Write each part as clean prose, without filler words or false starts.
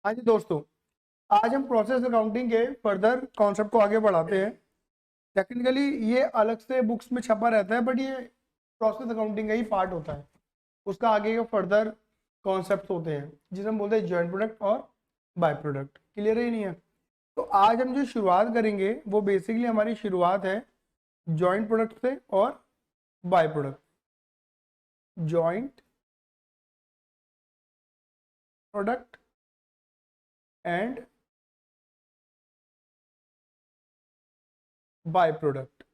हाँ जी दोस्तों, आज हम प्रोसेस अकाउंटिंग के फर्दर कॉन्सेप्ट को आगे बढ़ाते हैं। टेक्निकली ये अलग से बुक्स में छपा रहता है, बट ये प्रोसेस अकाउंटिंग का ही पार्ट होता है। उसका आगे के फर्दर कॉन्सेप्ट होते हैं जिसे हम बोलते हैं जॉइंट प्रोडक्ट और बाय प्रोडक्ट। क्लियर ही नहीं है? तो आज हम जो शुरुआत करेंगे वो बेसिकली हमारी शुरुआत है जॉइंट प्रोडक्ट से और by product. Joint product and by product.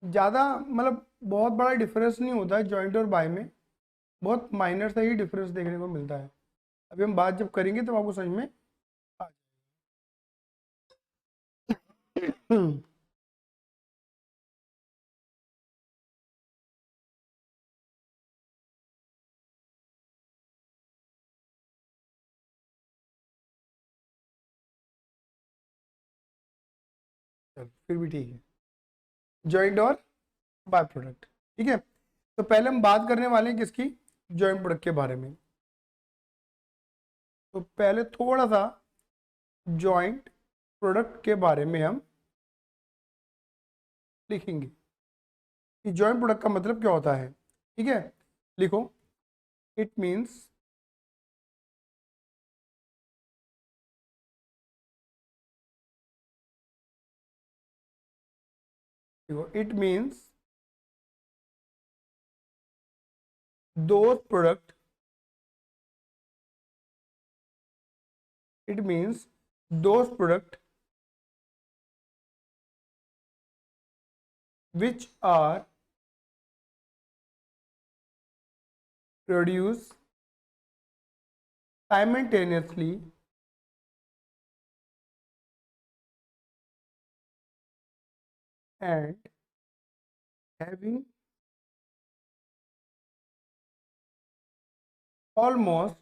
ज़्यादा मतलब बहुत बड़ा डिफरेंस नहीं होता है जॉइंट और बाय में, बहुत माइनर सा ही डिफरेंस देखने को मिलता है। अभी हम बात जब करेंगे तो आपको समझ में आ जाएगा। चल फिर भी ठीक है, जॉइंट और बाय प्रोडक्ट। ठीक है, तो पहले हम बात करने वाले हैं किसकी, जॉइंट प्रोडक्ट के बारे में। तो पहले थोड़ा सा जॉइंट प्रोडक्ट के बारे में हम लिखेंगे कि जॉइंट प्रोडक्ट का मतलब क्या होता है। ठीक है, लिखो, it means it means those product, it means those product which are produced simultaneously and having almost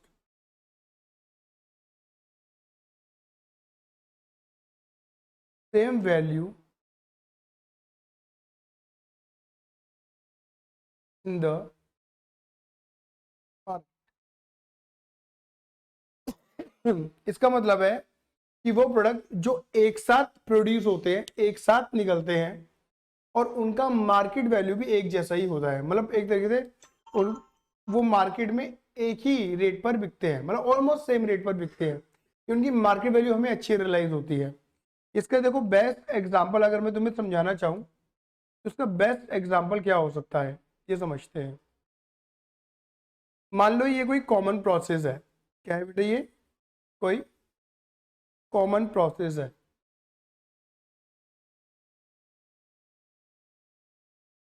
same value in the market। इसका मतलब है कि वो प्रोडक्ट जो एक साथ प्रोड्यूस होते हैं, एक साथ निकलते हैं और उनका मार्केट वैल्यू भी एक जैसा ही होता है। मतलब एक तरीके से वो मार्केट में एक ही रेट पर बिकते हैं, मतलब ऑलमोस्ट सेम रेट पर बिकते हैं कि उनकी मार्केट वैल्यू हमें अच्छी रियलाइज होती है। इसका देखो बेस्ट एग्जांपल अगर मैं तुम्हें समझाना चाहूँ तो इसका बेस्ट एग्जांपल क्या हो सकता है ये समझते हैं। मान लो ये कोई कॉमन प्रोसेस है। क्या है बेटा? ये कोई कॉमन प्रोसेस है।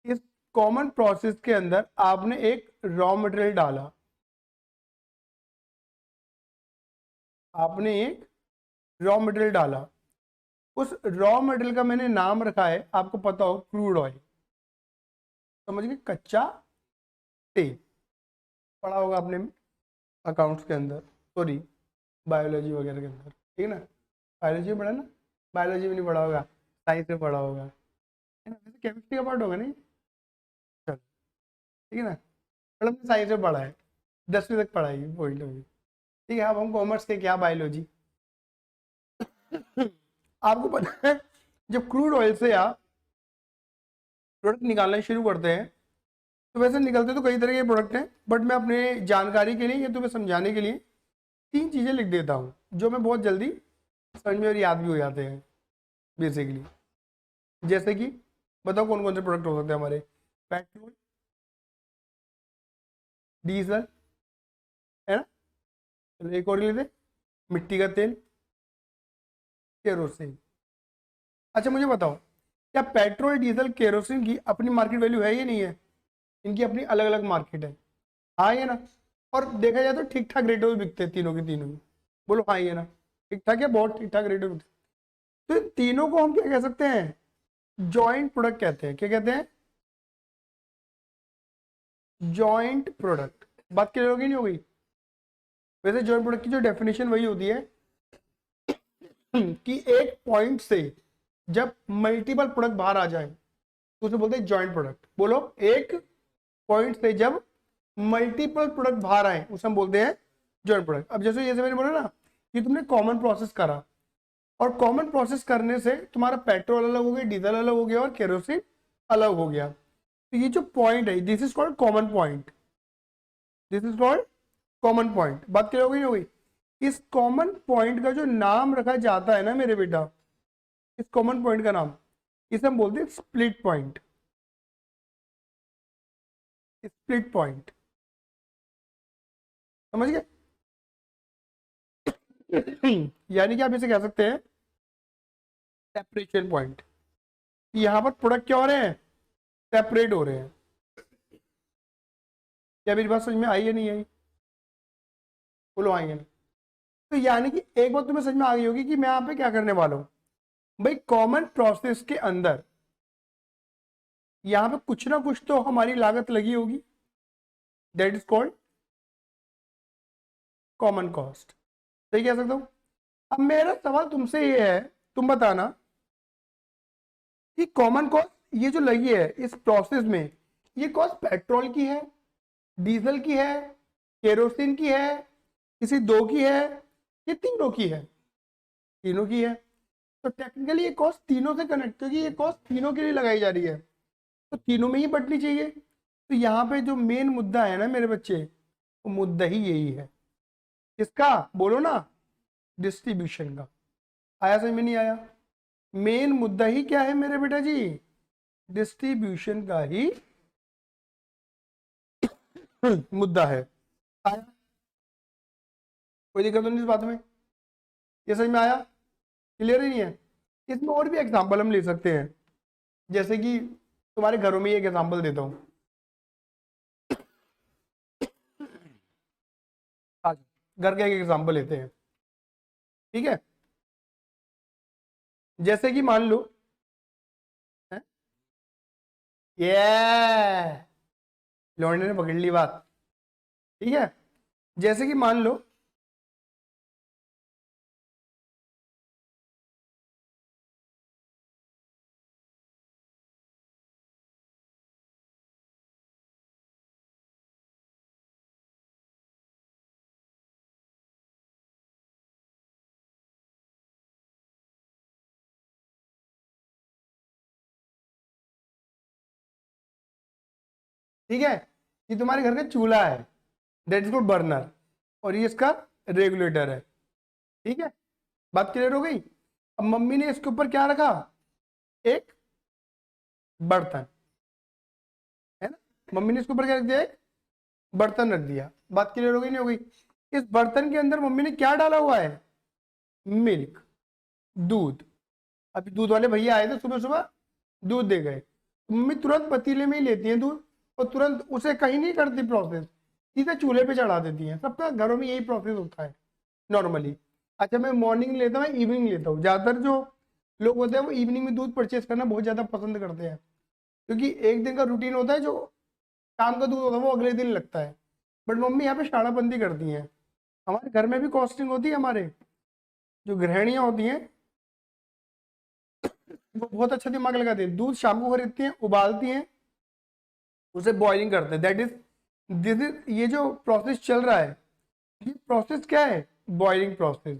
इस कॉमन प्रोसेस के अंदर आपने एक रॉ मटेरियल डाला, आपने एक रॉ मटेरियल डाला। उस रॉ मटेरियल का मैंने नाम रखा है, आपको पता हो, क्रूड ऑयल। समझ गए? कच्चा तेल। पढ़ा होगा आपने अकाउंट्स के अंदर, सॉरी बायोलॉजी वगैरह के अंदर। ठीक है ना? बायोलॉजी में पढ़ा ना? बायोलॉजी में नहीं पढ़ा होगा, साइंस में पढ़ा होगा, है ना? वैसे केमिस्ट्री का पार्ट होगा नहीं? चलो ठीक है ना, मतलब हमने साइंस में पढ़ा है, 10वीं तक पढ़ाई पॉइंट होगी। ठीक है, अब हम कॉमर्स के क्या बायोलॉजी। आपको पता है जब क्रूड ऑयल से आप प्रोडक्ट निकालना शुरू करते हैं तो वैसे निकलते तो कई तरह के प्रोडक्ट हैं, बट मैं अपने जानकारी के लिए या तुम्हें समझाने के लिए 3 चीज़ें लिख देता हूँ जो मैं बहुत जल्दी समझ में और याद भी हो जाते हैं बेसिकली। जैसे कि बताओ कौन कौन से प्रोडक्ट हो सकते हैं हमारे? पेट्रोल, डीजल, है ना? चलो एक और लेते, मिट्टी का तेल, केरोसिन। अच्छा मुझे बताओ, क्या पेट्रोल डीजल केरोसिन की अपनी मार्केट वैल्यू है या नहीं है? इनकी अपनी अलग अलग मार्केट है, हाँ ये ना? और देखा जाए तो ठीक ठाक रेटों में बिकते हैं तीनों के तीनों ही। बोलो हाँ ये ना? ठीक ठाक है, बहुत ठीक ठाक रेटों में बिकते हैं। तो इन तीनों को हम क्या कह सकते हैं? जॉइंट प्रोडक्ट कहते हैं। क्या कहते हैं? Joint product. बात क्लियर होगी नहीं होगी? वैसे जॉइंट प्रोडक्ट की जो डेफिनेशन वही होती है कि एक पॉइंट से जब मल्टीपल प्रोडक्ट बाहर आ जाए तो उसे बोलते हैं जॉइंट प्रोडक्ट। बोलो, एक पॉइंट से जब मल्टीपल प्रोडक्ट बाहर आए उसे हम बोलते हैं जॉइंट प्रोडक्ट। अब जैसे मैंने बोला ना कि तुमने कॉमन प्रोसेस करा, और कॉमन प्रोसेस करने से तुम्हारा पेट्रोल अलग हो गया, डीजल अलग हो गया और केरोसिन अलग हो गया। तो ये जो पॉइंट है, this is called common point, this is called common point. बात क्लियर हो गई, नहीं हो गई? इस कॉमन पॉइंट का जो नाम रखा जाता है ना मेरे बेटा, इस कॉमन पॉइंट का नाम, इसे हम बोलते हैं स्प्लिट पॉइंट, स्प्लिट पॉइंट। समझ गए? यानी कि आप इसे कह सकते हैं सेपरेशन पॉइंट। यहां पर प्रोडक्ट क्या हो रहे हैं? सेपरेट हो रहे हैं। क्या मेरी बात समझ में आई या नहीं आई? बोलो आई है ना? तो यानी कि एक बात तुम्हें समझ में आ गई होगी कि मैं यहाँ पे क्या करने वाला हूं भाई। कॉमन प्रोसेस के अंदर यहाँ पे कुछ ना कुछ तो हमारी लागत लगी होगी, that is called common cost. सही कह सकता हूं? अब मेरा सवाल तुमसे ये है, तुम बताना कि कॉमन कॉस्ट ये जो लगी है इस प्रोसेस में, ये कॉस्ट पेट्रोल की है, डीजल की है, केरोसिन की है, किसी दो की है, ये तीनों की है? तीनों की है। तो टेक्निकली ये कॉस्ट तीनों से कनेक्ट, क्योंकि ये कॉस्ट तीनों के लिए लगाई जा रही है, तो तीनों में ही बंटनी चाहिए। तो यहाँ पे जो मेन मुद्दा है ना मेरे बच्चे, वो मुद्दा ही यही है। किसका? बोलो ना। डिस्ट्रीब्यूशन का। आया समझ में नहीं आया? मेन मुद्दा ही क्या है मेरे बेटा जी? डिस्ट्रीब्यूशन का ही मुद्दा है। आया? कोई दिक्कत तो नहीं इस बात में? ये समझ में आया? क्लियर ही नहीं है? इसमें और भी एग्जांपल हम ले सकते हैं, जैसे कि तुम्हारे घरों में एक एग्जांपल देता हूं। आज घर का एक एग्जांपल लेते हैं, ठीक है? जैसे कि मान लो, हैं? ये लौंडे ने पकड़ ली बात, ठीक है? जैसे कि मान लो, ठीक है, ये तुम्हारे घर का चूल्हा है, दैट इज कॉल्ड बर्नर, और ये इसका रेगुलेटर है, ठीक है? बात क्लियर हो गई? अब मम्मी ने इसके ऊपर क्या रखा? एक बर्तन, है ना? मम्मी ने इसके ऊपर क्या रख दिया? एक बर्तन रख दिया। बात क्लियर हो गई, नहीं हो गई? इस बर्तन के अंदर मम्मी ने क्या डाला हुआ है? मिल्क, दूध। अभी दूध वाले भैया आए थे सुबह सुबह, दूध दे गए। मम्मी तुरंत पतीले में ही लेती है दूध, और तुरंत उसे कहीं नहीं करती प्रोसेस, सीधे चूल्हे पे चढ़ा देती है। सबका घरों में यही प्रोसेस होता है नॉर्मली। अच्छा, मैं मॉर्निंग लेता हूँ, इवनिंग लेता हूँ। ज़्यादातर जो लोग होते हैं वो इवनिंग में दूध परचेज करना बहुत ज़्यादा पसंद करते हैं, क्योंकि एक दिन का रूटीन होता है, जो शाम का दूध होता है वो अगले दिन लगता है। बट मम्मी यहाँ पे शाड़ाबंदी करती हैं। हमारे घर में भी कॉस्टिंग होती है, हमारे जो गृहिणियाँ होती हैं वो बहुत अच्छा दिमाग लगाती हैं। दूध शाम को खरीदती हैं, उबालती हैं, उसे बॉइलिंग करते हैं, दैट इज, दिस इज, ये जो प्रोसेस चल रहा है, ये प्रोसेस क्या है? Boiling process.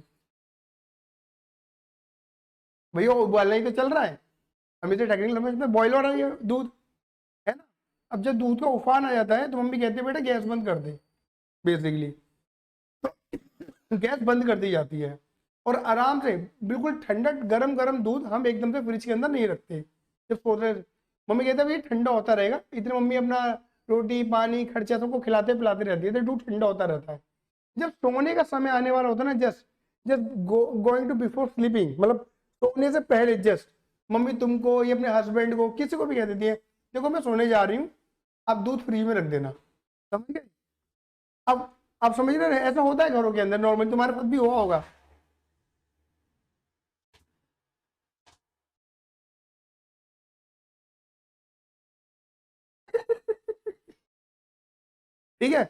भैया उबालना ही तो चल रहा है, हम इसे टेक्निकल लैंग्वेज में बॉयल हो रहा है ये दूध, है ना? अब जब दूध का उफान आ जाता है तो मम्मी कहती है बेटा गैस बंद कर दे, बेसिकली। तो गैस बंद कर दी जाती है, और आराम से बिल्कुल ठंडा गरम गरम दूध हम एकदम से फ्रिज के अंदर नहीं रखते। जब सोते, मम्मी कहते हैं ये ठंडा होता रहेगा, इतने मम्मी अपना रोटी पानी खर्चा सबको खिलाते पिलाते रहती है, तो दूध ठंडा होता रहता है। जब सोने का समय आने वाला होता है ना, just just going to before sleeping, मतलब सोने से पहले जस्ट, मम्मी तुमको ये अपने हस्बैंड को किसी को भी कह देती है, देखो मैं सोने जा रही हूँ, आप दूध फ्रीज में रख देना। समझ गए? अब आप समझ रहे हैं? ऐसा होता है घरों के अंदर नॉर्मल, तुम्हारे साथ भी हुआ होगा। ठीक है?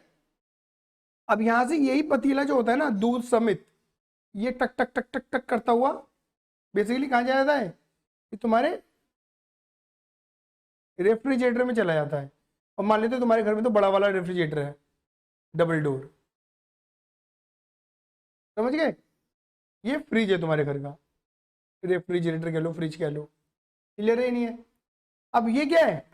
अब यहां से यही पतीला जो होता है ना दूध समेत, ये टक टक टक टक टक करता हुआ बेसिकली कहाँ जाता है? ये तुम्हारे रेफ्रिजरेटर में चला जाता है। और मान लेते हो तुम्हारे घर में तो बड़ा वाला रेफ्रिजरेटर है, डबल डोर, समझ गए? ये फ्रिज है तुम्हारे घर का, रेफ्रिजरेटर कह लो, फ्रिज कह लो, क्लियर है नहीं है? अब ये क्या है,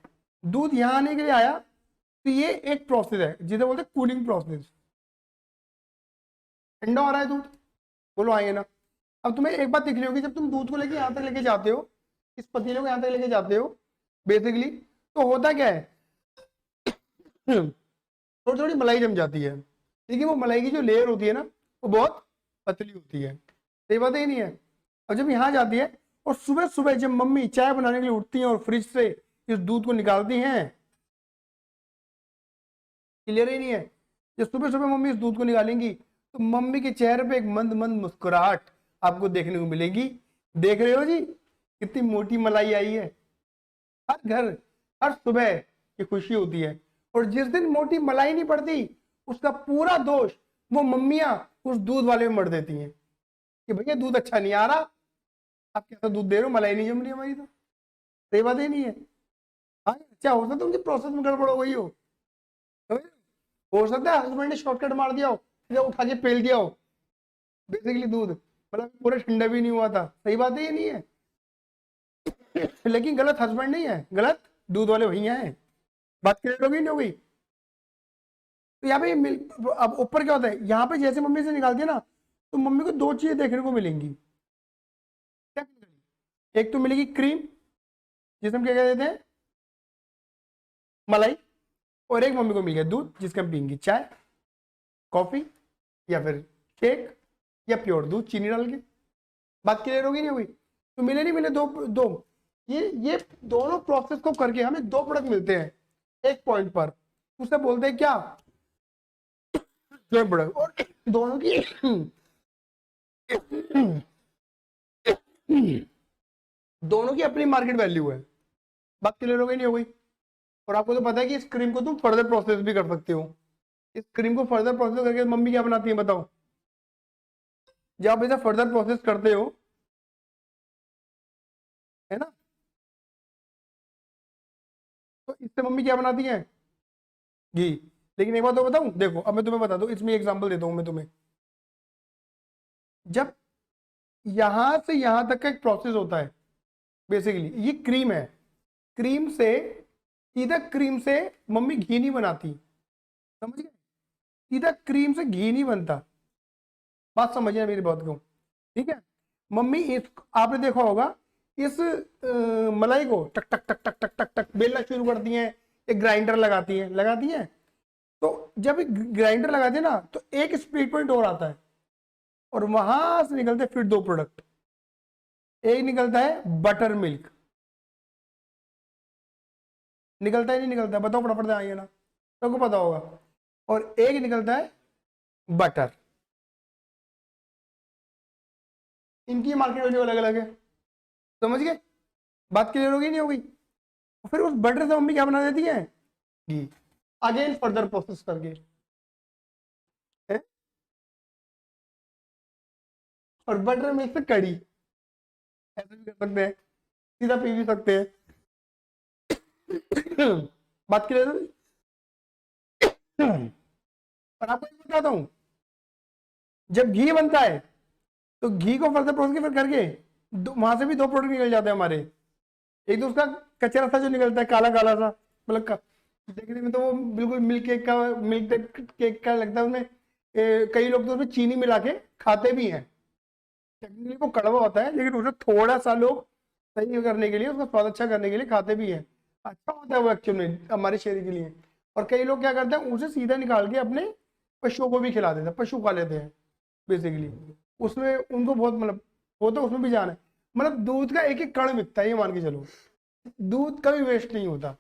दूध यहाँ आने के लिए आया, तो ये एक प्रोसेस है जिसे बोलते हैं कूलिंग प्रोसेस। ठंडा हो रहा है दूध, बोलो आइए ना। अब तुम्हें एक बात दिख रही होगी, जब तुम दूध को लेके यहाँ तक लेके जाते हो, इस पतीले को यहाँ तक लेके जाते हो बेसिकली, तो होता क्या है, थोड़ी थोड़ी मलाई जम जाती है, लेकिन वो मलाई की जो लेयर होती है ना, वो बहुत पतली होती है। सही बात ही नहीं है? और जब यहाँ जाती है, और सुबह सुबह जब मम्मी चाय बनाने के लिए उठती हैं और फ्रिज से इस दूध को निकालती हैं, क्लियर ही नहीं है? जब सुबह सुबह मम्मी इस दूध को निकालेंगी, तो मम्मी के चेहरे पे एक मंद मंद मुस्कुराहट आपको देखने को मिलेगी। देख रहे हो जी कितनी मोटी मलाई आई है? हर घर, हर सुबह ये खुशी होती है। और जिस दिन मोटी मलाई नहीं पड़ती, उसका पूरा दोष वो मम्मियां उस दूध वाले में मर देती हैं कि भैया दूध अच्छा नहीं आ रहा, आप कैसा दूध दे रहे हो, मलाई नहीं जम रही हमारी तो। सही बात ही नहीं है? हाँ, अच्छा हो सकता है उनकी प्रोसेस में गड़बड़ हो गई हो सकता है हस्बैंड ने शॉर्टकट मार दिया हो, या उठा के पेल दिया हो बेसिकली दूध, मतलब पूरा ठंडा भी नहीं हुआ था। सही बात है ये नहीं है? लेकिन गलत हस्बैंड नहीं है, गलत दूध वाले भैया हैं। बात क्लियर होगी नहीं हो गई? तो यहाँ पे अब ऊपर क्या होता है, यहाँ पे जैसे मम्मी से निकालती है ना, तो मम्मी को दो चीजें देखने को मिलेंगी। एक तो मिलेगी क्रीम, जिसे हम क्या कहते हैं, मलाई। और एक मम्मी को मिल गया दूध, जिसके हम पियेंगे चाय, कॉफी, या फिर शेक, या प्योर दूध चीनी डाल के। बात क्लियर होगी नहीं होगी? तो मिले नहीं मिले, दो दो ये दोनों प्रोसेस को करके हमें दो प्रोडक्ट मिलते हैं एक पॉइंट पर, उसे बोलते हैं क्या, जो प्रोडक्ट। और दोनों की दोनों की अपनी मार्केट वैल्यू है। बात क्लियर हो गई नहीं हो गई? और आपको तो पता है कि इस क्रीम को तुम फर्दर प्रोसेस भी कर सकते हो। इस क्रीम को फर्दर प्रोसेस करके मम्मी क्या बनाती है बताओ? जब आप इसे फर्दर प्रोसेस करते हो, है ना, तो इससे मम्मी क्या बनाती है, घी। लेकिन एक बात तो बताऊं, देखो अब मैं तुम्हें बता दूं, इसमें एग्जांपल देता हूं मैं तुम्हें। जब यहां से यहां तक का एक प्रोसेस होता है, बेसिकली ये क्रीम है, क्रीम से, सीधा क्रीम से मम्मी घी नहीं बनाती, समझ गए? सीधा क्रीम से घी नहीं बनता। बात समझिए मेरी बात को, ठीक है? मम्मी इस, आपने देखा होगा, इस मलाई को टक टक टक टक टक टक टक बेलना शुरू करती हैं, एक ग्राइंडर लगाती हैं। तो जब ग्राइंडर लगाते हैं ना, तो एक स्प्लिट पॉइंट और आता है, और वहां से निकलते फिर दो प्रोडक्ट। एक निकलता है बटर मिल्क, निकलता है नहीं निकलता है? बताओ फटाफट से, आइए ना, सबको पता होगा। और एक निकलता है बटर। इनकी मार्केट वैल्यू अलग अलग है, समझ गए? बात क्लियर होगी नहीं होगी? फिर उस बटर से मम्मी क्या बना देती है, घी, अगेन फर्दर प्रोसेस करके है? और बटर मिल्क से कड़ी, ऐसे भी कर सकते हैं, सीधा पी भी सकते हैं। बात क्लियर होगी? और आपको एक बताता हूं, जब घी बनता है, तो घी को फर्दर प्रोसेस फिर करके वहां से भी दो प्रोडक्ट निकल जाते हैं हमारे। एक तो उसका कचरा सा जो निकलता है, काला काला सा, मतलब देखने में तो वो बिल्कुल मिल्क केक का लगता है। उसमें कई लोग तो उसमें चीनी मिला के खाते भी हैं। टेक्निकली वो कड़वा होता है, लेकिन उसे थोड़ा सा लोग सही करने के लिए, उसका स्वाद अच्छा करने के लिए खाते भी हैं। अच्छा होता है वो एक्चुअल में हमारे शरीर के लिए। और कई लोग क्या करते हैं, उसे सीधा निकाल के अपने पशुओं को भी खिला देते हैं, पशु खा लेते हैं बेसिकली। उसमें उनको बहुत, मतलब वो तो उसमें भी जान है, मतलब दूध का एक एक कण बिकता है, ये मान के चलो। दूध कभी वेस्ट नहीं होता,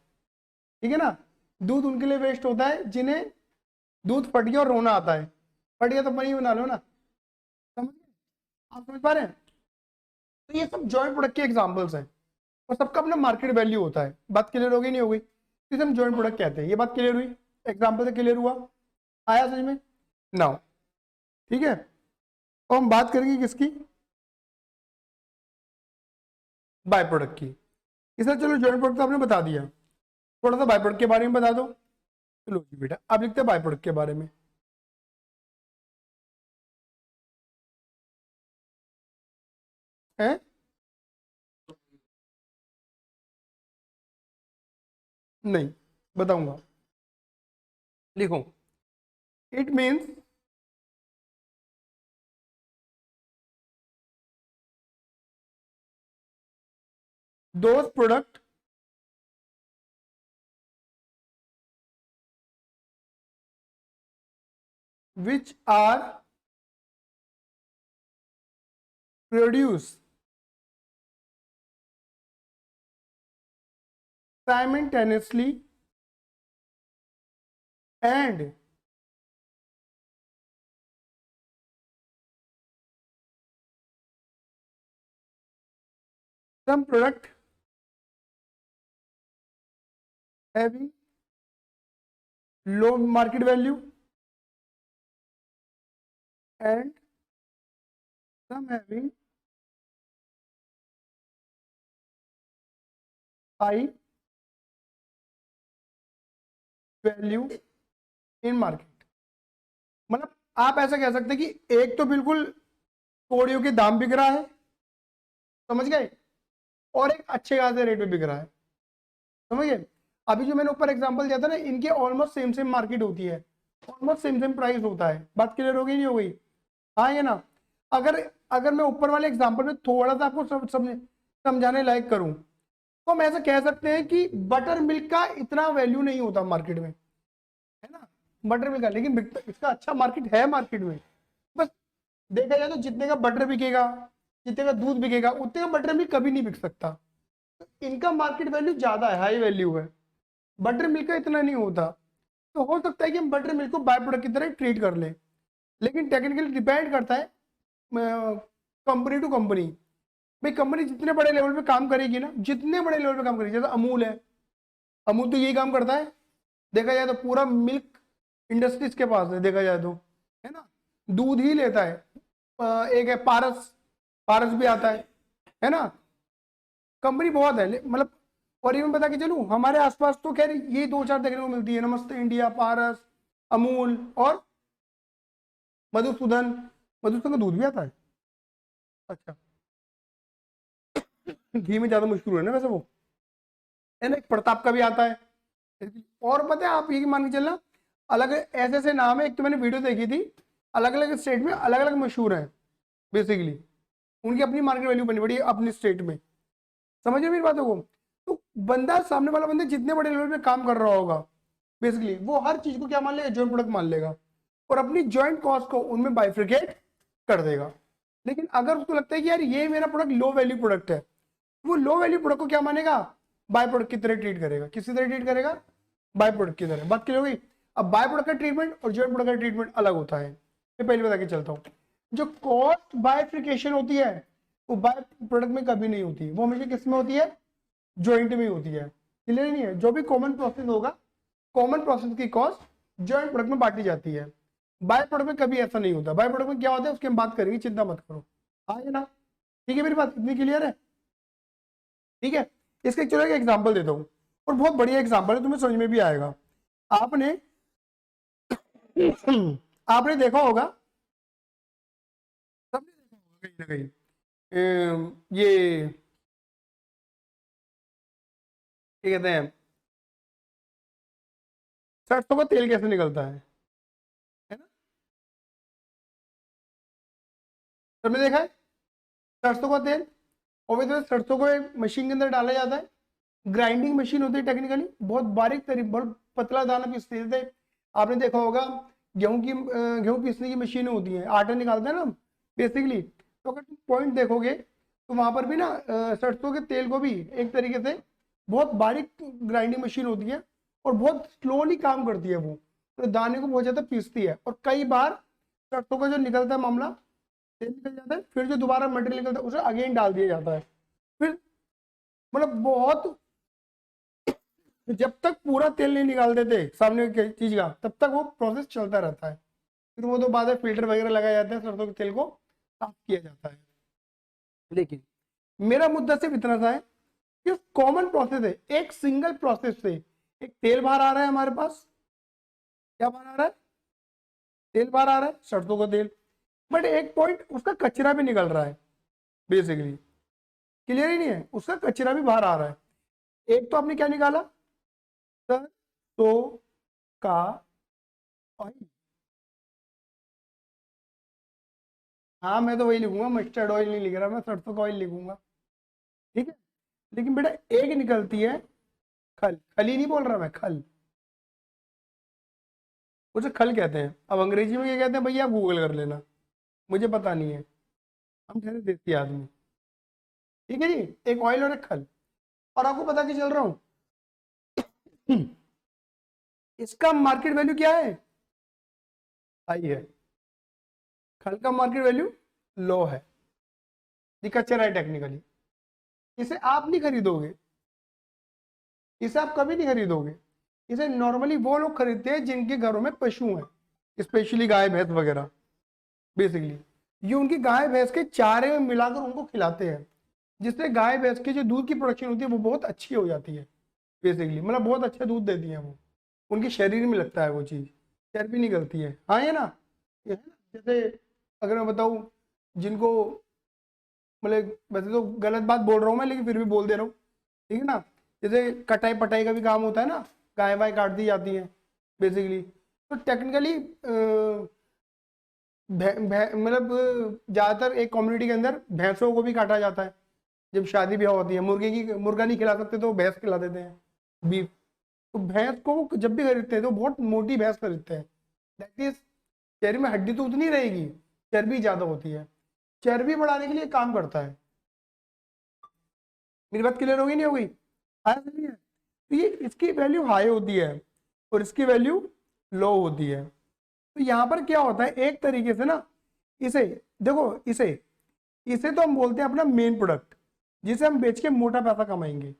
ठीक है ना? दूध उनके लिए वेस्ट होता है जिन्हें दूध फट गया और रोना आता है। फट गया तो पनीर बना लो ना, समझ गए? आप समझ पा रहे हैं? तो ये सब जॉइंट प्रोडक्ट के एग्जांपल्स हैं, और सबका अपना मार्केट वैल्यू होता है। बात क्लियर होगी नहीं होगी? इसे हम जॉइंट प्रोडक्ट कहते हैं। ये बात क्लियर हुई? एग्जाम्पल से क्लियर हुआ? आया समझ में? नाउ ठीक है, तो हम बात करेंगे किसकी, बाय प्रोडक्ट की। इसे चलो जॉइंट प्रोडक्ट तो आपने बता दिया, थोड़ा सा बाय प्रोडक्ट के बारे में बता दो। चलो जी बेटा, अब लिखते हैं बाय प्रोडक्ट के बारे में। है? नहीं, बताऊंगा। लिखो, it means those product which are produced simultaneously and some product having low market value and some having high value in market। मतलब आप ऐसा कह सकते हैं कि एक तो बिल्कुल कोड़ियों के दाम बिक रहा है, समझ गए, और एक अच्छे खासे रेट पे बिक रहा है, समझ गए। अभी जो मैंने ऊपर एग्जांपल दिया था ना, इनके ऑलमोस्ट सेम सेम मार्केट होती है, ऑलमोस्ट सेम सेम प्राइस होता है। बात क्लियर हो गई नहीं हो गई? हाँ ये ना। अगर अगर मैं ऊपर वाले एग्जांपल में थोड़ा सा आपको समझाने लायक करूं, तो हम ऐसा कह सकते हैं कि बटर मिल्क का इतना वैल्यू नहीं होता मार्केट में, है ना, बटर मिल्क का, लेकिन इसका अच्छा मार्केट है मार्केट में। बस देखा जाए तो जितने का बटर बिकेगा, जितने का दूध बिकेगा, उतने का बटर मिल्क कभी नहीं बिक सकता। तो इनका मार्केट वैल्यू ज्यादा है, हाई वैल्यू है, बटर मिल्क का इतना नहीं होता। तो हो सकता है कि हम बटर मिल्क को बाय प्रोडक्ट की तरह ट्रीट कर लें, लेकिन टेक्निकली डिपेंड करता है कंपनी टू कंपनी। भाई कंपनी जितने बड़े लेवल पे काम करेगी ना, जितने बड़े लेवल पे काम करेगी, जैसे अमूल है, अमूल तो यही काम करता है, देखा जाए तो पूरा मिल्क इंडस्ट्रीज के पास है, देखा जाए तो, है ना, दूध ही लेता है। एक है पारस, पारस भी आता है ना, कंपनी बहुत है मतलब। और ये मैं बता के चलूं, हमारे आसपास तो खैर ये दो चार देखने को मिलती है, नमस्ते इंडिया, पारस, अमूल और मधुसूदन। मधुसूदन का दूध भी आता है, अच्छा। घी में ज्यादा मशहूर है ना वैसे वो, है ना। एक प्रताप का भी आता है। और पता है आप ये मान के चलना, अलग ऐसे ऐसे नाम है, एक तो मैंने वीडियो देखी थी, अलग अलग स्टेट में अलग अलग मशहूर है बेसिकली, उनकी अपनी मार्केट वैल्यू बनी पड़ी है अपनी स्टेट में, समझ रहे मेरी बातों को। तो बंदा, सामने वाला बंदा जितने बड़े लेवल पे काम कर रहा होगा, बेसिकली वो हर चीज को क्या मान लेगा, जॉइंट प्रोडक्ट मान लेगा, और अपनी जॉइंट कॉस्ट को उनमें बाइफ्रिकेट कर देगा। लेकिन अगर उसको लगता है कि यार ये मेरा प्रोडक्ट लो वैल्यू प्रोडक्ट है, वो लो वैल्यू प्रोडक्ट को क्या मानेगा, बाय प्रोडक्ट की तरह ट्रीट करेगा। किसी तरह ट्रीट करेगा, बाय प्रोडक्ट की तरह। बात क्लियर हो गई? अब बाय प्रोडक्ट का ट्रीटमेंट और जॉइंट प्रोडक्ट का ट्रीटमेंट अलग होता है, मैं पहले बता के चलता हूँ। जो कॉस्ट बायफ्रिकेशन होती है वो बाय प्रोडक्ट में कभी नहीं होती, वो हमेशा किस में होती है, जॉइंट में होती है। क्लियर नहीं है? जो भी कॉमन प्रोसेस होगा, कॉमन प्रोसेस की कॉस्ट जॉइंट प्रोडक्ट में बांटी जाती है। बाय प्रोडक्ट में कभी ऐसा नहीं होता। बाय प्रोडक्ट में क्या होता है उसकी हम बात करेंगे, चिंता मत करो। हाँ है ना? ठीक है, मेरी बात इतनी क्लियर है? ठीक है, इसका चलो एक एग्जांपल देता हूँ, और बहुत बढ़िया एग्जांपल है, तुम्हें समझ में भी आएगा। आपने आपने देखा होगा, सबने देखा होगा कहीं ना कहीं, ये क्या कहते हैं, सरसों का तेल कैसे निकलता है ना, सबने देखा है सरसों का तेल। और वही तरह सरसों को एक मशीन के अंदर डाला जाता है, ग्राइंडिंग मशीन होती है, टेक्निकली बहुत बारीक तरीके, बहुत पतला दाना पीसते थे। आपने देखा होगा गेहूं पीसने की मशीनें होती हैं, आटा निकालते हैं ना बेसिकली। तो अगर तुम पॉइंट देखोगे तो वहां पर भी ना सरसों के तेल को भी एक तरीके से बहुत बारीक ग्राइंडिंग मशीन होती है, और बहुत स्लोली काम करती है वो, तो दाने को बहुत ज्यादा पीसती है। और कई बार सरसों का जो निकलता है मामला, तेल निकल जाता है, फिर जो दोबारा मटेरियल निकलता है उसे अगेन डाल दिया जाता है। फिर मतलब बहुत, जब तक पूरा तेल नहीं निकाल देते सामने की चीज का, तब तक वो प्रोसेस चलता रहता है। फिर वो तो बाद में फिल्टर वगैरह लगाए जाते हैं, सरसों के तेल को साफ किया जाता है। लेकिन मेरा मुद्दा सिर्फ इतना सा है कि कॉमन प्रोसेस है, एक सिंगल प्रोसेस से एक तेल बाहर आ रहा है हमारे पास। क्या बाहर आ रहा है? तेल बाहर आ रहा है, सरसों का तेल। बट एक पॉइंट उसका कचरा भी निकल रहा है बेसिकली। क्लियर ही नहीं है, उसका कचरा भी बाहर आ रहा है। एक तो आपने क्या निकाला, सरसों का ऑयल। हाँ मैं तो वही लिखूंगा, मस्टर्ड ऑयल नहीं लिख रहा मैं, सरसों का ऑयल लिखूंगा, ठीक है। लेकिन बेटा एक निकलती है खल, खली नहीं बोल रहा मैं, खल, उसे खल कहते हैं। अब अंग्रेजी में क्या कहते हैं भैया, आप गूगल कर लेना, मुझे पता नहीं है, हम ठहरे देसी आदमी, ठीक है जी। एक ऑयल और एक खल। और आपको पता कि चल रहा हूं इसका मार्केट वैल्यू क्या है, हाई है। खल का मार्केट वैल्यू लो है, दिक्कत चल रहा है टेक्निकली। इसे आप नहीं खरीदोगे, इसे आप कभी नहीं खरीदोगे। इसे नॉर्मली वो लोग खरीदते हैं जिनके घरों में पशु हैं, स्पेशली गाय भैंस वगैरह। बेसिकली ये उनकी गाय भैंस के चारे में मिलाकर उनको खिलाते हैं, जिससे गाय भैंस की जो दूध की प्रोडक्शन होती है वो बहुत अच्छी हो जाती है। बेसिकली मतलब बहुत अच्छा दूध देती है वो, उनके शरीर में लगता है वो चीज़, चर्बी निकलती है। हाँ ये ना, ये है ना। जैसे अगर मैं बताऊँ जिनको, मतलब वैसे तो गलत बात बोल रहा हूँ मैं लेकिन फिर भी बोल दे रहा हूँ, ठीक है ना। जैसे कटाई पटाई का भी काम होता है ना, गाय वाय काट दी जाती है बेसिकली। तो टेक्निकली मतलब ज़्यादातर एक कम्युनिटी के अंदर भैंसों को भी काटा जाता है। जब शादी ब्याह होती है, मुर्गा नहीं खिला सकते तो भैंस खिला देते हैं, बीफ। तो भैंस को वो जब भी खरीदते हैं तो बहुत मोटी भैंस खरीदते हैं, दैट इज शरीर में हड्डी तो उतनी रहेगी, चर्बी ज़्यादा होती है, चर्बी बढ़ाने के लिए काम करता है। मेरी बात क्लियर होगी नहीं होगी, आया समझ में? तो ये इसकी वैल्यू हाई होती है और इसकी वैल्यू लो होती है। तो यहाँ पर क्या होता है, एक तरीके से ना, इसे देखो, इसे इसे तो हम बोलते हैं अपना मेन प्रोडक्ट, जिसे हम बेच के मोटा पैसा कमाएंगे।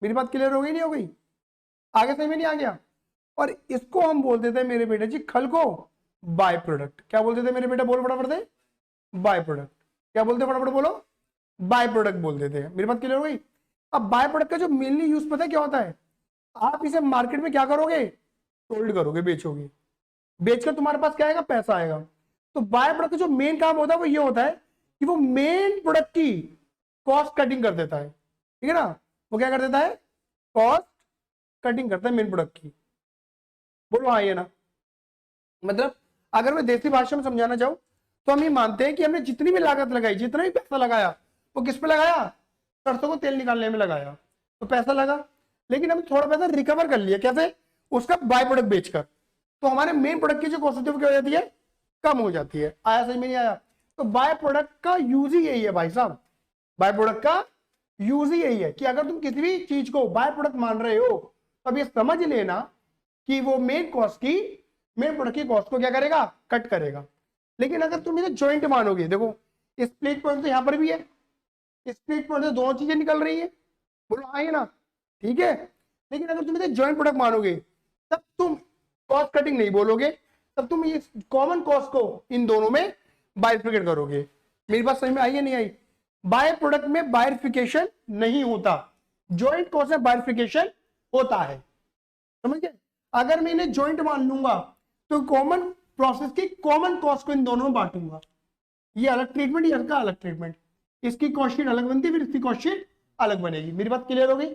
मेरी बात क्लियर हो गई नहीं हो गई, आगे समझ में नहीं आ गया? और इसको हम बोल देते हैं मेरे बेटे जी, खल को बाय प्रोडक्ट। क्या बोलते थे मेरे बेटा, बोल फटाफट दे, बाय प्रोडक्ट। क्या बोलते फटाफट बोलो, बाय प्रोडक्ट बोल देते हैं। मेरी बात क्लियर हो गई? अब बाय प्रोडक्ट का जो मेनली यूज पता है क्या होता है, आप इसे मार्केट में क्या करोगे, सोल्ड करोगे, बेचोगे। बेचकर तुम्हारे पास क्या आएगा, पैसा आएगा। तो बाय प्रोडक्ट का जो मेन काम होता है वो ये होता है कि वो मेन प्रोडक्ट की कॉस्ट कटिंग कर देता है, ठीक है ना। वो क्या कर देता है, कॉस्ट कटिंग करता है मेन प्रोडक्ट की। बोलो हाँ ये ना। मतलब अगर मैं देसी भाषा में समझाना चाहूं तो हम ये मानते हैं कि हमने जितनी भी लागत लगाई, जितना भी पैसा लगाया, वो किस पे लगाया, सरसों को तेल निकालने में लगाया, तो पैसा लगा। लेकिन हमने थोड़ा पैसा रिकवर कर लिया, कैसे, उसका बाय प्रोडक्ट बेचकर। तो हमारे मेन प्रोडक्ट की जो कॉस्ट होती है वो क्या हो जाती है, कम हो जाती है। आया समझ में नहीं आया? तो बाय प्रोडक्ट का यूज ही यही है भाई साहब, बाय प्रोडक्ट का यूज ही यही है कि अगर तुम किसी भी चीज को बाय प्रोडक्ट मान रहे हो तो अब ये समझ लेना कि वो मेन प्रोडक्ट की कॉस्ट को क्या करेगा, कट करेगा। लेकिन अगर तुम इसे ज्वाइंट मानोगे, देखो स्प्लिट पॉइंट तो यहां पर भी है, स्प्लिट पॉइंट से दोनों चीजें निकल रही है, बोलो हाँ है ना, ठीक है। लेकिन अगर तुम इसे ज्वाइंट प्रोडक्ट मानोगे तब तुम कॉस्ट कटिंग नहीं बोलोगे, तब तुम ये कॉमन कॉस्ट को इन दोनों में बाइफिकेट करोगे। मेरी बात समझ में आई है नहीं आई? बाय प्रोडक्ट में बाइफिकेशन नहीं होता, ज्वाइंट कॉस्ट में बाइफिकेशन होता है, समझ गए? अगर मैं इन्हें ज्वाइंट मान लूंगा तो कॉमन प्रोसेस की कॉमन कॉस्ट को इन दोनों में बांटूंगा। ये अलग ट्रीटमेंट, ये इसका अलग ट्रीटमेंट, इसकी कॉस्ट शीट अलग बनती है, फिर इसकी कॉस्ट शीट अलग बनेगी। मेरी बात क्लियर हो गई?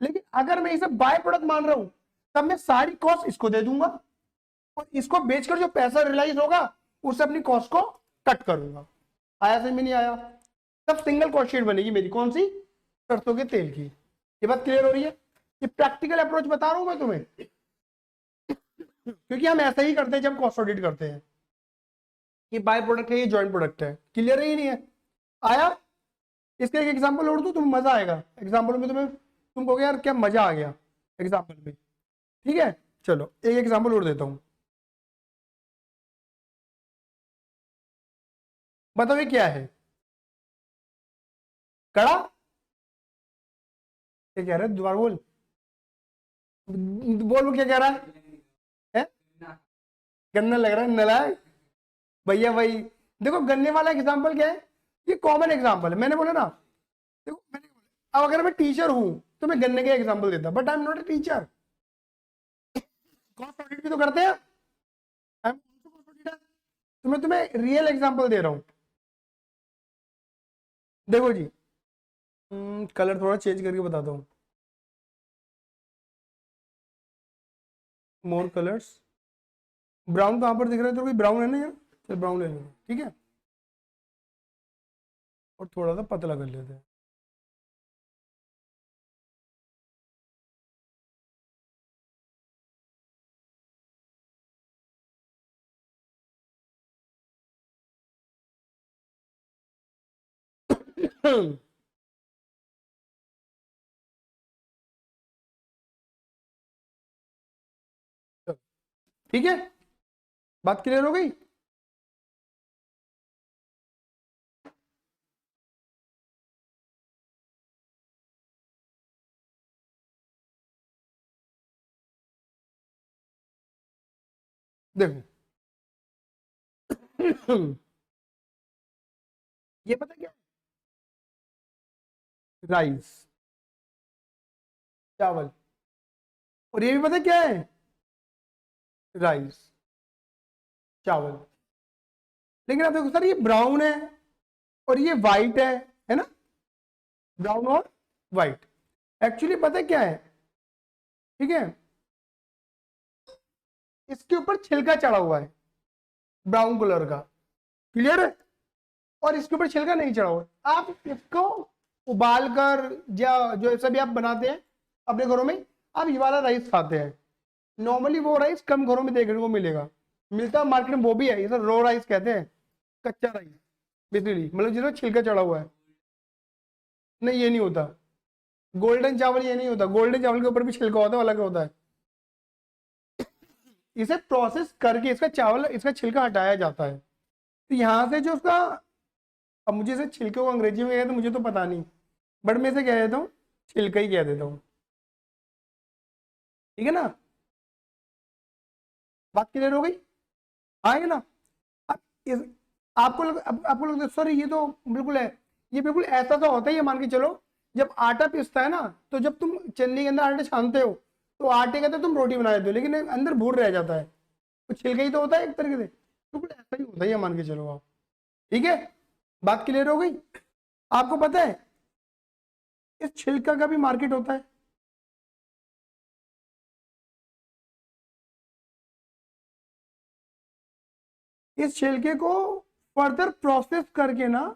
लेकिन अगर मैं इसे बाय प्रोडक्ट मान रहा हूं तब मैं सारी कॉस्ट इसको दे दूंगा और इसको बेचकर जो पैसा रियलाइज होगा उससे अपनी कॉस्ट को कट करूंगा। आया समझ में नहीं आया? तब सिंगल कॉस्ट शीट बनेगी मेरी, कौन सी, सरसों के तेल की। ये बात क्लियर हो रही है? ये प्रैक्टिकल अप्रोच बता रहा हूं मैं तुम्हें, क्योंकि हम ऐसा ही करते हैं जब कॉस्ट ऑडिट करते हैं कि बाय प्रोडक्ट है, ये जॉइंट प्रोडक्ट है। क्लियर है ही नहीं है? आया? इसका एक एग्जांपल और दूं, तुम्हें मजा आएगा एग्जांपल में, तुम्हें तुम कहोगे यार क्या मजा आ गया एग्जांपल में, ठीक है। चलो एक एग्जांपल और देता हूं, बताओ ये क्या है, कड़ा, क्या कह रहा है, दोबारा बोल, बोल क्या कह रहा है? गन्ना लग रहा है, नालायक भैया भाई। देखो गन्ने वाला एग्जांपल क्या है, ये कॉमन एग्जांपल है, मैंने बोला ना। देखो मैंने बोला, अब अगर मैं टीचर हूं तो मैं गन्ने का एग्जांपल देता, but I am not a teacher. Cost audit भी तो करते हैं, I am also cost auditor. तो मैं तुम्हें रियल एग्जांपल दे रहा हूं। देखो जी, कलर थोड़ा चेंज करके बताता हूँ। मोर कलर्स, ब्राउन कहाँ पर दिख रहा है? तो कोई ब्राउन है ना यार, चल ब्राउन ले लो, ठीक है। और थोड़ा सा पतला कर लेते हैं। ठीक है, बात क्लियर हो गई? देखो ये पता क्या है? राइस, चावल। और ये भी पता क्या है? राइस, चावल। लेकिन आप देखो सर, ये ब्राउन है और ये वाइट है ना? ब्राउन और वाइट। एक्चुअली पता क्या है, ठीक है, इसके ऊपर छिलका चढ़ा हुआ है ब्राउन कलर का, क्लियर है? और इसके ऊपर छिलका नहीं चढ़ा हुआ है। आप इसको उबाल कर या जो ऐसा भी आप बनाते हैं अपने घरों में, आप ये वाला राइस खाते हैं। नॉर्मली वो राइस कम घरों में देखने को मिलेगा, मिलता मार्केट में वो भी है, इसे रो राइस कहते हैं, कच्चा राइस बेसिकली, मतलब जिसमें छिलका चढ़ा हुआ है। नहीं, ये नहीं होता गोल्डन चावल, ये नहीं होता। गोल्डन चावल के ऊपर भी छिलका होता है, अलग होता है। इसे प्रोसेस करके इसका चावल, इसका छिलका हटाया जाता है। तो यहाँ से जो उसका, अब मुझे इसे छिलके को अंग्रेजी में कहते हैं मुझे तो पता नहीं, बट मैं इसे कह देता हूँ छिलका ही कह देता हूँ, ठीक है ना? बात क्लियर हो गई? आएगा ना? अब इस, आपको लगता है सर ये तो बिल्कुल है, ये बिल्कुल ऐसा सा होता है। ये मान के चलो, जब आटा पिसता है ना, तो जब तुम चन्नी के अंदर आटा छानते हो तो आटे का तो तुम रोटी बना देते हो, लेकिन अंदर भूर रह जाता है, तो छिलका ही तो होता है एक तरीके से। बिल्कुल ऐसा ही होता है, ये मान के चलो आप, ठीक है? बात क्लियर हो गई? आपको पता है इस छिलका का भी मार्केट होता है। इस छिलके को फर्दर प्रोसेस करके ना,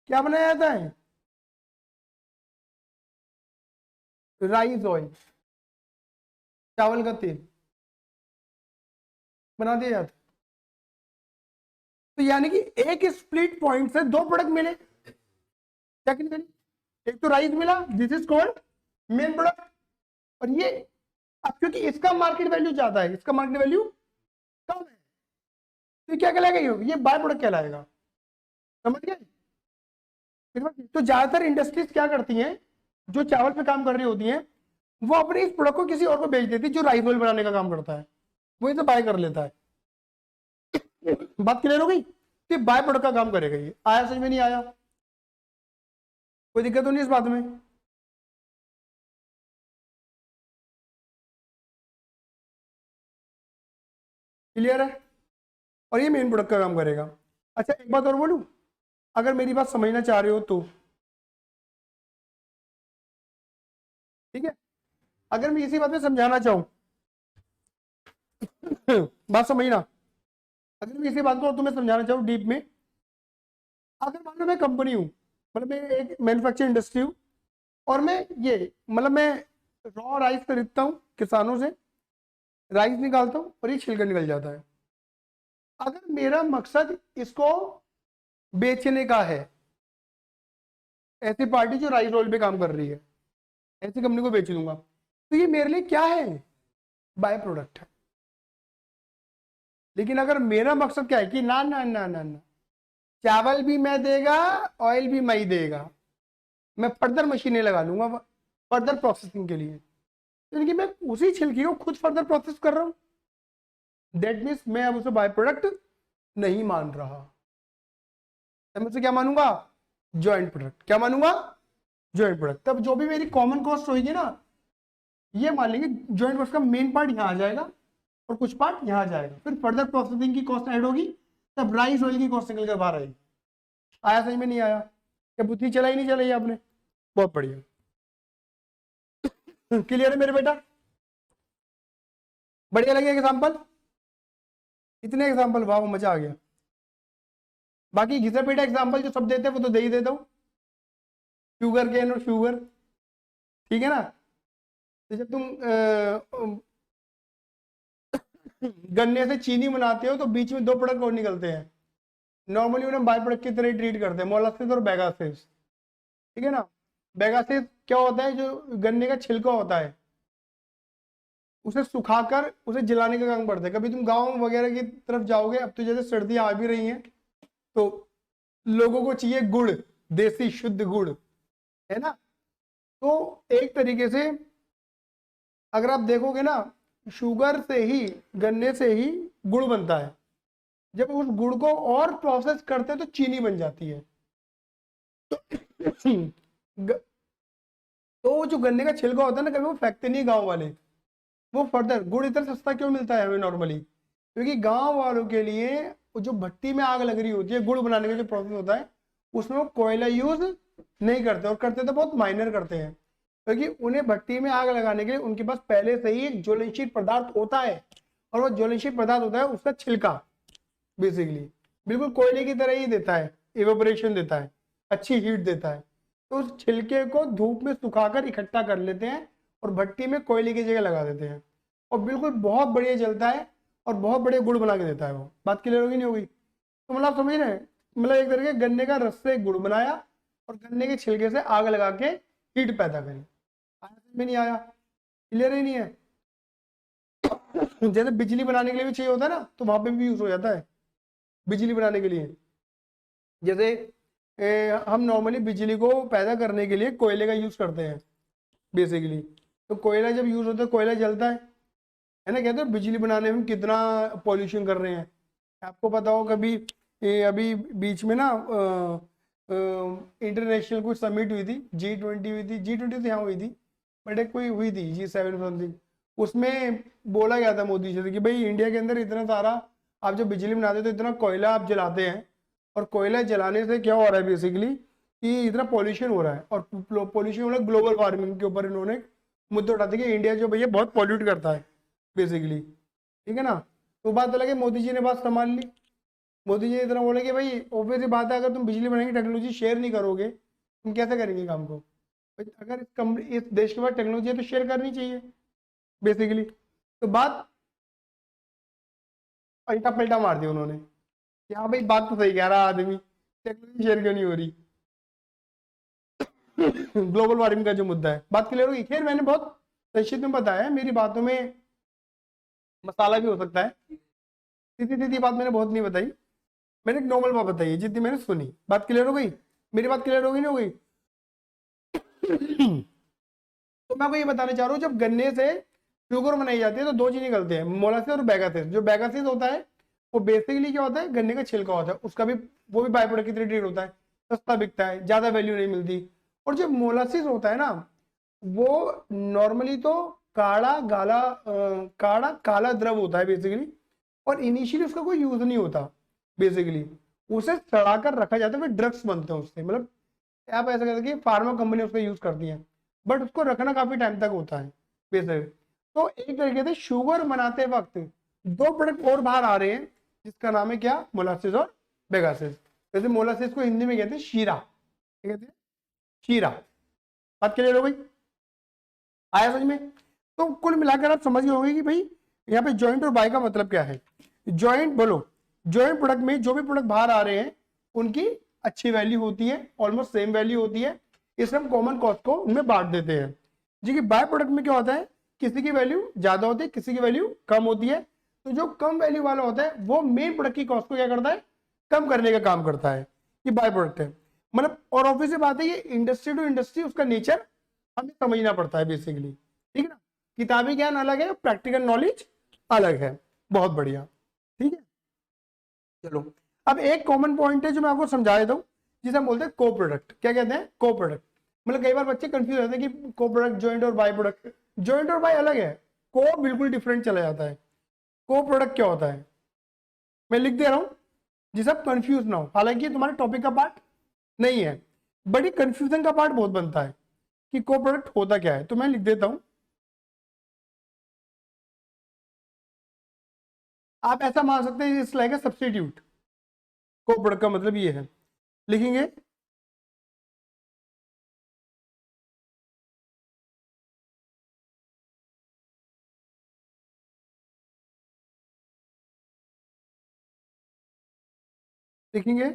क्या बनाया जाता है? राइस ऑयल, चावल का तेल बना दिया जाता है। तो यानी कि एक स्प्लिट पॉइंट से दो प्रोडक्ट मिले टेक्निकली। एक तो राइस मिला, this is called main product. और ये, अब क्योंकि इसका मार्केट वैल्यू ज्यादा है, इसका मार्केट वैल्यू कम है, तो क्या कहलाएगा? ये बाय प्रोडक्ट कहलाएगा। समझ गए? तो ज्यादातर इंडस्ट्रीज क्या करती हैं, जो चावल पे काम कर रही होती हैं, वो अपने इस प्रोडक्ट को किसी और को बेच देती है जो राइस ऑयल बनाने का काम करता है, वो इसे बाय कर लेता है। बात क्लियर हो गई? तो बाय प्रोडक्ट का काम करेगा ये। आया समझ में? नहीं आया? कोई दिक्कत तो नहीं इस बात में? क्लियर है? और ये मेन प्रोडक्ट का काम करेगा। अच्छा एक बात और बोलूं, अगर मेरी बात समझना चाह रहे हो तो, ठीक है, अगर मैं इसी बात में समझाना चाहूँ बात समझना, अगर मैं इसी बात को तुम्हें समझाना चाहूँ डीप में, अगर मान लो मैं कंपनी हूँ, मतलब मैं एक मैन्युफैक्चरिंग इंडस्ट्री हूँ, और मैं ये, मतलब मैं रॉ राइस खरीदता हूँ किसानों से, राइस निकालता हूँ और ये छिलका निकल जाता है। अगर मेरा मकसद इसको बेचने का है, ऐसी पार्टी जो राइस रोल पे काम कर रही है, ऐसी कंपनी को बेच दूंगा, तो ये मेरे लिए क्या है? बाय प्रोडक्ट है। लेकिन अगर मेरा मकसद क्या है कि ना ना ना ना ना, चावल भी मैं देगा, ऑयल भी मैं ही देगा, मैं फर्दर मशीनें लगा लूंगा फर्दर प्रोसेसिंग के लिए, यानी कि मैं उसी छिलकी को खुद फर्दर प्रोसेस कर रहा हूं, दैट मीन्स मैं अब उसे बाय प्रोडक्ट नहीं मान रहा, मैं उसे क्या मानूंगा? Joint product. क्या मानूंगा? Joint product. तब जो भी मेरी कॉमन कॉस्ट होगी ना, ये मान लेंगे ज्वाइंट प्रोडक्ट का मेन पार्ट यहाँ आ जाएगा और कुछ पार्ट यहाँ आ जाएगा, फिर फर्दर प्रोसेसिंग की कॉस्ट ऐड होगी, तब राइस ऑयल की कॉस्ट निकल कर बाहर आएगी। आया समझ में नहीं आया? क्या बुद्धि चलाई नहीं चलाई आपने? बहुत बढ़िया। क्लियर है मेरे बेटा? बढ़िया लगे एग्जाम्पल? इतने एग्जाम्पल, वाह मजा आ गया। बाकी घिसा पीटा एग्जाम्पल जो सब देते हैं वो तो दे ही देता हूँ, शुगर केन और शुगर, ठीक है ना। तो जब तुम गन्ने से चीनी बनाते हो तो बीच में दो प्रोडक्ट और निकलते हैं, नॉर्मली उन्हें बाय प्रोडक्ट की तरह ट्रीट करते हैं, मोलासिस और बेगासिस, ठीक है ना। बेगासिस क्या होता है, जो गन्ने का छिलका होता है उसे सुखाकर उसे जलाने का काम करते हैं। कभी तुम गांव वगैरह की तरफ जाओगे, अब तो जैसे सर्दियां आ भी रही हैं तो लोगों को चाहिए गुड़, देसी शुद्ध गुड़, है ना। तो एक तरीके से अगर आप देखोगे ना, शुगर से ही, गन्ने से ही गुड़ बनता है। जब उस गुड़ को और प्रोसेस करते हैं तो चीनी बन जाती है। ग- तो जो गन्ने का छिलका होता है ना, कभी वो फेंकते नहीं गांव वाले, वो फर्दर गुड़ इतना सस्ता क्यों मिलता है हमें नॉर्मली, क्योंकि गांव वालों के लिए वो जो भट्टी में आग लग रही होती है, गुड़ बनाने का जो प्रोसेस होता है उसमें वो कोयला यूज नहीं करते, और करते तो बहुत माइनर करते हैं, क्योंकि उन्हें भट्टी में आग लगाने के लिए उनके पास पहले से ही एक ज्वलनशील पदार्थ होता है, और वो ज्वलनशील पदार्थ होता है उसका छिलका, बेसिकली बिल्कुल कोयले की तरह ही देता है, इवेपोरेशन देता है, अच्छी हीट देता है। तो उस छिलके को धूप में सुखाकर इकट्ठा कर लेते हैं और भट्टी में कोयले की जगह लगा देते हैं, और बिल्कुल बहुत बढ़िया जलता है और बहुत बढ़िया गुड़ बना के देता है वो। बात क्लियर होगी नहीं होगी? तो मतलब आप समझ रहे हैं, मतलब एक तरीके गन्ने का रस से गुड़ बनाया और गन्ने के छिलके से आग लगा के हीट पैदा करी। आया समझ में नहीं आया? क्लियर ही नहीं है? जैसे बिजली बनाने के लिए भी चाहिए होता है ना, तो वहां पे भी यूज हो जाता है बिजली बनाने के लिए। जैसे हम नॉर्मली बिजली को पैदा करने के लिए कोयले का यूज करते हैं बेसिकली। तो कोयला जब यूज होता है, कोयला जलता है ना, कहते हैं बिजली बनाने में कितना पॉल्यूशन कर रहे हैं। आपको पता हो कभी अभी बीच में ना इंटरनेशनल कुछ समिट हुई थी, G20 हुई थी, G20 तो यहाँ हुई थी, बट एक कोई हुई थी G7 समथिंग, उसमें बोला गया था मोदी जी से कि भाई इंडिया के अंदर इतना सारा आप जब बिजली बनाते हो तो इतना कोयला आप जलाते हैं, और कोयला जलाने से क्या हो रहा है बेसिकली कि इतना पॉल्यूशन हो रहा है, और पॉल्यूशन हो रहा है ग्लोबल वार्मिंग के ऊपर इन्होंने मुद्दे उठाते कि इंडिया जो भैया बहुत पॉल्यूट करता है बेसिकली, ठीक है ना। तो बात अलग है, मोदी जी ने बात संभाल ली। मोदी जी इतना बोले कि भाई ऑब्वियस बात है, अगर तुम बिजली बनाने की टेक्नोलॉजी शेयर नहीं करोगे तुम कैसे करेंगे काम को? भाई अगर इस देश के पास टेक्नोलॉजी है तो शेयर करनी चाहिए बेसिकली। तो बात पलटा पलटा मार दिया उन्होंने कि हाँ भाई बात तो सही कह रहा आदमी, टेक्नोलॉजी शेयर क्यों नहीं हो रही? ग्लोबल वार्मिंग का जो मुद्दा है। बात क्लियर होगी? खैर मैंने बहुत संक्षिप्त में बताया है, मेरी बातों में मसाला भी हो सकता है, सीधी सीधी बात मैंने बहुत नहीं बताई, मैंने एक नॉर्मल बात बताई है जितनी मैंने सुनी। बात क्लियर हो गई? मेरी बात क्लियर हो गई नहीं हो गई? तो मैं आपको ये बताना चाह रहा हूँ, जब गन्ने से शुगर बनाई जाती है तो दो चीज निकलते हैं, मोलासिस और बेगासिस। जो बेगासिस होता है वो बेसिकली क्या होता है, गन्ने का छिलका होता है, उसका भी वो भी बाय प्रोडक्ट की तरह ट्रीट होता है, सस्ता बिकता है, ज्यादा वैल्यू नहीं मिलती। और जो मोलासिस होता है ना, वो नॉर्मली तो काढ़ा काला द्रव होता है बेसिकली, और इनिशियली उसका कोई यूज नहीं होता बेसिकली, उसे सड़ा कर रखा जाता है, फिर ड्रग्स बनते हैं उससे, मतलब आप ऐसा कहते हैं कि फार्मा कंपनी उसका यूज करती है, बट उसको रखना काफी टाइम तक होता है बेसिकली। तो एक तरीके से शुगर बनाते वक्त दो प्रोडक्ट और बाहर आ रहे हैं, जिसका नाम है क्या, मोलासिस और बेगासिस। जैसे मोलासिस को हिंदी में कहते हैं शीरा, क्या कहते हैं, शीरा। बात क्लियर हो गई? आया समझ में? तो कुल मिलाकर आप समझ गए होंगे कि भाई यहाँ पे जॉइंट और बाय का मतलब क्या है। जॉइंट बोलो, जॉइंट प्रोडक्ट में जो भी प्रोडक्ट बाहर आ रहे हैं उनकी अच्छी वैल्यू होती है, ऑलमोस्ट सेम वैल्यू होती है, इसलिए हम कॉमन कॉस्ट को उनमें बांट देते हैं। जी कि बाय प्रोडक्ट में क्या होता है, किसी की वैल्यू ज्यादा होती है, किसी की वैल्यू कम होती है। तो जो कम वैल्यू वाला होता है वो मेन प्रोडक्ट की कॉस्ट को क्या करता है, कम करने का काम करता है, ये बाय प्रोडक्ट है। मतलब और ऑब्वियस बात है, ये इंडस्ट्री टू इंडस्ट्री उसका नेचर हमें समझना पड़ता है बेसिकली, ठीक है ना। किताबी ज्ञान अलग है, प्रैक्टिकल नॉलेज अलग है। बहुत बढ़िया, ठीक है। चलो अब एक कॉमन पॉइंट है जो मैं आपको समझा देता हूँ, जिसे हम बोलते हैं को प्रोडक्ट। क्या कहते हैं, को प्रोडक्ट। मतलब कई बार बच्चे कंफ्यूज होते हैं कि को प्रोडक्ट, जॉइंट और बाय प्रोडक्ट। जॉइंट और बाय अलग है, को बिल्कुल डिफरेंट चला जाता है। को प्रोडक्ट क्या होता है, मैं लिख दे रहा हूँ, जिससे आप कंफ्यूज ना हो। हालांकि ये तुम्हारे टॉपिक का पार्ट नहीं है, बट ये कंफ्यूजन का पार्ट बहुत बनता है कि को प्रोडक्ट होता क्या है। तो मैं लिख देता हूं, आप ऐसा मान सकते हैं इस लाइक सब्सटीट्यूट। को प्रोडक्ट का मतलब ये है, लिखेंगे लिखेंगे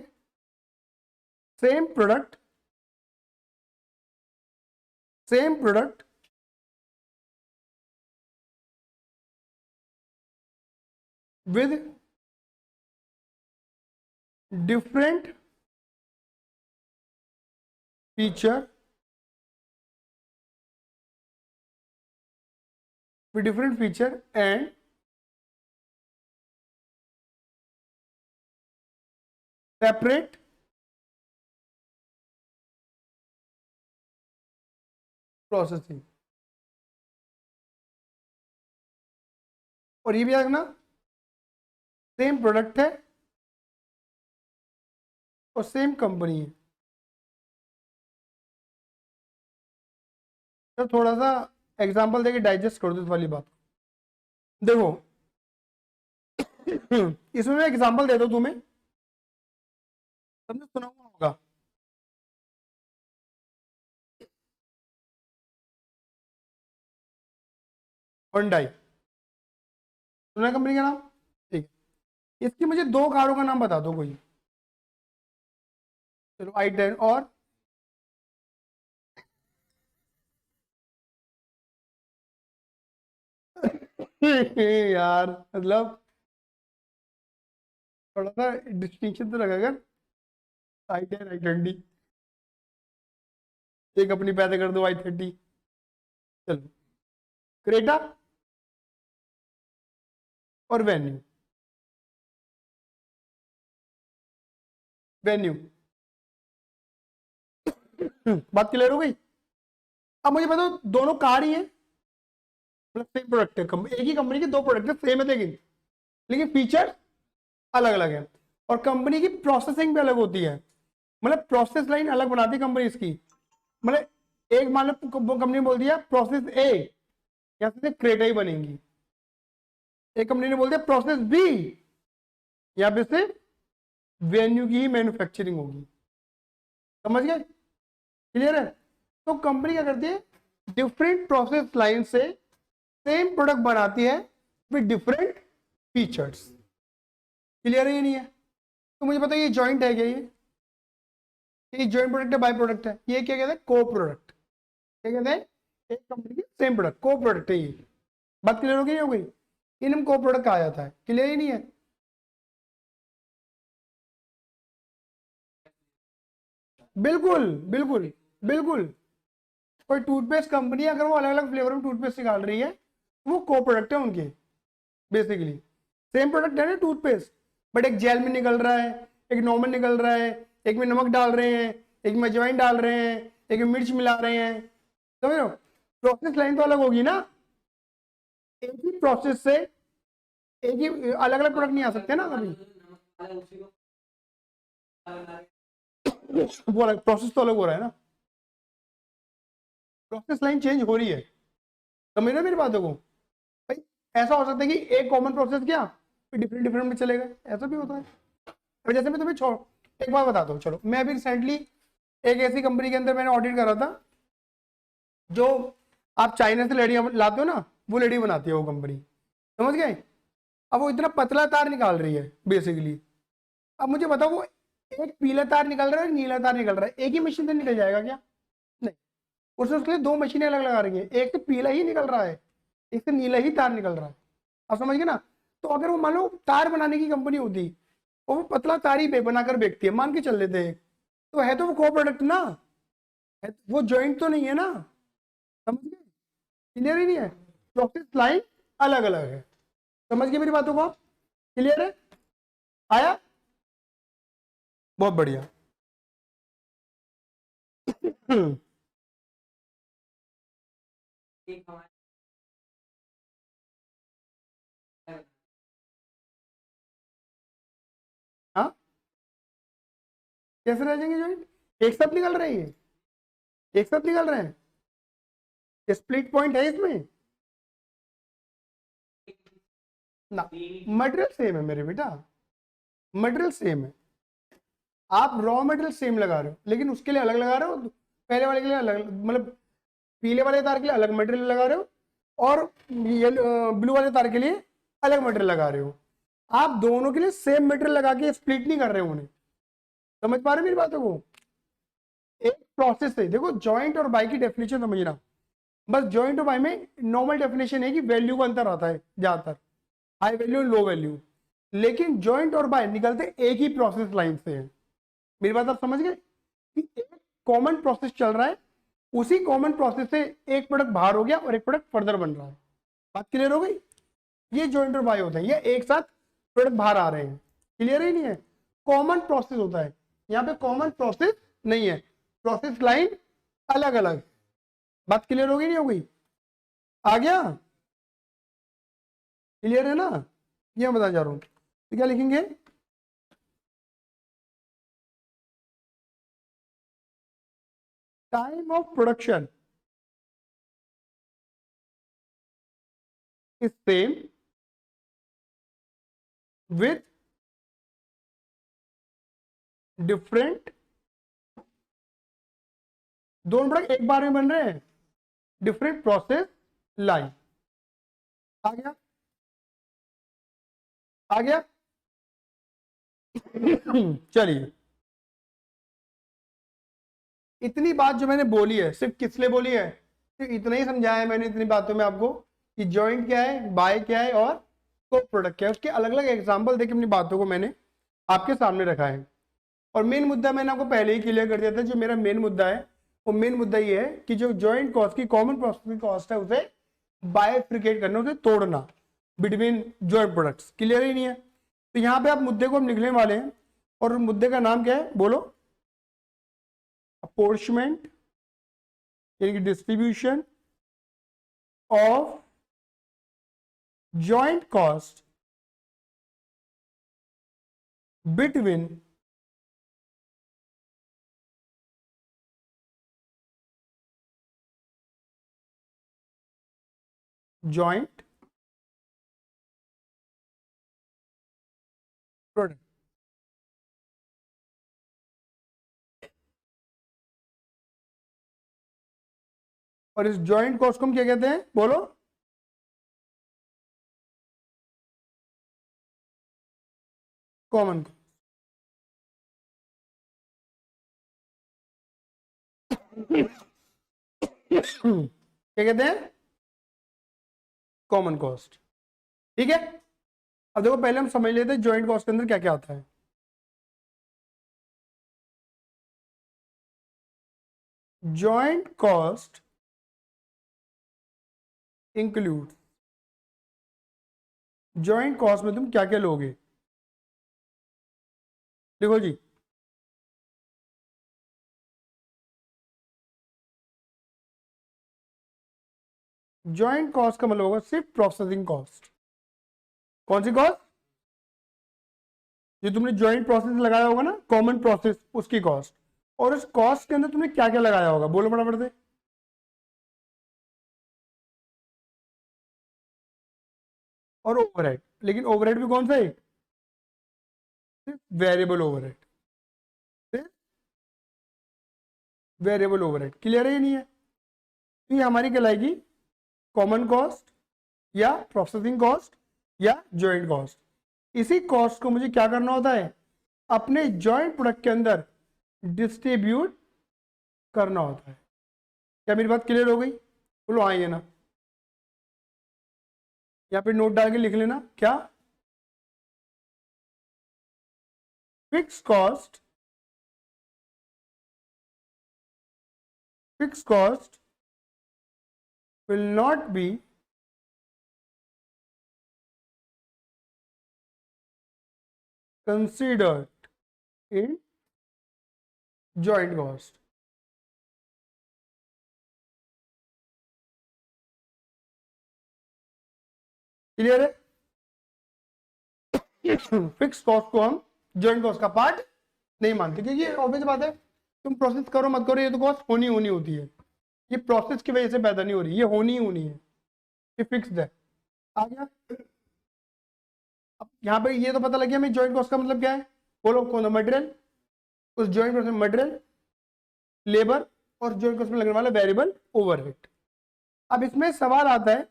same product, same product with different feature, with different feature and separate processing। और ये भी याद रखना, सेम प्रोडक्ट है और सेम कंपनी है। तो थोड़ा सा एग्जांपल देके डाइजेस्ट कर दो इस वाली बात को। देखो इसमें मैं एग्जांपल दे दो तुम्हें, तुमने सुना हुआ होगा। Hyundai, सुना कंपनी का नाम? ठीक है, इसकी मुझे दो कारों का नाम बता दो कोई। चलो i10 और यार मतलब थोड़ा सा डिस्टिंक्शन तो रखा कर, i10 i20, एक अपनी पैदा कर दो i30। चलो क्रेटा और वेन्यू, वेन्यू बात क्लियर हो गई। अब मुझे बताओ दोनों कार ही है, मतलब सेम प्रोडक्ट है, एक ही कंपनी के दो प्रोडक्ट है, सेम है लेकिन लेकिन फीचर अलग अलग है। और कंपनी की प्रोसेसिंग भी अलग होती है, मतलब प्रोसेस लाइन अलग बनाती है कंपनी इसकी। मतलब एक मान लो कंपनी बोल दिया प्रोसेस ए, या फिर क्रेटा ही बनेंगी। एक कंपनी ने बोल दिया प्रोसेस बी, या फिर से वेन्यू की ही मैन्युफैक्चरिंग होगी। समझ गए? क्लियर है? तो कंपनी क्या करती है, डिफरेंट प्रोसेस लाइन से सेम प्रोडक्ट बनाती है विद डिफरेंट फीचर्स। क्लियर है ये नहीं है? तो मुझे बताइए जॉइंट है क्या ये जॉइंट प्रोडक्ट है बाय प्रोडक्ट है? ये क्या कहते हैं, को प्रोडक्ट। क्या कहते हैं, एक कंपनी की सेम प्रोडक्ट, को प्रोडक्ट है ये। बात क्लियर हो गई, हो गई? इन्हें को प्रोडक्ट कहा जाता है। क्लियर ही नहीं है? बिल्कुल बिल्कुल बिल्कुल। कोई टूथपेस्ट कंपनी अगर वो अलग अलग फ्लेवर में टूथपेस्ट निकाल रही है, तो वो को प्रोडक्ट है उनके, बेसिकली सेम प्रोडक्ट है ना टूथपेस्ट, बट एक जेल में निकल रहा है, एक नॉर्मल निकल रहा है, एक में नमक डाल रहे हैं, एक में अजवाइन डाल रहे हैं, एक में मिर्च मिला रहे हैं। समझ रहे हो? प्रोसेस लाइन तो अलग होगी ना, एक ही प्रोसेस से एक ही अलग अलग प्रोडक्ट नहीं आ सकते ना कभी। वो अलग प्रोसेस तो अलग हो रहा है ना, प्रोसेस लाइन चेंज हो रही है। समझ रहे हो मेरी बातों को? भाई ऐसा हो सकता है कि एक कॉमन प्रोसेस क्या फिर डिफरेंट डिफरेंट में चलेगा, ऐसा भी होता है। अब जैसे मैं तुम्हें छोड़ एक बार बताता हूँ, चलो मैं अभी रिसेंटली एक ऐसी कंपनी के अंदर मैंने ऑडिट करा था, जो आप चाइना से लड़ियां लाते हो ना, वो लड़ी बनाती है वो कंपनी। समझ गए? अब वो इतना पतला तार निकाल रही है बेसिकली। अब मुझे बताओ वो एक पीला तार निकल रहा है, नीला तार निकल रहा है, एक ही मशीन से निकल जाएगा क्या? नहीं, उसके लिए दो मशीनें अलग लगा रही है, एक से पीला ही निकल रहा है, एक से नीला ही तार निकल रहा है। आप समझ गए ना? तो अगर वो मान लो तार बनाने की कंपनी होती, और वो पतला तार ही बनाकर बेचती है, मान के चल लेते हैं, तो है तो वो को प्रोडक्ट ना, वो जॉइंट तो नहीं है ना। समझ गए? क्लियर ही नहीं है? प्रोसेस लाइन अलग अलग है। समझ गए मेरी बातों को? क्लियर है? आया? बहुत बढ़िया। हाँ कैसे रह जाएंगे जॉइंट? एक साथ निकल रहे हैं, ये एक साथ निकल रहे हैं, स्प्लिट पॉइंट है इसमें ना। मटेरियल सेम है मेरे बेटा, मटेरियल सेम है। आप रॉ मटेरियल सेम लगा रहे हो लेकिन उसके लिए अलग लगा रहे हो, पहले वाले के लिए अलग, मतलब पीले वाले तार के लिए अलग मटेरियल लगा रहे हो और ब्लू वाले तार के लिए अलग मटेरियल लगा रहे हो। आप दोनों के लिए सेम मटेरियल लगा के स्प्लिट नहीं कर रहे हो उन्हें। समझ पा रहे हो मेरी बातों को? एक प्रोसेस है, देखो जॉइंट और बाई की डेफिनेशन समझना। बस जॉइंट और बाई में नॉर्मल डेफिनेशन है कि वैल्यू का अंतर आता है ज्यादातर, हाई वैल्यू लो वैल्यू, लेकिन जॉइंट और बाय निकलते एक ही प्रोसेस लाइन से है। मेरी बात आप समझ गए कि एक कॉमन प्रोसेस चल रहा है, उसी कॉमन प्रोसेस से एक प्रोडक्ट बाहर हो गया और एक प्रोडक्ट फर्दर बन रहा है। बात क्लियर हो गई? ये जॉइंट और बाय होता है, ये एक साथ प्रोडक्ट बाहर आ रहे हैं। क्लियर ही नहीं है? कॉमन प्रोसेस होता है, यहाँ पे कॉमन प्रोसेस नहीं है, प्रोसेस लाइन अलग अलग। बात क्लियर हो गई नहीं हो गई? आ गया? क्लियर है ना? ये मैं बता जा रहा हूं। तो क्या लिखेंगे? Time of production is same with different, दोनों प्रोडक्ट एक बार में बन रहे हैं, डिफरेंट प्रोसेस लाइन। आ गया? आ गया? चलिए, इतनी बात जो मैंने बोली है सिर्फ किस लिए बोली है? सिर्फ इतना ही समझाया है मैंने इतनी बातों में आपको कि जॉइंट क्या है, बाय क्या है और को प्रोडक्ट क्या है। उसके अलग अलग एग्जांपल देके अपनी बातों को मैंने आपके सामने रखा है। और मेन मुद्दा मैंने आपको पहले ही क्लियर कर दिया था। जो मेरा मेन मुद्दा है वो मेन मुद्दा ये है कि जो जॉइंट कॉस्ट की कॉमन प्रोसेसिंग कॉस्ट है उसे बायफ्रिकेट करना, उसे तोड़ना बिटवीन जॉइंट प्रोडक्ट्स। क्लियर ही नहीं है? तो यहाँ पे आप मुद्दे को हम लिखने वाले हैं और मुद्दे का नाम क्या है बोलो? अपोर्चमेंट, यानी कि distribution of joint cost between joint product. और इस जॉइंट कॉस्ट को हम क्या कहते हैं बोलो? कॉमन। क्या कहते हैं? Common cost. ठीक है, अब देखो पहले हम समझ लेते हैं जॉइंट कॉस्ट के अंदर क्या क्या आता है। Joint cost include, joint cost में तुम क्या क्या लोगे? देखो जी, जॉइंट कॉस्ट का मतलब होगा सिर्फ प्रोसेसिंग कॉस्ट। कौन सी कॉस्ट? जो तुमने जॉइंट प्रोसेस लगाया होगा ना, कॉमन प्रोसेस, उसकी कॉस्ट। और उस कॉस्ट के अंदर तुमने क्या क्या लगाया होगा बोलो फटाफट से? और ओवरहेड। लेकिन ओवरहेड भी कौन सा है? सिर्फ वेरिएबल ओवरहेड, सिर्फ वेरिएबल ओवरहेड। क्लियर है या नहीं है? तो ये हमारी कहलाएगी कॉमन कॉस्ट या प्रोसेसिंग कॉस्ट या जॉइंट कॉस्ट। इसी कॉस्ट को मुझे क्या करना होता है? अपने जॉइंट प्रोडक्ट के अंदर डिस्ट्रीब्यूट करना होता है। क्या मेरी बात क्लियर हो गई? बोलो हाँ ये ना। यहाँ पे नोट डाल के लिख लेना क्या? Fix cost, fix cost will not be considered in joint cost. Clear है? फिक्स कॉस्ट को हम जॉइंट कॉस्ट का पार्ट नहीं मानते, क्योंकि ऑब्वियस बात है, तुम प्रोसेस करो मत करो, ये तो कॉस्ट होनी होनी होती है, ये प्रोसेस की वजह से पैदा नहीं हो रही, ये होनी ही होनी है, ये फिक्स्ड है। आ गया। अब यहाँ पे ये तो पता लग गया हमें जॉइंट कॉस्ट का मतलब क्या है। बोलो कौन सा मटेरियल, उस जॉइंट कॉस्ट में मटेरियल, लेबर और जॉइंट कॉस्ट में लगने वाला वेरिएबल ओवरहेड। अब इसमें सवाल आता है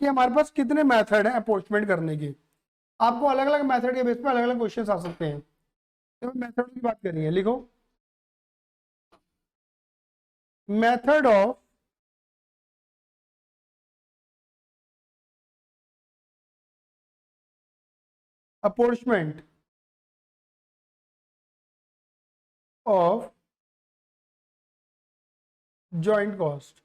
कि हमारे पास कितने मेथड है अपॉइंटमेंट करने के। आपको अलग अलग मेथड के बेस पे अलग अलग क्वेश्चन आ सकते हैं, तो मेथड की बात करेंगे। लिखो method of appointment of joint cost.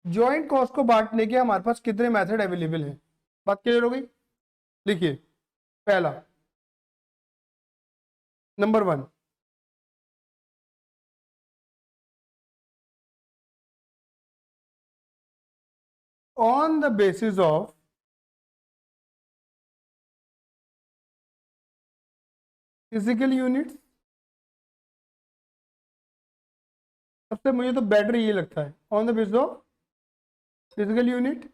Joint cost को बांटने के हमारे पास कितने मेथड अवेलेबल हैं, बात क्लियर हो गई। लिखिए पहला, number 1, on the basis of physical units. सबसे मुझे तो बेटर ये लगता है, on the basis of physical unit.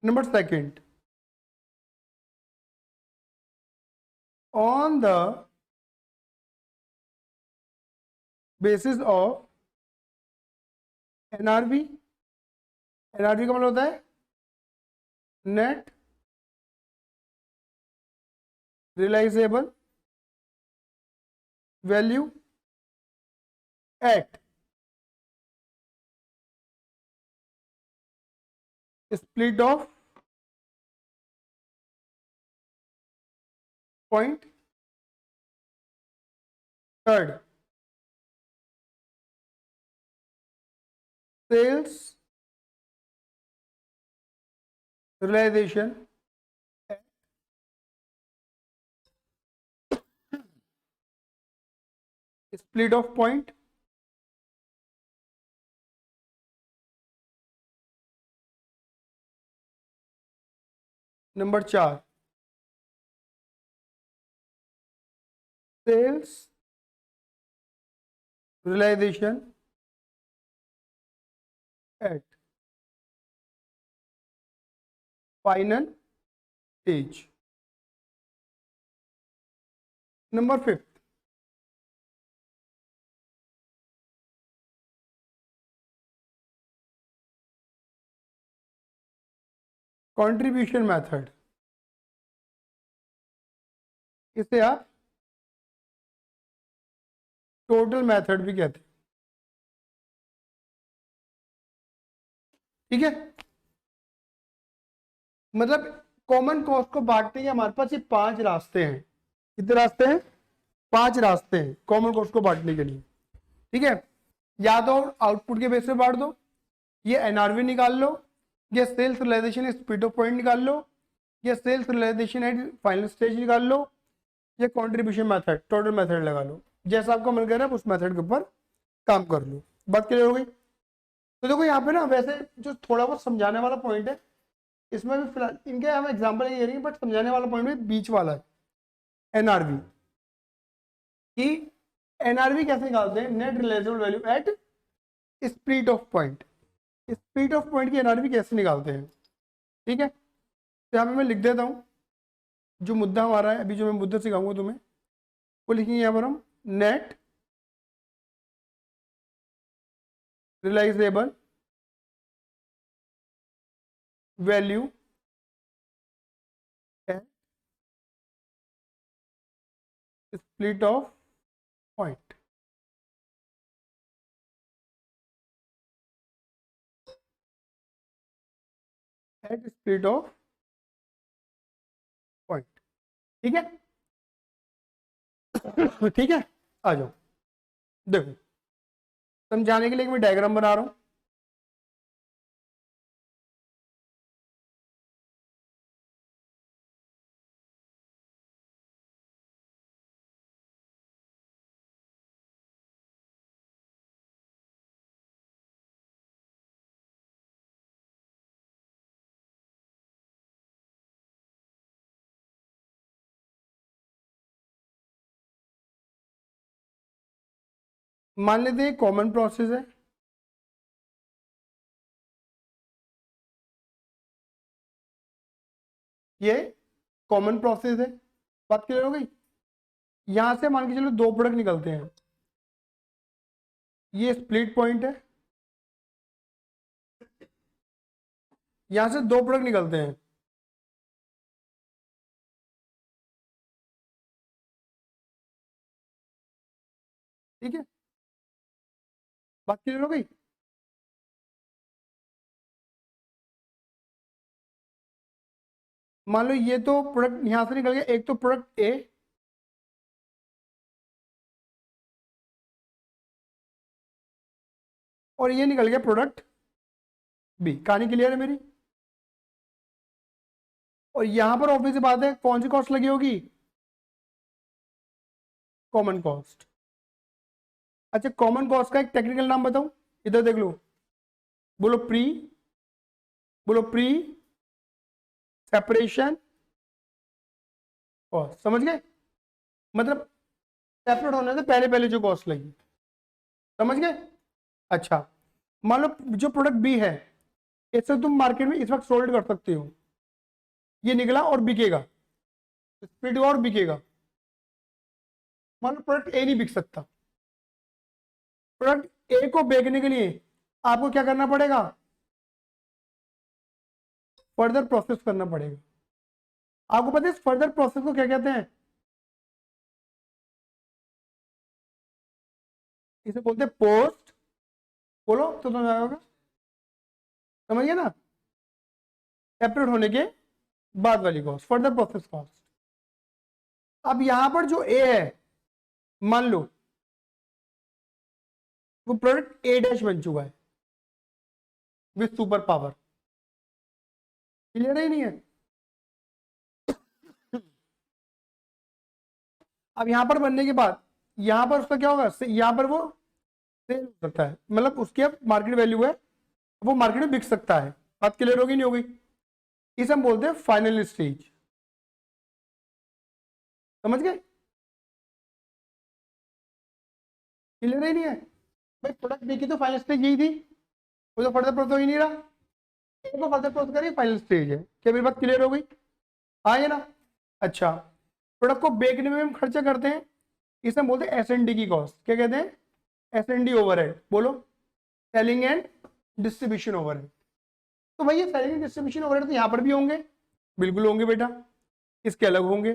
Number 2, on the basis of NRV. NRV का मतलब होता है net realisable value at split of point. Third, sales realisation split of point. Number 4, sales realisation at final stage. Number 5, contribution method. इसे आप total method भी कहते हैं, ठीक है। मतलब कॉमन कॉस्ट को बांटने के हमारे पास ये 5 रास्ते हैं। कितने रास्ते हैं? 5 रास्ते हैं कॉमन कॉस्ट को बांटने के लिए, ठीक है। या तो आउटपुट के बेस पे बांट दो, ये एनआरवी निकाल लो, ये sales realisation speed of point निकाल लो, ये sales realisation at final stage निकाल लो, ये कंट्रीब्यूशन मेथड टोटल मेथड लगा लो। जैसा आपको मन कर रहा है उस मेथड के ऊपर काम कर लो। बात क्लियर हो गई। तो देखो यहाँ पे ना, वैसे जो थोड़ा बहुत समझाने वाला पॉइंट है इसमें भी फिलहाल इनके हम एग्जांपल नहीं दे रहे हैं, बट समझाने वाला पॉइंट भी बीच वाला है, एनआरवी कि एनआरवी कैसे निकालते हैं, net realisable value at split of point. Split of point की एनआरवी कैसे निकालते हैं, ठीक है। तो यहाँ पे मैं लिख देता हूँ जो मुद्दा हमारा है, अभी जो मैं मुद्दा सिखाऊंगा तुम्हें वो लिखेंगे यहाँ पर हम, net realisable value at split of point. At split of point, ठीक है। ठीक है, आ जाओ। देखो समझाने के लिए मैं डायग्राम बना रहा हूँ। मान लेते हैं कॉमन प्रोसेस है, ये कॉमन प्रोसेस है, बात क्लियर हो गई। यहां से मान के चलो दो प्रोडक्ट निकलते हैं, ये स्प्लिट पॉइंट है, यहां से दो प्रोडक्ट निकलते हैं, ठीक है, बात क्लियर हो गई। मान लो ये तो प्रोडक्ट यहां से निकल गया, एक तो प्रोडक्ट ए, और ये निकल गया प्रोडक्ट बी। कहानी क्लियर है मेरी। और यहां पर ऑब्वियस बात है कौन सी कॉस्ट लगी होगी, कॉमन कॉस्ट। अच्छा, कॉमन कॉस्ट का एक टेक्निकल नाम बताऊं, इधर देख लो, बोलो प्री, बोलो प्री सेपरेशन कॉस्ट, समझ गए, मतलब सेपरेट होने से पहले पहले जो कॉस्ट लगी, समझ गए। अच्छा, मान लो जो प्रोडक्ट बी है, इससे तुम मार्केट में इस वक्त सोल्ड कर सकते हो, ये निकला और बिकेगा, स्प्लिट हुआ और बिकेगा। मान लो प्रोडक्ट ए नहीं बिक सकता, प्रोडक्ट ए को बेचने के लिए आपको क्या करना पड़ेगा, फर्दर प्रोसेस करना पड़ेगा। आपको पता है इस फर्दर प्रोसेस को क्या कहते हैं, इसे बोलते हैं पोस्ट, बोलो तो समझ आएगा, समझ गए ना, सेपरेट होने के बाद वाली कॉस्ट, फर्दर प्रोसेस कॉस्ट। अब यहां पर जो ए है, मान लो वो प्रोडक्ट ए डैश बन चुका है विथ सुपर पावर, क्लियर है नहीं है। अब यहां पर बनने के बाद यहां पर उसका क्या होगा, यहां पर वो सेल हो सकता है, मतलब उसकी अब मार्केट वैल्यू है, वो मार्केट में बिक सकता है। बात क्लियर होगी नहीं होगी, इसे हम बोलते हैं फाइनल स्टेज, समझ गए, क्लियर ही नहीं है। भाई प्रोडक्ट बिकी तो फाइनल स्टेज यही थी, वो तो फर्दर प्रोसेस ही नहीं रहा, इसको फर्दर प्रोसेस करिए फाइनल स्टेज है। क्या मेरी बात क्लियर हो गई, हाँ ये ना। अच्छा, प्रोडक्ट को बेचने में हम खर्चा करते हैं, इसे हम बोलते हैं S&D की कॉस्ट, क्या कहते हैं, S&D ओवरहेड, बोलो सेलिंग एंड डिस्ट्रीब्यूशन ओवरहेड। तो भैया सेलिंग एंड डिस्ट्रीब्यूशन ओवरहेड तो यहाँ पर भी होंगे, बिल्कुल होंगे बेटा, इसके अलग होंगे,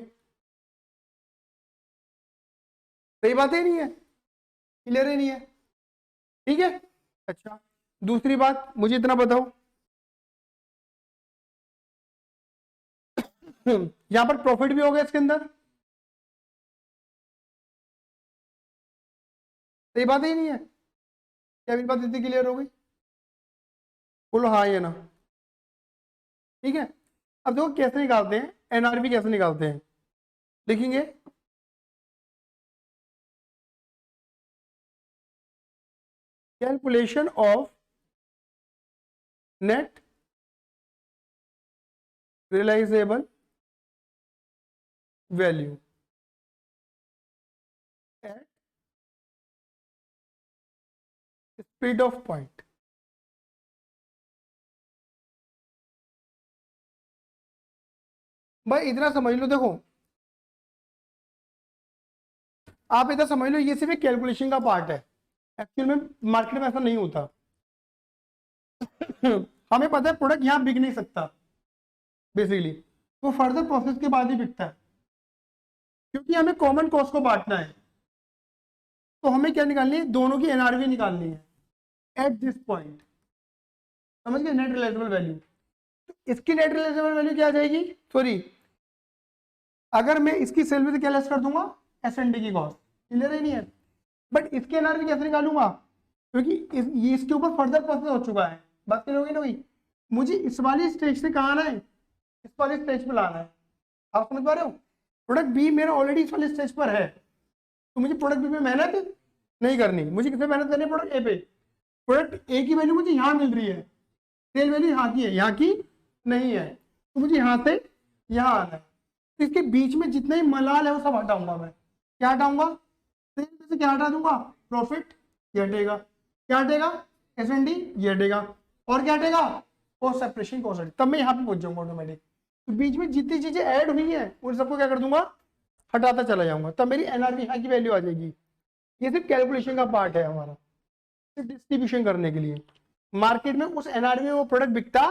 सही बात ही नहीं है, क्लियर ही नहीं है, ठीक है। अच्छा, दूसरी बात मुझे इतना बताओ, यहां पर प्रॉफिट भी होगा इसके अंदर, सही बात ही नहीं है, क्या मेरी बात इतनी क्लियर हो गई, बोलो हाँ ये ना, ठीक है। अब देखो कैसे निकालते हैं, NRV कैसे निकालते हैं, देखेंगे। Calculation of net realisable value at speed of point. भाई इतना समझ लो, देखो आप इतना समझ लो, ये सिर्फ एक कैलकुलेशन का पार्ट है, एक्चुअल में मार्केट में ऐसा नहीं होता। हमें पता है प्रोडक्ट यहाँ बिक नहीं सकता बेसिकली, वो फर्दर प्रोसेस के बाद ही बिकता है, क्योंकि हमें कॉमन कॉस्ट को बांटना है। तो हमें क्या निकालनी है, दोनों की NRV निकालनी है एट दिस पॉइंट, समझ गए, नेट रियलाइजेबल वैल्यू। तो इसकी नेट रियलाइजेबल वैल्यू क्या आ जाएगी, सॉरी, अगर मैं इसकी सेल में से क्या लेस कर दूंगा, S&D की कॉस्ट, क्लियर ही नहीं है। बट इसके NRV कैसे निकालूंगा, क्योंकि ये इसके ऊपर फर्दर प्रोसेस हो चुका है, बात क्लियर होगी ना भाई। मुझे इस वाली स्टेज से कहाँ आना है, इस वाली स्टेज पे लाना है, आप समझ पा रहे हो। प्रोडक्ट बी मेरा ऑलरेडी इस वाली स्टेज पर है, तो मुझे प्रोडक्ट बी में मेहनत नहीं करनी, मुझे किस पे मेहनत करनी है, प्रोडक्ट ए पे। प्रोडक्ट ए की वैल्यू मुझे यहाँ मिल रही है, सेल वैल्यू यहाँ की है, यहाँ की नहीं है, तो मुझे यहाँ से यहाँ आना है। तो इसके बीच में जितना ही मलाल है वो सब हटाऊंगा मैं, क्या हटाऊंगा, सेल में से क्या हटा दूंगा, प्रॉफिट ये हटेगा, क्या हटेगा, एस&डी ये हटेगा, और क्या हटेगा, कॉस्ट सेपरेशन कॉस्ट, तब मैं यहाँ पे पहुंच जाऊंगा ऑटोमेटिक। तो बीच में जितनी चीजें ऐड हुई हैं उन सबको क्या कर दूंगा, हटाता चला जाऊंगा, तब मेरी एनआरवी यहाँ की वैल्यू आ जाएगी। ये सिर्फ कैलकुलेशन का पार्ट है हमारा, सिर्फ डिस्ट्रीब्यूशन करने के लिए। मार्केट में उस एनआरवी में वो प्रोडक्ट बिकता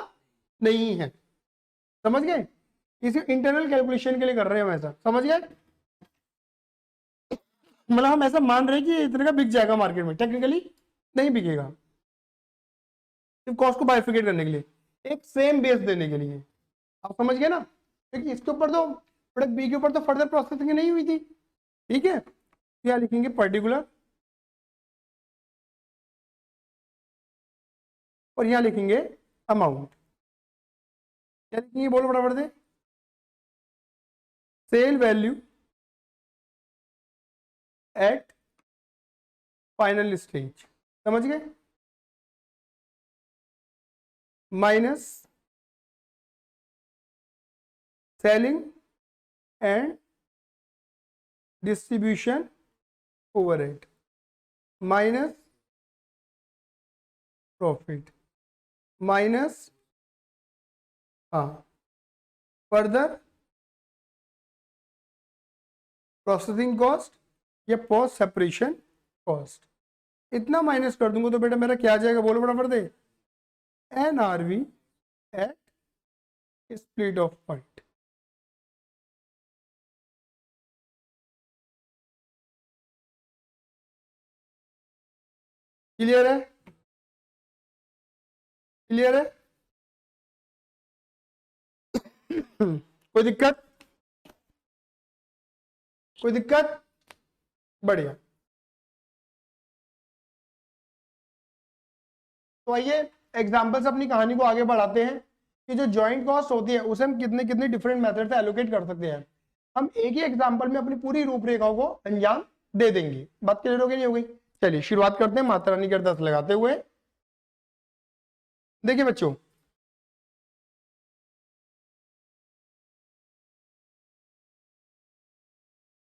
नहीं है, समझ गए, इसे इंटरनल कैलकुलेशन के लिए कर रहे हैं हम ऐसा, समझ गए, मतलब हम ऐसा मान रहे हैं कि इतने का बिक जाएगा मार्केट में, टेक्निकली नहीं बिकेगा, सिर्फ कॉस्ट को बाइफिकेट करने के लिए, एक सेम बेस देने के लिए, आप समझ गए ना, क्योंकि इसके ऊपर तो प्रोडक्ट बी के ऊपर तो फर्दर प्रोसेसिंग नहीं हुई थी, ठीक है। क्या लिखेंगे, पर्टिकुलर, और यहां लिखेंगे अमाउंट, क्या लिखेंगे बोलो बराबर से, sale value at final stage, समझ गए, minus selling and distribution overhead minus profit minus further processing cost या पोस्ट सेपरेशन कॉस्ट, इतना माइनस कर दूंगा तो बेटा मेरा क्या आ जाएगा, बोलो बराबर दे, NRV at split of point. Clear है, क्लियर है, कोई दिक्कत, कोई दिक्कत, बढ़िया। तो आइए एग्जांपल से अपनी कहानी को आगे बढ़ाते हैं कि जो जॉइंट कॉस्ट होती है उसे हम कितने कितने डिफरेंट मेथड से एलोकेट कर सकते हैं। हम एक ही एग्जांपल में अपनी पूरी रूपरेखाओं को अंजाम दे देंगे, बात क्लियर हो गई, नहीं हो गई, चलिए शुरुआत करते हैं माता रानी के अरदास लगाते हुए। देखिए बच्चों,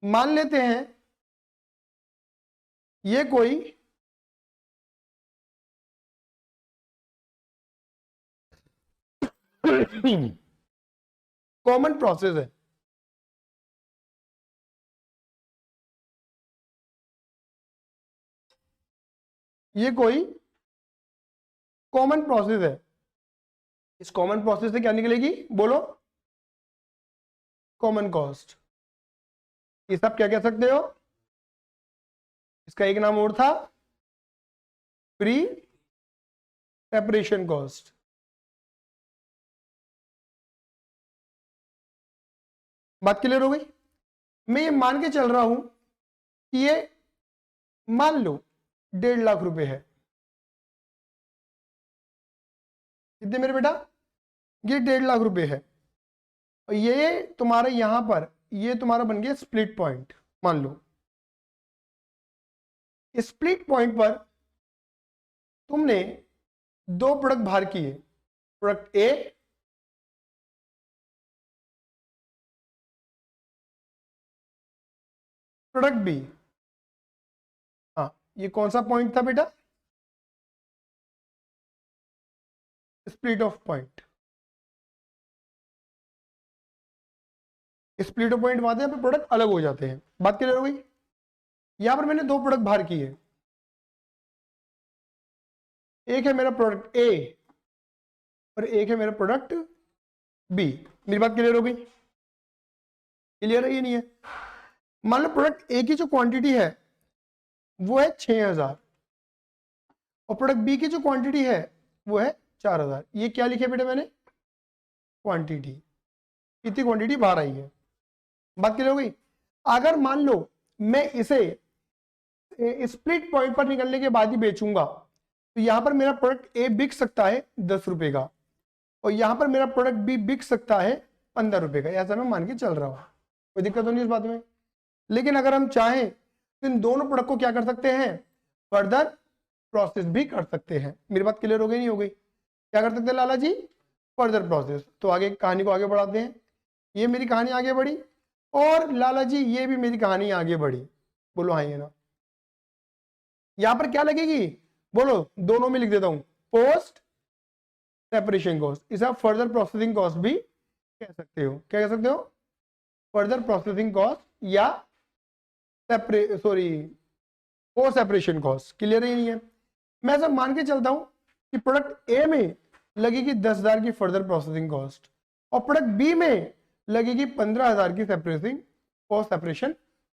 मान लेते हैं ये कोई कॉमन प्रोसेस है, ये कोई कॉमन प्रोसेस है, इस कॉमन प्रोसेस से क्या निकलेगी बोलो, कॉमन कॉस्ट। ये सब क्या कह सकते हो, इसका एक नाम और था प्री सेपरेशन कॉस्ट। बात क्लियर हो गई। मैं ये मान के चल रहा हूं कि ये मान लो 1.5 लाख रुपए है, कितने मेरे बेटा, ये 1.5 लाख रुपए है, और ये तुम्हारे यहां पर ये तुम्हारा बन गया स्प्लिट पॉइंट। मान लो स्प्लिट पॉइंट पर तुमने दो प्रोडक्ट बाहर किए, प्रोडक्ट ए प्रोडक्ट बी। हाँ, ये कौन सा पॉइंट था बेटा, split of point. Split of point वहां पे प्रोडक्ट अलग हो जाते हैं, बात क्लियर हो गई। यहां पर मैंने दो प्रोडक्ट बाहर किए, एक है मेरा प्रोडक्ट ए और एक है मेरा प्रोडक्ट बी। मेरी बात क्लियर हो गई, क्लियर है ये नहीं है। मान लो प्रोडक्ट ए की जो क्वांटिटी है वो है 6000 और प्रोडक्ट बी की जो क्वांटिटी है वो है 4000। ये क्या लिखे बेटा मैंने, क्वांटिटी, कितनी क्वांटिटी बाहर आई है, बात क्लियर हो गई। अगर मान लो मैं इसे स्प्लिट पॉइंट पर निकलने के बाद ही बेचूंगा तो यहां पर मेरा प्रोडक्ट ए बिक सकता है 10 रुपए का और यहां पर मेरा प्रोडक्ट बी बिक सकता है 15 रुपए का, ऐसा मैं मान के चल रहा हूं, कोई दिक्कत तो नहीं इस बात में। लेकिन अगर हम चाहें तो इन दोनों प्रोडक्ट को क्या कर सकते हैं, फर्दर प्रोसेस भी कर सकते हैं। मेरी बात क्लियर हो गई, नहीं हो गई, क्या कर सकते हैं लाला जी, फर्दर प्रोसेस। तो आगे कहानी को आगे बढ़ाते हैं, ये मेरी कहानी आगे बढ़ी और लाला जी ये भी मेरी कहानी आगे बढ़ी, बोलो हाँ ये ना। यहां पर क्या लगेगी, बोलो, दोनों में लिख देता हूं, पोस्ट सेपरेशन कॉस्ट। इसे आप फर्दर प्रोसेसिंग कॉस्ट भी कह सकते हो। क्या कह सकते हो, फर्दर प्रोसेसिंग कॉस्ट या पोस्ट सेपरेशन कॉस्ट। क्लियर ही नहीं है। मैं सब मान के चलता हूं कि प्रोडक्ट ए में लगेगी 10,000 की फर्दर प्रोसेसिंग कॉस्ट और प्रोडक्ट बी में लगेगी 15,000 की separating post separation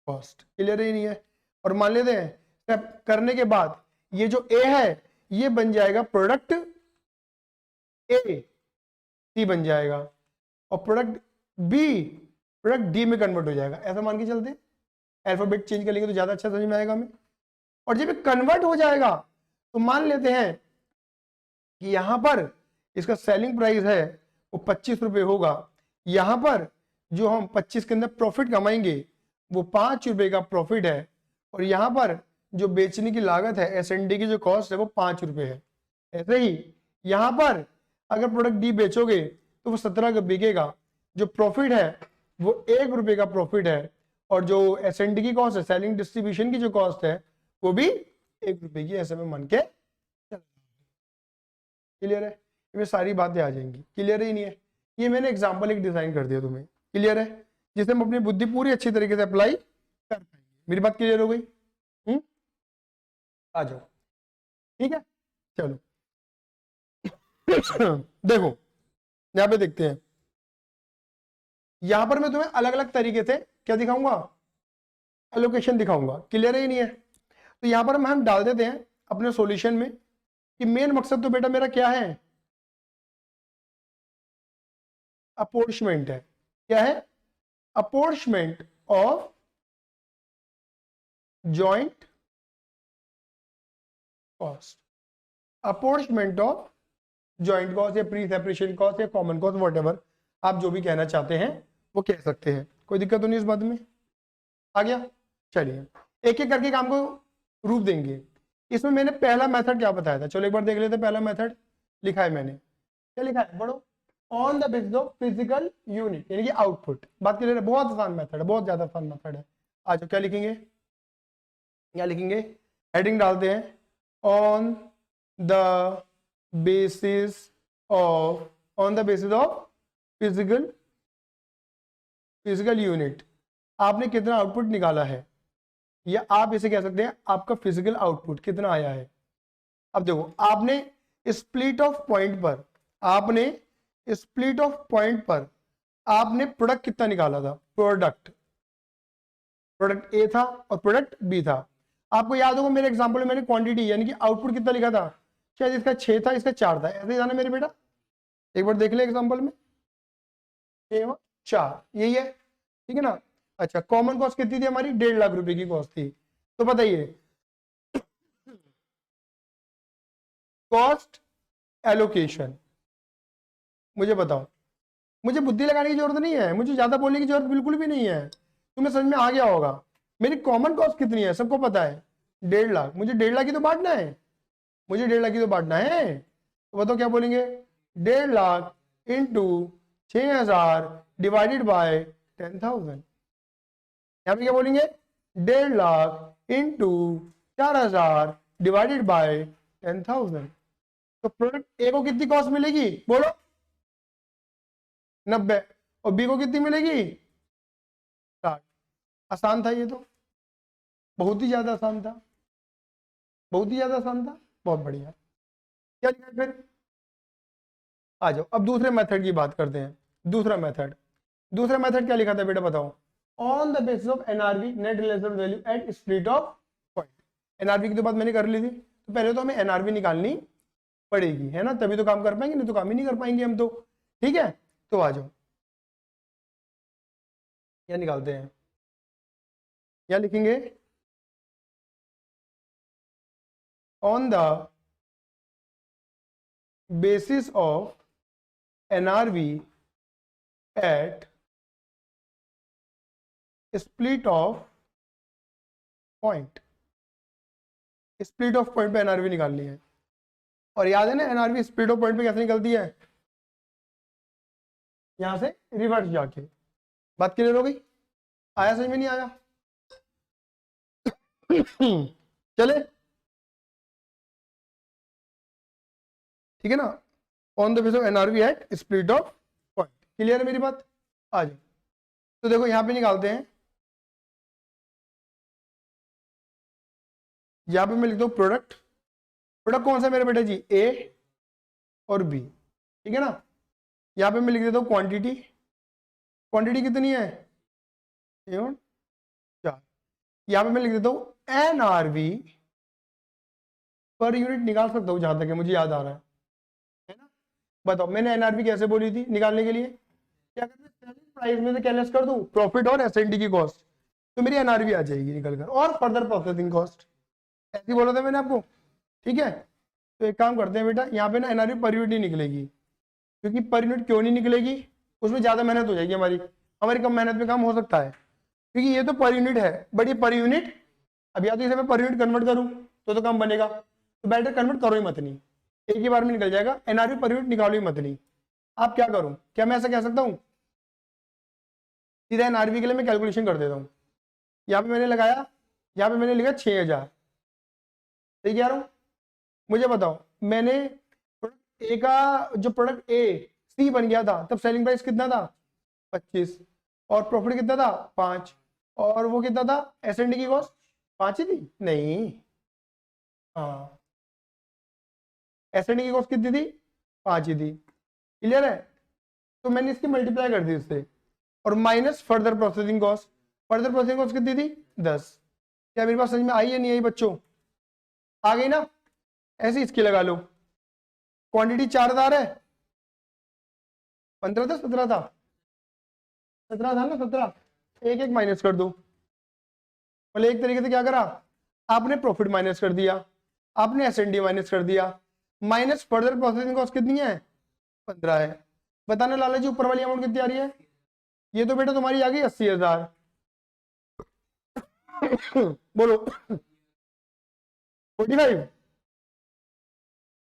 cost. Clear ही नहीं है। और मान लेते हैं करने के बाद ये जो ए है ये बन जाएगा प्रोडक्ट ए, सी बन जाएगा, और प्रोडक्ट बी प्रोडक्ट डी में कन्वर्ट हो जाएगा। ऐसा मान के चलते हैं, अल्फाबेट चेंज कर लेंगे तो ज्यादा अच्छा समझ में आएगा हमें। और जब कन्वर्ट हो जाएगा तो मान लेते हैं कि यहां पर इसका सेलिंग प्राइस है वो 25 रुपए होगा, यहां पर जो हम 25 के अंदर प्रॉफिट कमाएंगे वो 5 रुपए का प्रॉफिट है, और यहां पर जो बेचने की लागत है S&D की जो कॉस्ट है वो 5 रुपए है। ऐसे ही यहां पर अगर प्रोडक्ट डी बेचोगे तो वो 17 का बिकेगा, जो प्रॉफिट है वो 1 रुपए का प्रॉफिट है, और जो S&D की कॉस्ट है, सेलिंग डिस्ट्रीब्यूशन की जो कॉस्ट है वो भी 1 रुपए की। ऐसे में मान के, क्लियर है, इसमें सारी बातें आ जाएंगी। क्लियर ही नहीं है, ये मैंने एग्जांपल एक डिजाइन कर दिया तुम्हें। क्लियर है, जिसे हम अपनी बुद्धि पूरी अच्छी तरीके से अप्लाई कर पाएंगे। मेरी बात क्लियर हो गई? आ जाओ, ठीक है, चलो देखो यहां पे देखते हैं, यहां पर मैं तुम्हें अलग अलग तरीके से क्या दिखाऊंगा, एलोकेशन दिखाऊंगा। क्लियर ही नहीं है, तो यहां पर हम डाल देते हैं अपने सॉल्यूशन में कि मेन मकसद तो बेटा मेरा क्या है, अपोर्शमेंट है। क्या है, apportionment of joint cost, apportionment of joint cost या प्री सेपरेशन कॉस्ट या कॉमन कॉस्ट, व्हाटएवर आप जो भी कहना चाहते हैं वो कह सकते हैं। कोई दिक्कत तो नहीं इस बात में? आ गया? चलिए एक एक करके काम को रूप देंगे। इसमें मैंने पहला मेथड क्या बताया था, चलो एक बार देख लेते हैं। पहला मेथड लिखा है मैंने, क्या लिखा है, पढ़ो, on the basis of physical unit, यानी कि आउटपुट। बात क्लियर है, बहुत आसान मेथड है, बहुत ज्यादा आसान मेथड है। आज क्या लिखेंगे, क्या लिखेंगे, हेडिंग डालते हैं, on the basis of, on the basis of physical unit आपने कितना आउटपुट निकाला है, या आप इसे कह सकते हैं आपका फिजिकल आउटपुट कितना आया है। अब देखो, आपने स्प्लिट ऑफ पॉइंट पर, आपने स्प्लिट ऑफ पॉइंट पर आपने प्रोडक्ट कितना निकाला था, प्रोडक्ट ए था और प्रोडक्ट बी था। आपको याद होगा मेरे एग्जांपल में मैंने क्वांटिटी यानी कि आउटपुट कितना लिखा था, शायद इसका 6 था, इसका 4 था, ऐसे ही था ना मेरे बेटा, एक बार देख ले एग्जांपल में, 6 और 4 यही है, ठीक है ना। अच्छा, कॉमन कॉस्ट कितनी थी हमारी, 1.5 लाख रुपए की कॉस्ट थी। तो बताइए कॉस्ट एलोकेशन, मुझे बताओ, मुझे बुद्धि लगाने की जरूरत नहीं है, मुझे ज्यादा बोलने की जरूरत बिल्कुल भी नहीं है, तुम्हें समझ में आ गया होगा। मेरी कॉमन कॉस्ट कितनी है सबको पता है, 1.5 लाख। मुझे 1.5 लाख की तो बांटना है, मुझे 1.5 लाख की तो बांटना है। तो बताओ क्या बोलेंगे, 1.5 लाख इंटू 6,000 डिवाइडेड बाय 10,000। यहाँ पे क्या बोलेंगे, 1.5 लाख इंटू 4,000 डिवाइडेड बाय 10,000। तो प्रोडक्ट ए को कितनी कॉस्ट मिलेगी, बोलो, 90, और बी को कितनी मिलेगी, 60। आसान था ये तो, बहुत ही ज्यादा आसान था, बहुत ही ज्यादा आसान था, बहुत बढ़िया। क्या लिखा है फिर, आ जाओ अब दूसरे मेथड की बात करते हैं। दूसरा मेथड, दूसरा मेथड क्या लिखा था बेटा बताओ, on the basis of NRV net relational value at split of point. NRV की तो बात मैंने कर ली थी, तो पहले तो हमें एनआरवी निकालनी पड़ेगी, है ना, तभी तो काम कर पाएंगे, नहीं तो काम ही नहीं कर पाएंगे हम तो। ठीक है, तो आ जाओ, क्या निकालते हैं, क्या लिखेंगे, on the basis of NRV at split of point, split of point पे एनआरवी निकालनी है। और याद है ना एनआरवी स्प्लिट ऑफ पॉइंट पे कैसे निकलती है, यहां से रिवर्स जाके। बात क्लियर हो गई, आया समझ में नहीं आया? चले ठीक है ना, on the base of NRV at split of point. Clear है मेरी बात? आ जाओ, तो देखो यहां पे निकालते हैं, यहां पे मैं लिखता हूं प्रोडक्ट। प्रोडक्ट कौन सा मेरे बेटे जी? ए और बी, ठीक है ना। यहां पे मैं लिख देता हूं क्वांटिटी। क्वांटिटी कितनी है? ए और 4। यहां पे मैं लिख देता हूं एनआरवी पर यूनिट, निकाल सकता हूं जहां तक है मुझे याद आ रहा है ना। बताओ मैंने एनआरवी कैसे बोली थी निकालने के लिए? क्या करते हैं, सेलिंग प्राइस में से क्या लेस कर दूं? प्रॉफिट और एसएनडी की कॉस्ट, तो मेरी एनआरवी आ जाएगी निकल कर, और फर्दर प्रोसेसिंग कॉस्ट, ऐसे ही बोला था मैंने आपको। ठीक है, तो एक काम करते हैं बेटा, यहाँ पे ना एनआरवी पर यूनिट नहीं निकलेगी, क्योंकि पर यूनिट क्यों नहीं निकलेगी? उसमें ज्यादा मेहनत हो जाएगी हमारी, हमारी कम मेहनत में काम हो सकता है, क्योंकि ये तो पर यूनिट है, बट ये पर यूनिट, अब या तो इसे मैं पर यूनिट कन्वर्ट करूँ तो काम बनेगा, तो बेटर कन्वर्ट करो ही मत नहीं, एक ही बार में निकल जाएगा। एनआरवी पर यूनिट निकालो ही मत नहीं। आप क्या करूं, क्या मैं ऐसा कह सकता हूँ? सीधा एनआरवी के लिए मैं कैलकुलेशन कर देता हूँ। यहाँ पे मैंने लगाया, यहाँ पे मैंने लिखा 6000, सही कह रहा हूँ? मुझे बताओ, मैंने प्रोडक्ट ए का, जो प्रोडक्ट ए सी बन गया था तब सेलिंग प्राइस कितना था? 25, और प्रॉफिट कितना था? 5, और वो कितना था एस एंड डी की कॉस्ट? 5 ही थी नहीं, हाँ एस एंड डी की कॉस्ट कितनी थी? 5 ही थी। क्लियर है? तो मैंने इसकी मल्टीप्लाई कर दी उससे, और minus further processing cost. Further processing cost कितनी थी? 10। क्या मेरी बात समझ में आई है नहीं आई बच्चों? आ गई ना? ऐसे इसकी लगा लो, क्वांटिटी 4000 है, 15 था 17 था, 17 था ना, 17, एक एक माइनस कर दो। बोले एक तरीके से क्या करा आपने? प्रॉफिट माइनस कर दिया, आपने एसएनडी माइनस कर दिया, माइनस फर्दर प्रोसेसिंग कॉस्ट कितनी है? 15 है। बताने लाला जी ऊपर वाली अमाउंट कितनी आ रही है? ये तो बेटा तुम्हारी आ गई 80,000। बोलो 45,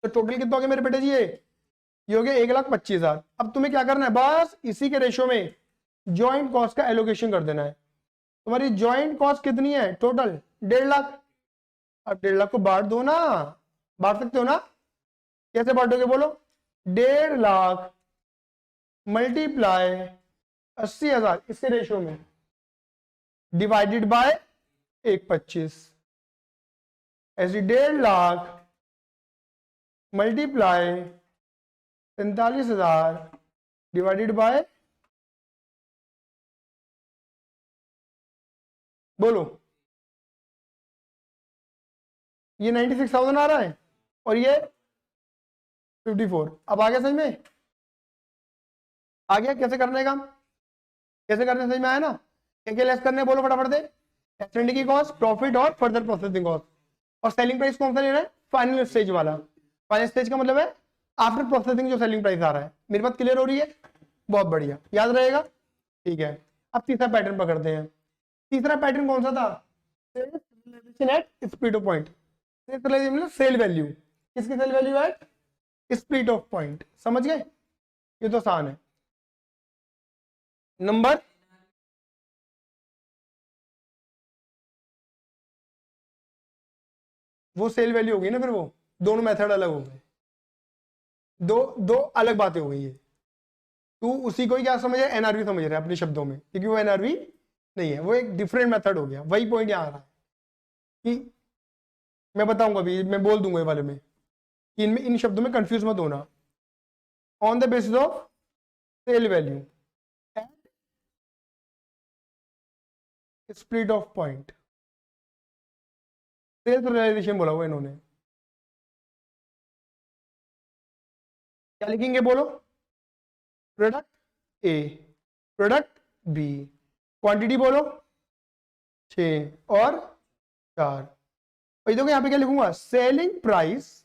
तो टोटल कितना हो गया मेरे बेटे जी? ये हो गया 1,25,000। अब तुम्हें क्या करना है, बस इसी के रेशो में ज्वाइंट कॉस्ट का एलोकेशन कर देना है। तुम्हारी ज्वाइंट कॉस्ट कितनी है टोटल? 1,50,000। अब 1,50,000 को बांट दो ना, बांट सकते हो ना? कैसे बांटोगे बोलो? 1,50,000 मल्टीप्लाई 80,000 इसके रेशो में, डिवाइडेड बाय 125, ऐसी 1,50,000 मल्टीप्लाई 45,000 डिवाइडेड बाय, बोलो ये 96,000 आ रहा है, और ये 54। अब आ गया समझ में? आ गया कैसे करने का, कैसे करने समझ में आया ना? क्या क्या लेस करने बोलो फटाफट से? एसएनडी की कॉस्ट, प्रॉफिट और फर्दर प्रोसेसिंग कॉस्ट, और सेलिंग प्राइस कौन सा लेना है? फाइनल स्टेज वाला। फाइनल स्टेज का मतलब है आफ्टर प्रोसेसिंग जो सेलिंग प्राइस आ रहा है। मेरी बात क्लियर हो रही है? बहुत बढ़िया, याद रहेगा। ठीक है, अब तीसरा पैटर्न पकड़ते हैं। तीसरा पैटर्न कौन सा था? At split of point. Sale value, किसकी sale value at split of point, समझ गए? ये तो आसान है। नंबर वो सेल वैल्यू हो गई ना, फिर वो दोनों मेथड अलग हो गए, दो दो अलग बातें हो गई है। तू उसी को ही क्या समझ रहा है? एनआरवी समझ रहा है अपने शब्दों में, क्योंकि वो एनआरवी नहीं है, वो एक डिफरेंट मेथड हो गया। वही पॉइंट यहाँ आ रहा है कि मैं बताऊंगा अभी, मैं बोल दूंगा ये वाले में कि इनमें, इन शब्दों में कंफ्यूज मत होना। On the basis of sale value split of point, sales realisation बोला हुआ इन्होंने। क्या लिखेंगे बोलो? Product A, product B, quantity बोलो 6 और 4। और देखो यहाँ पे क्या लिखूंगा? Selling price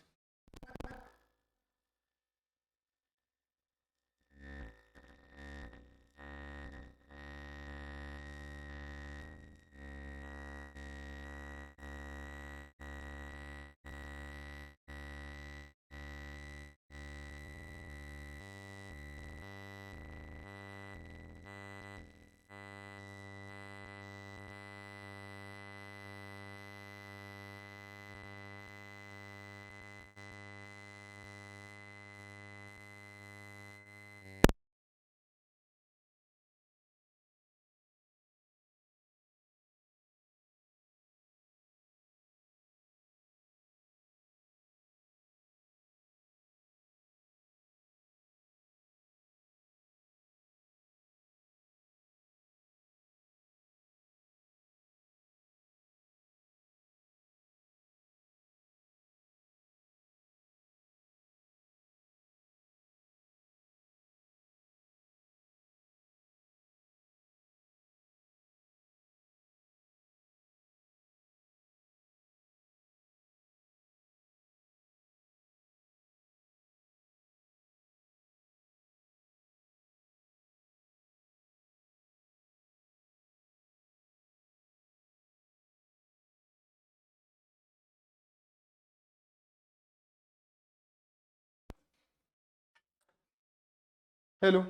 hello.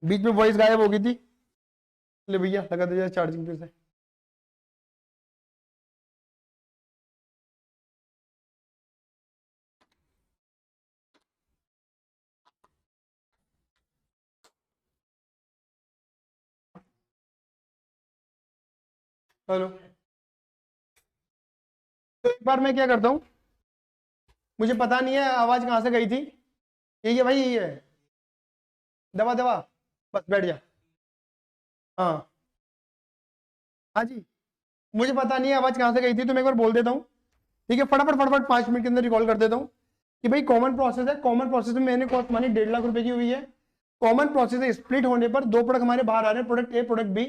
बीच में वॉइस गायब हो गई थी। ले भैया लगा दीजिए चार्जिंग पे से। हेलो। तो एक बार मैं क्या करता हूँ, मुझे पता नहीं है आवाज कहाँ से गई थी। यही है भाई, यही है। दबा दबा, बस बैठ जा। हाँ हाँ जी, मुझे पता नहीं है आवाज कहाँ से गई थी, तो मैं एक बार बोल देता हूँ। ठीक है, फटाफट फटाफट 5 मिनट के अंदर रिकॉल कर देता हूँ कि भाई कॉमन प्रोसेस है। कॉमन प्रोसेस में मैंने कॉस्ट मानी 1.5 लाख रुपए की हुई है। कॉमन प्रोसेस है, स्प्लिट होने पर दो प्रोडक्ट हमारे बाहर आ रहे हैं, प्रोडक्ट ए प्रोडक्ट बी।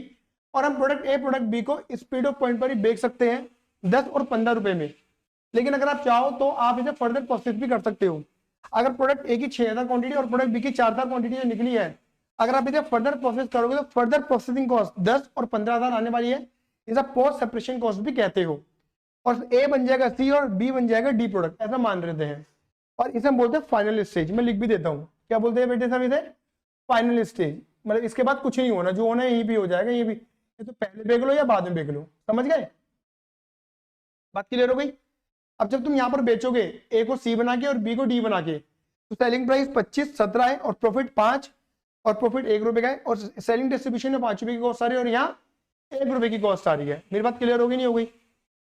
और हम प्रोडक्ट ए प्रोडक्ट बी को स्पीड ऑफ पॉइंट पर ही बेच सकते हैं 10 और 15 रुपए में। लेकिन अगर आप चाहो तो आप इसे फर्दर प्रोसेस भी कर सकते हो। अगर प्रोडक्ट ए की 6000 क्वांटिटी और प्रोडक्ट बी की 4000 क्वांटिटी जो निकली है, अगर आप इसे फर्दर प्रोसेस करोगे तो फर्दर प्रोसेसिंग कॉस्ट 10 और 15,000 आने वाली है। इसे पोस्ट सेपरेशन कॉस्ट भी कहते हो। और ए बन जाएगा सी और बी बन जाएगा डी प्रोडक्ट, ऐसा मान लेते हैं। और इसे हम बोलते हैं फाइनल स्टेज। मैं लिख भी देता हूँ, क्या बोलते हैं बेटे साहब इसे? Final stage. मतलब इसके बाद कुछ नहीं होना, जो होना है यही भी हो जाएगा, ये भी। ये तो पहले बेच लो या बाद में बेच लो, समझ गए? बात क्लियर हो गई? अब जब तुम यहाँ पर बेचोगे ए को सी बना के और बी को डी बना के, तो सेलिंग प्राइस 25 17 है और प्रॉफिट 5 और प्रॉफिट 1 रुपए का है। और सेलिंग डिस्ट्रीब्यूशन में 5 रुपए की कॉस्ट आ रही है और यहाँ 1 रुपए की कॉस्ट आ रही है। मेरी बात क्लियर होगी नहीं हो गई?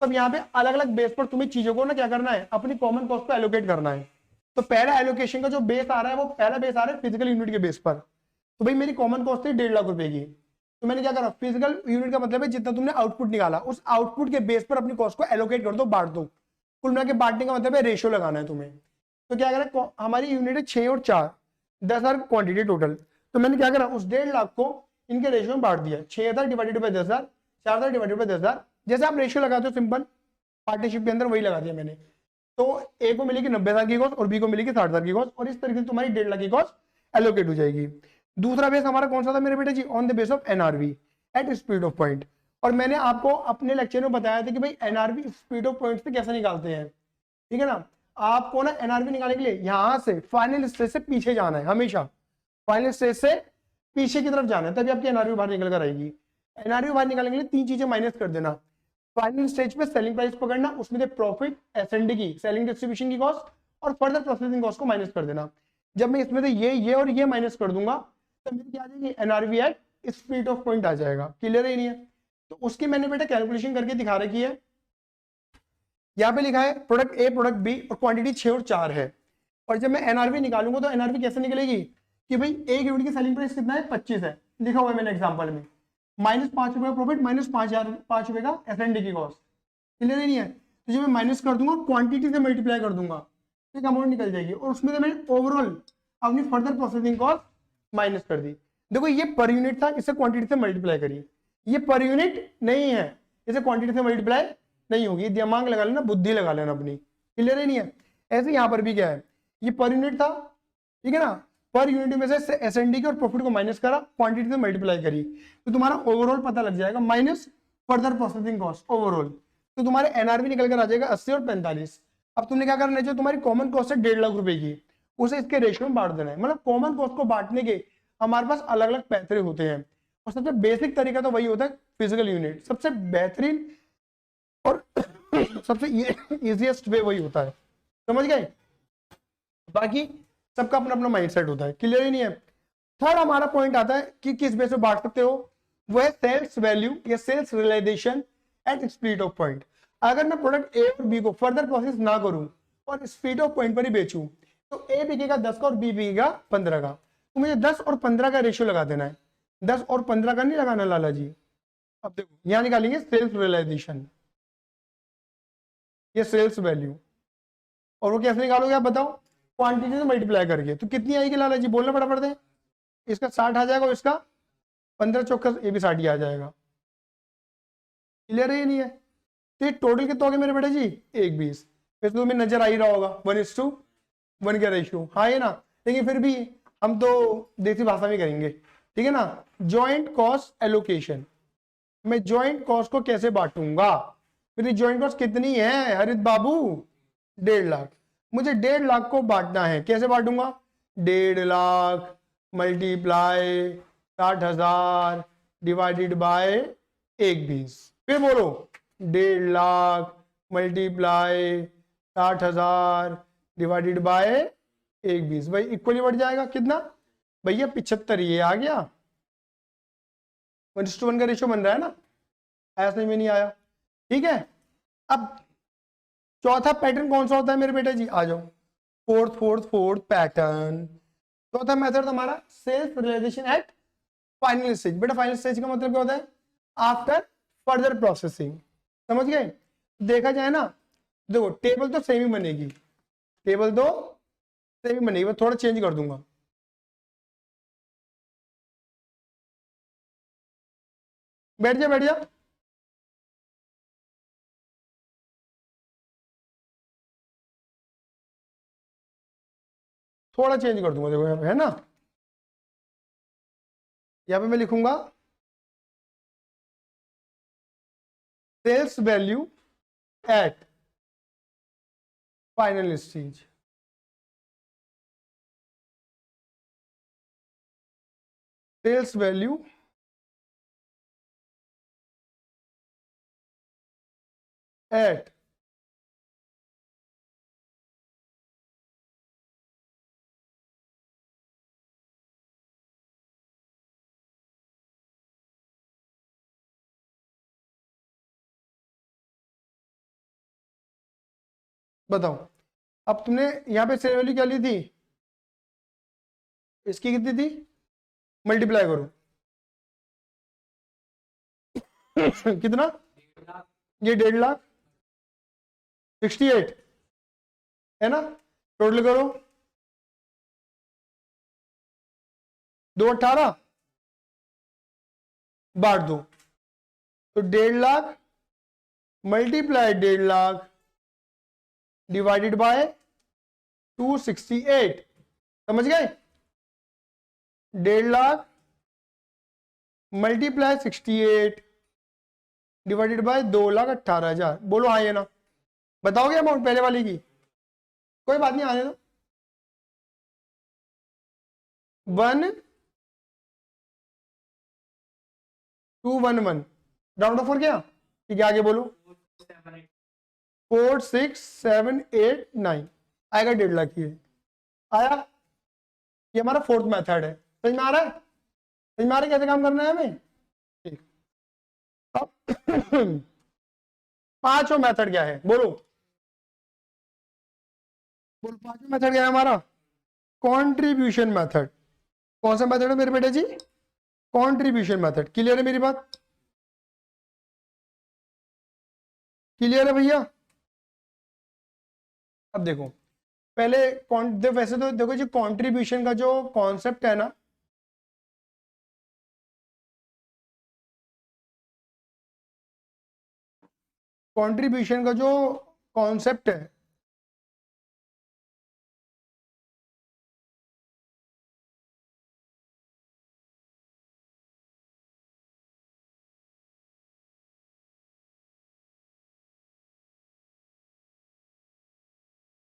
तब यहाँ पे अलग अलग बेस पर तुम्हें चीजों को ना क्या करना है, अपनी कॉमन कॉस्ट को एलोकेट करना है। तो पहला एलोकेशन का जो बेस आ रहा है, वो पहला बेस आ रहा है फिजिकल यूनिट के बेस पर। तो भाई मेरी कॉमन कॉस्ट थी 1.5 लाख रुपए की, तो मैंने क्या करा, फिजिकल यूनिट का मतलब है जितना तुमने आउटपुट निकाला, उस आउटपुट के बेस पर अपनी कॉस्ट को एलोकेट कर दो, बांट दो। कुल मिला के बांटने का मतलब है रेशियो लगाना है तुम्हें। तो क्या करा, हमारी यूनिट है 6 और 4, 10,000 क्वांटिटी टोटल। तो मैंने क्या करा, उस 1.5 लाख को इनके रेशियो में बांट दिया, 6,000 डिवाइडेड बाई 10,000, 4,000 डिवाइडेड बाई 10,000। जैसे आप रेशियो लगाते हो सिंपल पार्टनरशिप के अंदर, वही लगा दिया मैंने। तो ए को मिलेगी 90,000 की कॉस्ट और बी को मिलेगी 60,000 की कॉस्ट, और इस तरीके से तुम्हारी 1.5 लाख की कॉस्ट एलोकेट हो जाएगी। दूसरा बेस हमारा कौन सा था मेरे बेटे जी? On the base of NRV at speed of point. और मैंने आपको अपने लेक्चर में बताया था कि भाई एनआरवी स्पीड ऑफ पॉइंट से कैसे निकालते हैं। ठीक है ना? आपको ना एनआरवी निकालने के लिए यहां से फाइनल स्टेज से पीछे जाना है, हमेशा फाइनल स्टेज से पीछे की तरफ जाना है, तभी आपकी एनआरवी बाहर निकल कर आएगी। एनआरवी बाहर निकालने के लिए 3 चीजें माइनस कर देना। फाइनल स्टेज पे सेलिंग प्राइस पकड़ना, उसमें से प्रॉफिट, एसएनडी की सेलिंग डिस्ट्रीब्यूशन की कॉस्ट और फर्दर प्रोसेसिंग कॉस्ट को माइनस कर देना। जब मैं इसमें से ये और ये माइनस कर दूंगा तो मेरी क्या आ जाएगी, NRV at speed of point आ जाएगा। क्लियर है नहीं है? तो उसकी मैंने बेटा कैलकुलेशन करके दिखा रखी है। यहाँ पे लिखा है प्रोडक्ट ए प्रोडक्ट बी और क्वांटिटी 6 और 4 है। और जब मैं एनआरवी निकालूंगा तो एनआरवी कैसे निकलेगी कि भाई एक यूनिट की सेलिंग प्राइस कितना है, 25 है, लिखा हुआ है मैंने एग्जांपल में, माइनस 5 रुपए का प्रॉफिट, माइनस 5 रुपए का एसएनडी की कॉस्ट। क्लियर नहीं है? तो जब मैं माइनस कर दूंगा, क्वांटिटी से मल्टीप्लाई कर दूंगा, एक अमाउंट निकल जाएगी, और उसमें मैंने ओवरऑल अपनी फर्दर प्रोसेसिंग कॉस्ट माइनस कर दी। देखो ये पर यूनिट था, इसे क्वांटिटी से मल्टीप्लाई करिए। ये पर यूनिट नहीं है, इसे क्वांटिटी से मल्टीप्लाई नहीं होगी। दिमाग लगा लेना, बुद्धि लगा लेना अपनी। क्लियर है नहीं है? ऐसे यहाँ पर भी क्या है, ये पर यूनिट था, ठीक है ना? पर यूनिट में से एसएनडी के और प्रॉफिट को माइनस करा, क्वांटिटी से मल्टीप्लाई करी, तो तुम्हारा ओवरऑल पता लग जाएगा, minus further processing cost overall. तो तुम्हारे एनआरवी निकल कर आ जाएगा 80 और 45। अब तुमने क्या करना है, जो तुम्हारी कॉमन कॉस्ट है 1.5 लाख रुपए की, उसे इसके रेशियो में बांट देना है। मतलब कॉमन कॉस्ट को बांटने के हमारे पास अलग अलग पैतरे होते हैं, और सबसे बेसिक तरीका तो वही होता है फिजिकल यूनिट। सबसे बेहतरीन और सबसे इजीएस्ट वे वही होता है, समझ गए? बाकी सबका अपना अपना माइंडसेट होता है। क्लियर ही नहीं है? थर्ड हमारा पॉइंट आता है कि किस बेस पे बांट सकते हो, वो है सेल्स वैल्यू या sales realisation at speed of point. अगर मैं प्रोडक्ट ए और बी को फर्दर प्रोसेस ना करूं और स्पीड ऑफ पॉइंट पर ही बेचूं, तो ए बिकेगा 10 का और बी बिकेगा 15 का। तो मुझे 10 और 15 का रेशियो लगा देना है, 10 और 15 का नहीं लगाना लाला जी। अब देखो यहां निकालेंगे सेल्स रियलाइजेशन, ये सेल्स वैल्यू, और वो कैसे निकालोगे आप बताओ? क्वांटिटी से मल्टीप्लाई करके। तो कितनी आएगी लाला जी, बोलना फटाफट है। इसका 60 आ जाएगा और इसका 15 चौका ये भी 60 ही आ जाएगा। क्लियर है नहीं है? तो ये टोटल कितना हो गया मेरे बेटे जी, 1:20। वैसे तुम्हें नजर आ ही रहा होगा 1:1 का रेशियो, हाँ ये ना। लेकिन फिर भी हम तो देसी भाषा में करेंगे, ठीक है ना? Joint cost allocation. मैं जॉइंट कॉस्ट को कैसे बांटूंगा? मेरी जॉइंट कॉस्ट कितनी है हरित बाबू? 1.5 लाख। मुझे 1.5 लाख को बांटना है, कैसे बांटूंगा? 1.5 लाख मल्टीप्लाई 60,000 डिवाइडेड बाय 1/20। फिर बोलो 1.5 लाख मल्टीप्लाई 60,000 डिवाइडेड बाय 1/20। भाई इक्वली बढ़ जाएगा कितना भैया? 75। ये आ गया 1:1 का रेशियो बन रहा है ना, ऐसे में नहीं आया। ठीक है, अब चौथा पैटर्न कौन सा होता है मेरे बेटे जी? आ जाओ, फोर्थ पैटर्न। चौथा मेथड हमारा self realisation at final stage. बेटा फाइनल स्टेज का मतलब क्या होता है? After further processing. समझ गए? देखा जाए ना, देखो टेबल तो सेम ही बनेगी, टेबल तो सेम ही बनेगी, मैं थोड़ा चेंज कर दूंगा। बैठ जा बैठ जा। थोड़ा चेंज कर दूंगा, देखो यहाँ पे है ना, यहाँ पे मैं लिखूंगा sales value at final stage. Sales value at बताओ। अब तुमने यहाँ पे सेल वैल्यू क्या ली थी? इसकी कितनी थी? मल्टीप्लाई करो कितना? ये 1.5 लाख 68 है ना, टोटल करो 218 बांट दो, तो 1.5 lakh multiply 1.5 lakh divided by 268। समझ गए? 1.5 लाख मल्टीप्लाई 68 डिवाइडेड बाय 2,18,000। बोलो हाँ ये ना, बताओगे अमाउंट पहले वाली की? कोई बात नहीं, आने दो। 1,211 राउंड ऑफ कर गया। ठीक है, आगे बोलो। 4,6,7,8,9 आएगा 1.5 लाख। ये आया, ये हमारा फोर्थ मेथड है। समझ में आ रहा है? समझ में आ रहा है कैसे काम करना है हमें? ठीक। अब पांचवा मेथड क्या है? बोलो बोलो, पांचवा मेथड क्या है हमारा? Contribution method. कौन सा मेथड है मेरे बेटे जी? Contribution method. क्लियर है मेरी बात? क्लियर है भैया? अब देखो पहले वैसे तो देखो जी, कंट्रीब्यूशन का जो कॉन्सेप्ट है ना, कंट्रीब्यूशन का जो कॉन्सेप्ट है,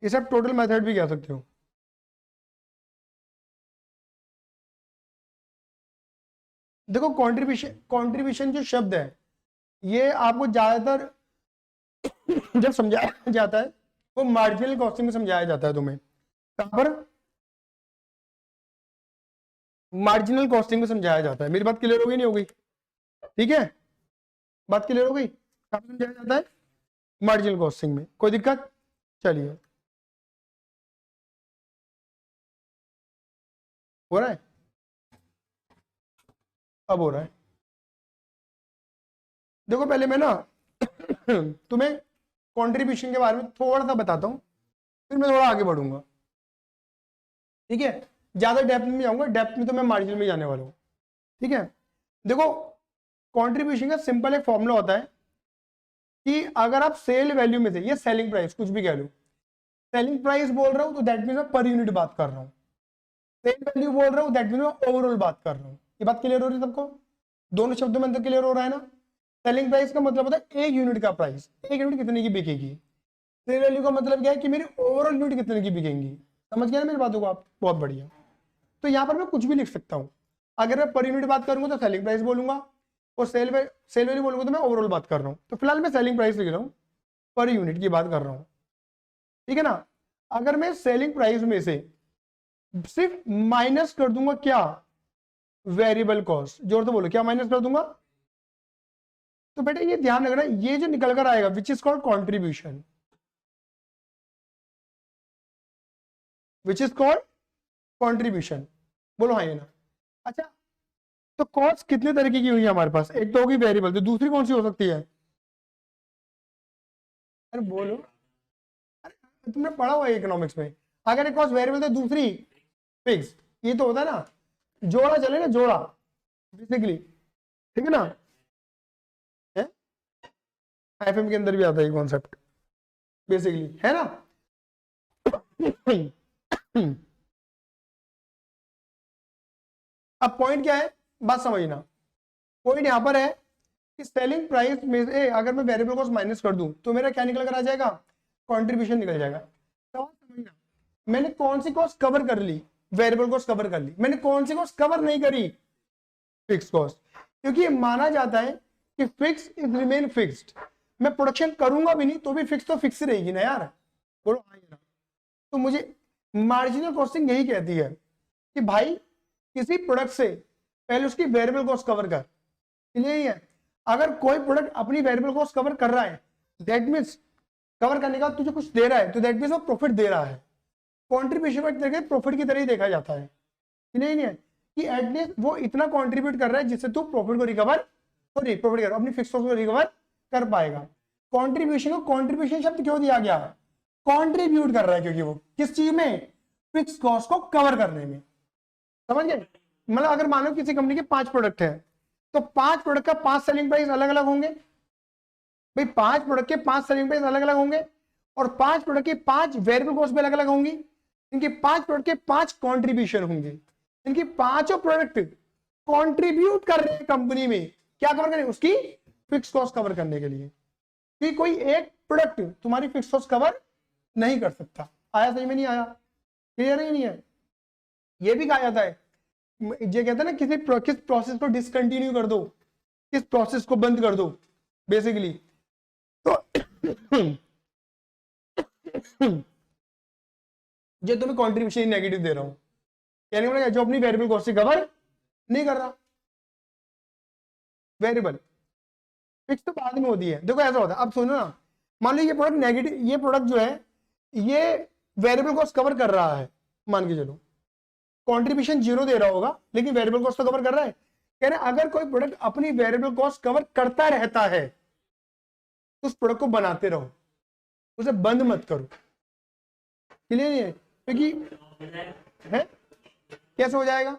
ये सब टोटल मेथड भी कह सकते हो। देखो कंट्रीब्यूशन जो शब्द है, ये आपको ज्यादातर जब समझाया जाता है वो मार्जिनल कॉस्टिंग में समझाया जाता है तुम्हें। कहां पर? मार्जिनल कॉस्टिंग में समझाया जाता है। मेरी बात क्लियर होगी नहीं होगी? ठीक है, बात क्लियर हो गई? कहां पर समझाया जाता है? मार्जिनल कॉस्टिंग में। कोई दिक्कत? चलिए, हो रहा है? अब हो रहा है। देखो पहले मैं ना तुम्हें कंट्रीब्यूशन के बारे में थोड़ा सा बताता हूं, फिर मैं थोड़ा आगे बढ़ूंगा। ठीक है, ज्यादा डेप्थ में जाऊंगा, डेप्थ में तो मैं मार्जिन में जाने वाला हूं। ठीक है, देखो कंट्रीब्यूशन का सिंपल एक फॉर्मूला होता है कि अगर आप सेल वैल्यू में से, ये सेलिंग प्राइस कुछ भी कह लो, सेलिंग प्राइस बोल रहा हूं तो दैट मीन मैं पर यूनिट बात कर रहा हूं, सेल वैल्यू बोल रहा हूं दैट मीन मैं ओवरऑल बात कर रहा हूं। ये बात क्लियर हो रही है सबको? दोनों शब्दों में अंतर क्लियर हो रहा है ना? सेलिंग प्राइस का मतलब होता है एक यूनिट का प्राइस, एक यूनिट कितने की बिकेगी। सेल वैल्यू का मतलब क्या है कि मेरी ओवरऑल यूनिट कितने की बिकेंगी। समझ गए ना मेरी बातों को आप? बहुत बढ़िया। तो यहाँ पर मैं कुछ भी लिख सकता हूँ। अगर मैं पर यूनिट बात करूंगा तो सेलिंग प्राइस बोलूंगा, और सेल वैल्यू बोलूंगा तो मैं ओवरऑल बात कर रहा हूँ। तो फिलहाल मैं सेलिंग प्राइस लिख रहा हूँ, पर यूनिट की बात कर रहा हूँ, ठीक है ना। अगर मैं सेलिंग प्राइस में से सिर्फ माइनस कर दूंगा क्या, वेरिएबल कॉस्ट, जोर से बोलो क्या माइनस कर दूंगा। तो बेटा ये ध्यान रखना, ये जो निकल कर आएगा which is called contribution, which is called contribution. बोलो हाँ या ना। अच्छा, तो कॉस्ट कितने तरीके की हुई है हमारे पास? एक तो होगी वेरिएबल, तो दूसरी कौन सी हो सकती है? अरे बोलो, अरे तुमने पढ़ा हुआ है इकोनॉमिक्स में। अगर एक कॉस्ट वेरिएबल तो दूसरी फिक्स, ये तो होता है ना, जोड़ा चले ना, जोड़ा बेसिकली, ठीक है ना। एफएम के अंदर भी आता है कॉन्सेप्ट बेसिकली, है ना। अब पॉइंट क्या है, बात समझना। पॉइंट यहां पर है कि सेलिंग प्राइस में से अगर मैं वेरिएबल कॉस्ट माइनस कर दूं तो मेरा क्या निकल कर आ जाएगा, कंट्रीब्यूशन निकल जाएगा। तो समझना, मैंने कौन सी कॉस्ट कवर कर ली, वेरिएबल कॉस्ट कवर कर ली, मैंने कौन सी कॉस्ट कवर नहीं करी, फिक्स कॉस्ट। क्योंकि ये माना जाता है कि फिक्स इज रिमेन फिक्स्ड, मैं प्रोडक्शन करूंगा भी नहीं तो भी फिक्स तो फिक्स रहेगी ना यार। बोलो हाँ या ना। तो मुझे मार्जिनल कॉस्टिंग यही कहती है कि भाई किसी प्रोडक्ट से पहले उसकी वेरिएबल कॉस्ट कवर कर, यही है। अगर कोई प्रोडक्ट अपनी वेरिएबल कॉस्ट कवर कर रहा है, दैट मींस कवर करने का तुझे कुछ दे रहा है, तो दैट मींस वो प्रॉफिट दे रहा है। कंट्रीब्यूशन को एक तरह प्रॉफिट की तरह ही देखा जाता है, नहीं है कि एटलीस्ट वो इतना कंट्रीब्यूट कर रहा है जिससे तू प्रॉफिट को रिकवर, सॉरी प्रॉफिट कर अपनी फिक्स कॉस्ट को रिकवर कर पाएगा। कंट्रीब्यूशन को कंट्रीब्यूशन शब्द क्यों दिया गया, कंट्रीब्यूट कर रहा है क्योंकि वो किस चीज में, फिक्स कॉस्ट को कवर करने में। समझ गए? मतलब अगर मान लो किसी कंपनी के 5 प्रोडक्ट है, तो 5 प्रोडक्ट का 5 सेलिंग प्राइस अलग अलग होंगे भाई, 5 प्रोडक्ट के 5 सेलिंग प्राइस अलग अलग होंगे, और 5 प्रोडक्ट के 5 वेरिएबल कॉस्ट भी अलग अलग होंगी। इनके 5 प्रोडक्ट के 5 कंट्रीब्यूशन होंगे। इनकी पांचों प्रोडक्ट कंट्रीब्यूट कर रहे हैं कंपनी में, क्या कवर करें, उसकी फिक्स कॉस्ट कवर करने के लिए। कि कोई एक प्रोडक्ट तुम्हारी फिक्स कॉस्ट कवर नहीं कर सकता। आया सही में नहीं आया? क्लियर ही नहीं है? ये भी कहा जाता है, ये कहते हैं ना किस प्रोसेस को डिसकंटिन्यू कर दो, किस प्रोसेस को बंद कर दो बेसिकली। तो ये तुम्हें कंट्रीब्यूशन नेगेटिव दे रहा हूं, यानी मतलब जो अपनी वेरिएबल कॉस्ट से कवर नहीं कर रहा। वेरिएबल फिक्स तो बाद में होती है। देखो ऐसा होता है, अब सुनो ना, मान लो ये प्रोडक्ट नेगेटिव, ये प्रोडक्ट जो है ये वेरिएबल कॉस्ट कवर कर रहा है, मान के चलो कंट्रीब्यूशन 0 दे रहा होगा लेकिन वेरिएबल कॉस्ट तो कवर कर रहा है। कह रहे अगर कोई प्रोडक्ट अपनी वेरिएबल कॉस्ट कवर करता रहता है तो उस प्रोडक्ट को बनाते रहो, उसे बंद मत करो। क्लियर नहीं है? क्योंकि है कैसे हो जाएगा,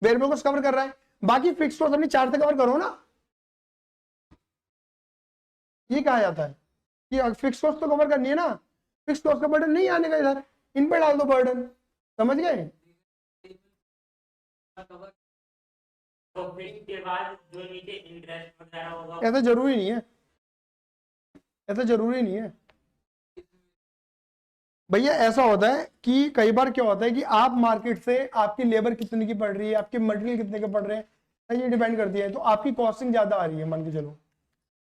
वेरिएबल कॉस्ट कवर कर रहा है, बाकी फिक्स कॉस्ट अपनी 4 से कवर करो ना। ये कहा जाता है कि फिक्स कॉस्ट तो कवर करनी है ना, फिक्स कॉस्ट का बर्डन नहीं आने का इधर, इन पे डाल दो बर्डन। समझ गए? के बाद जो नीचे इंटरेस्ट वगैरह होगा, ऐसा जरूरी नहीं है, ऐसा जरूरी नहीं है भैया। ऐसा होता है कि कई बार क्या होता है कि आप मार्केट से आपकी लेबर कितने की पड़ रही है, आपके मटेरियल कितने के पड़ रहे हैं, ये डिपेंड करती है। तो आपकी कॉस्टिंग ज्यादा आ रही है मान के चलो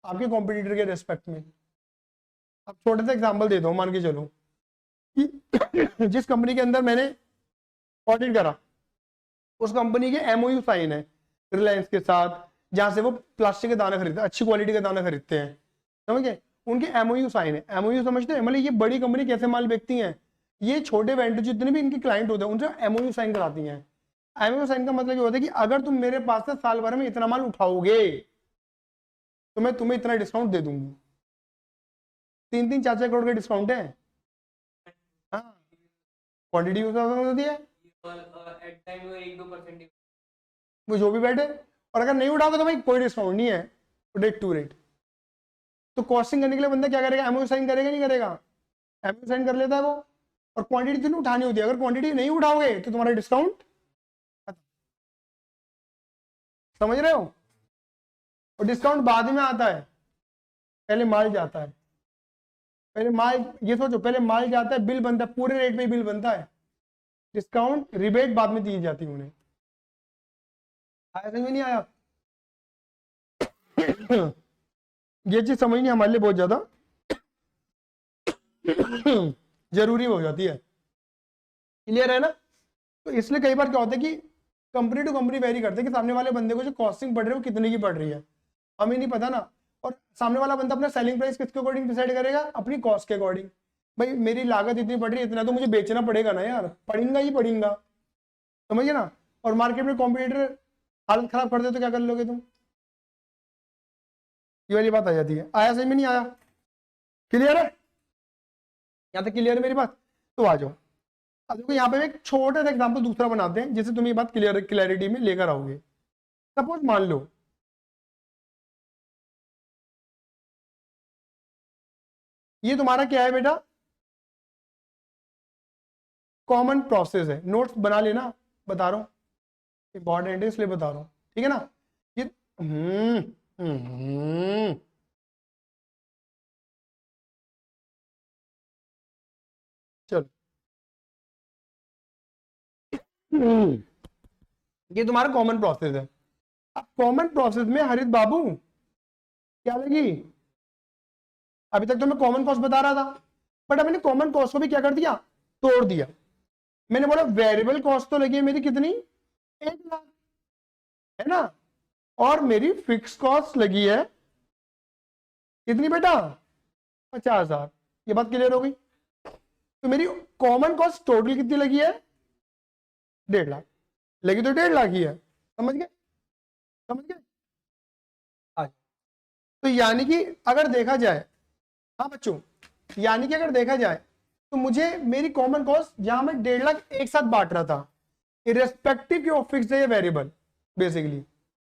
आपके कॉम्पिटिटर के रेस्पेक्ट में। अब छोटे से एग्जांपल देता हूँ, मान के चलो कि जिस कंपनी के अंदर मैंने ऑडिट करा उस कंपनी के एमओयू साइन है रिलायंस के साथ, जहां से वो प्लास्टिक के दाने खरीदते हैं, अच्छी क्वालिटी के दाने खरीदते हैं। समझ गए? उनके एमओयू साइन है। एमओयू समझते हैं, मतलब ये बड़ी कंपनी कैसे माल बेचती हैं, ये छोटे वेंडर जितने भी इनके क्लाइंट होते हैं उनसे एमओयू साइन कराती हैं। एमओयू साइन का मतलब ये होता है कि अगर तुम मेरे पास से साल भर में इतना माल उठाओगे तो मैं तुम्हें इतना डिस्काउंट दे दूंगी। 3-3 4-4 करोड़ का डिस्काउंट है। हाँ, क्वांटिटी होती है एट टाइम वो 1-2% वो जो भी बैठे, और अगर नहीं उठाओगे तो भाई कोई डिस्काउंट नहीं है, रेट टू रेट। तो कॉस्टिंग करने के लिए बंदा क्या करेगा, एमओयू साइन करेगा नहीं करेगा, एमओयू साइन कर लेता है वो। और क्वांटिटी तो नहीं उठानी होती है, अगर क्वांटिटी नहीं उठाओगे तो तुम्हारा डिस्काउंट, समझ रहे हो। और डिस्काउंट बाद में आता है, पहले माल जाता है। पहले माल, ये सोचो, पहले माल जाता है, बिल बनता है, पूरे रेट पे बिल बनता है, डिस्काउंट रिबेट बाद में दी जाती है उन्हें। आया समझ में नहीं आया? ये चीज समझनी हमारे लिए बहुत ज्यादा जरूरी हो जाती है। क्लियर है ना? तो इसलिए कई बार क्या होता है कि कंपनी टू कंपनी वेरी करते हैं कि सामने वाले बंदे को जो कॉस्टिंग पड़ रही है वो कितने की पड़ रही है, हमें नहीं पता ना। और सामने वाला बंदा अपना सेलिंग प्राइस किसके अकॉर्डिंग डिसाइड करेगा? अपनी कॉस्ट के अकॉर्डिंग। भाई मेरी लागत इतनी पड़ रही है, इतना तो मुझे बेचना पड़ेगा ना यार, पड़ेगा ही पड़ेगा, समझिए ना। और मार्केट में कॉम्पिटिटर हालत खराब कर दे तो क्या कर लोगे तुम? ये वाली बात आ जाती है। आया समझ में नहीं आया? क्लियर है? यहाँ तक क्लियर है मेरी बात? तो आ जाओ। अब देखो यहाँ पे एक छोटा सा एग्जांपल दूसरा बनाते हैं जिससे तुम ये बात क्लैरिटी में लेकर आओगे। सपोज मान लो ये तुम्हारा क्या है बेटा? कॉमन प्रोसेस है, नोट्स बना लेना, बता रहा हूँ, इंपॉर्टेंट है इसलिए बता रहा हूँ, ठीक है ना? ये चलो, ये तुम्हारा कॉमन प्रोसेस है। अब कॉमन प्रोसेस में हरित बाबू क्या लगी? अभी तक तो मैं कॉमन कॉस्ट बता रहा था, बट अब मैंने कॉमन कॉस्ट को भी क्या कर दिया? तोड़ दिया। मैंने बोला वेरिएबल कॉस्ट तो लगी है मेरी कितनी? 1 लाख, है ना? और मेरी फिक्स कॉस्ट लगी है कितनी बेटा? 50,000। ये बात क्लियर हो गई? तो मेरी कॉमन कॉस्ट टोटल कितनी लगी है? 1.5 लाख। लगी तो 1.5 लाख ही है, समझ गए? समझ गए? आज तो यानी कि अगर देखा जाए, हाँ बच्चों, यानी कि अगर देखा जाए तो मुझे मेरी कॉमन कॉस्ट जहां मैं 1.5 लाख एक साथ बांट रहा था, इरेस्पेक्टिव ऑफ फिक्स है या वेरिएबल, बेसिकली,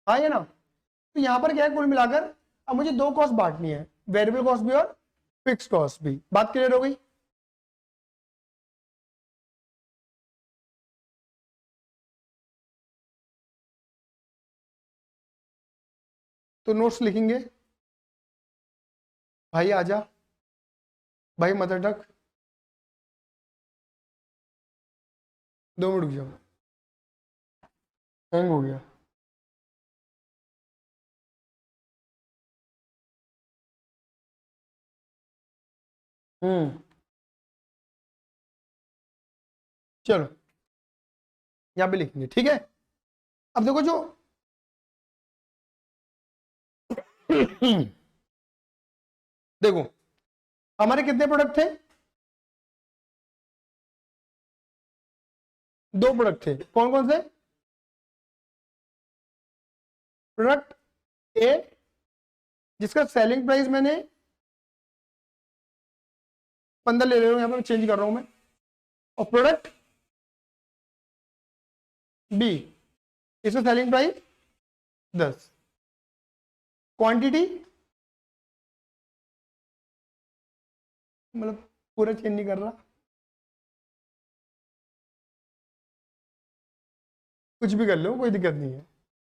हाँ ये ना? तो यहां पर क्या है, कुल मिलाकर अब मुझे 2 कॉस्ट बांटनी है, वेरिएबल कॉस्ट भी और फिक्स कॉस्ट भी। बात क्लियर हो गई? तो नोट्स लिखेंगे। भाई आजा, भाई मत अटक, 2 मिनट रुक जाओ, हैंग हो गया। चलो यहाँ पे लिखेंगे, ठीक है? अब देखो जो देखो हमारे कितने प्रोडक्ट थे? 2 प्रोडक्ट थे। कौन कौन से? प्रोडक्ट ए जिसका सेलिंग प्राइस मैंने 15 ले रहा हूं, यहाँ पर चेंज कर रहा हूं मैं, और प्रोडक्ट बी इसका सेलिंग प्राइस 10। क्वांटिटी मतलब पूरा चेंज नहीं कर रहा, कुछ भी कर लो, कोई दिक्कत नहीं है।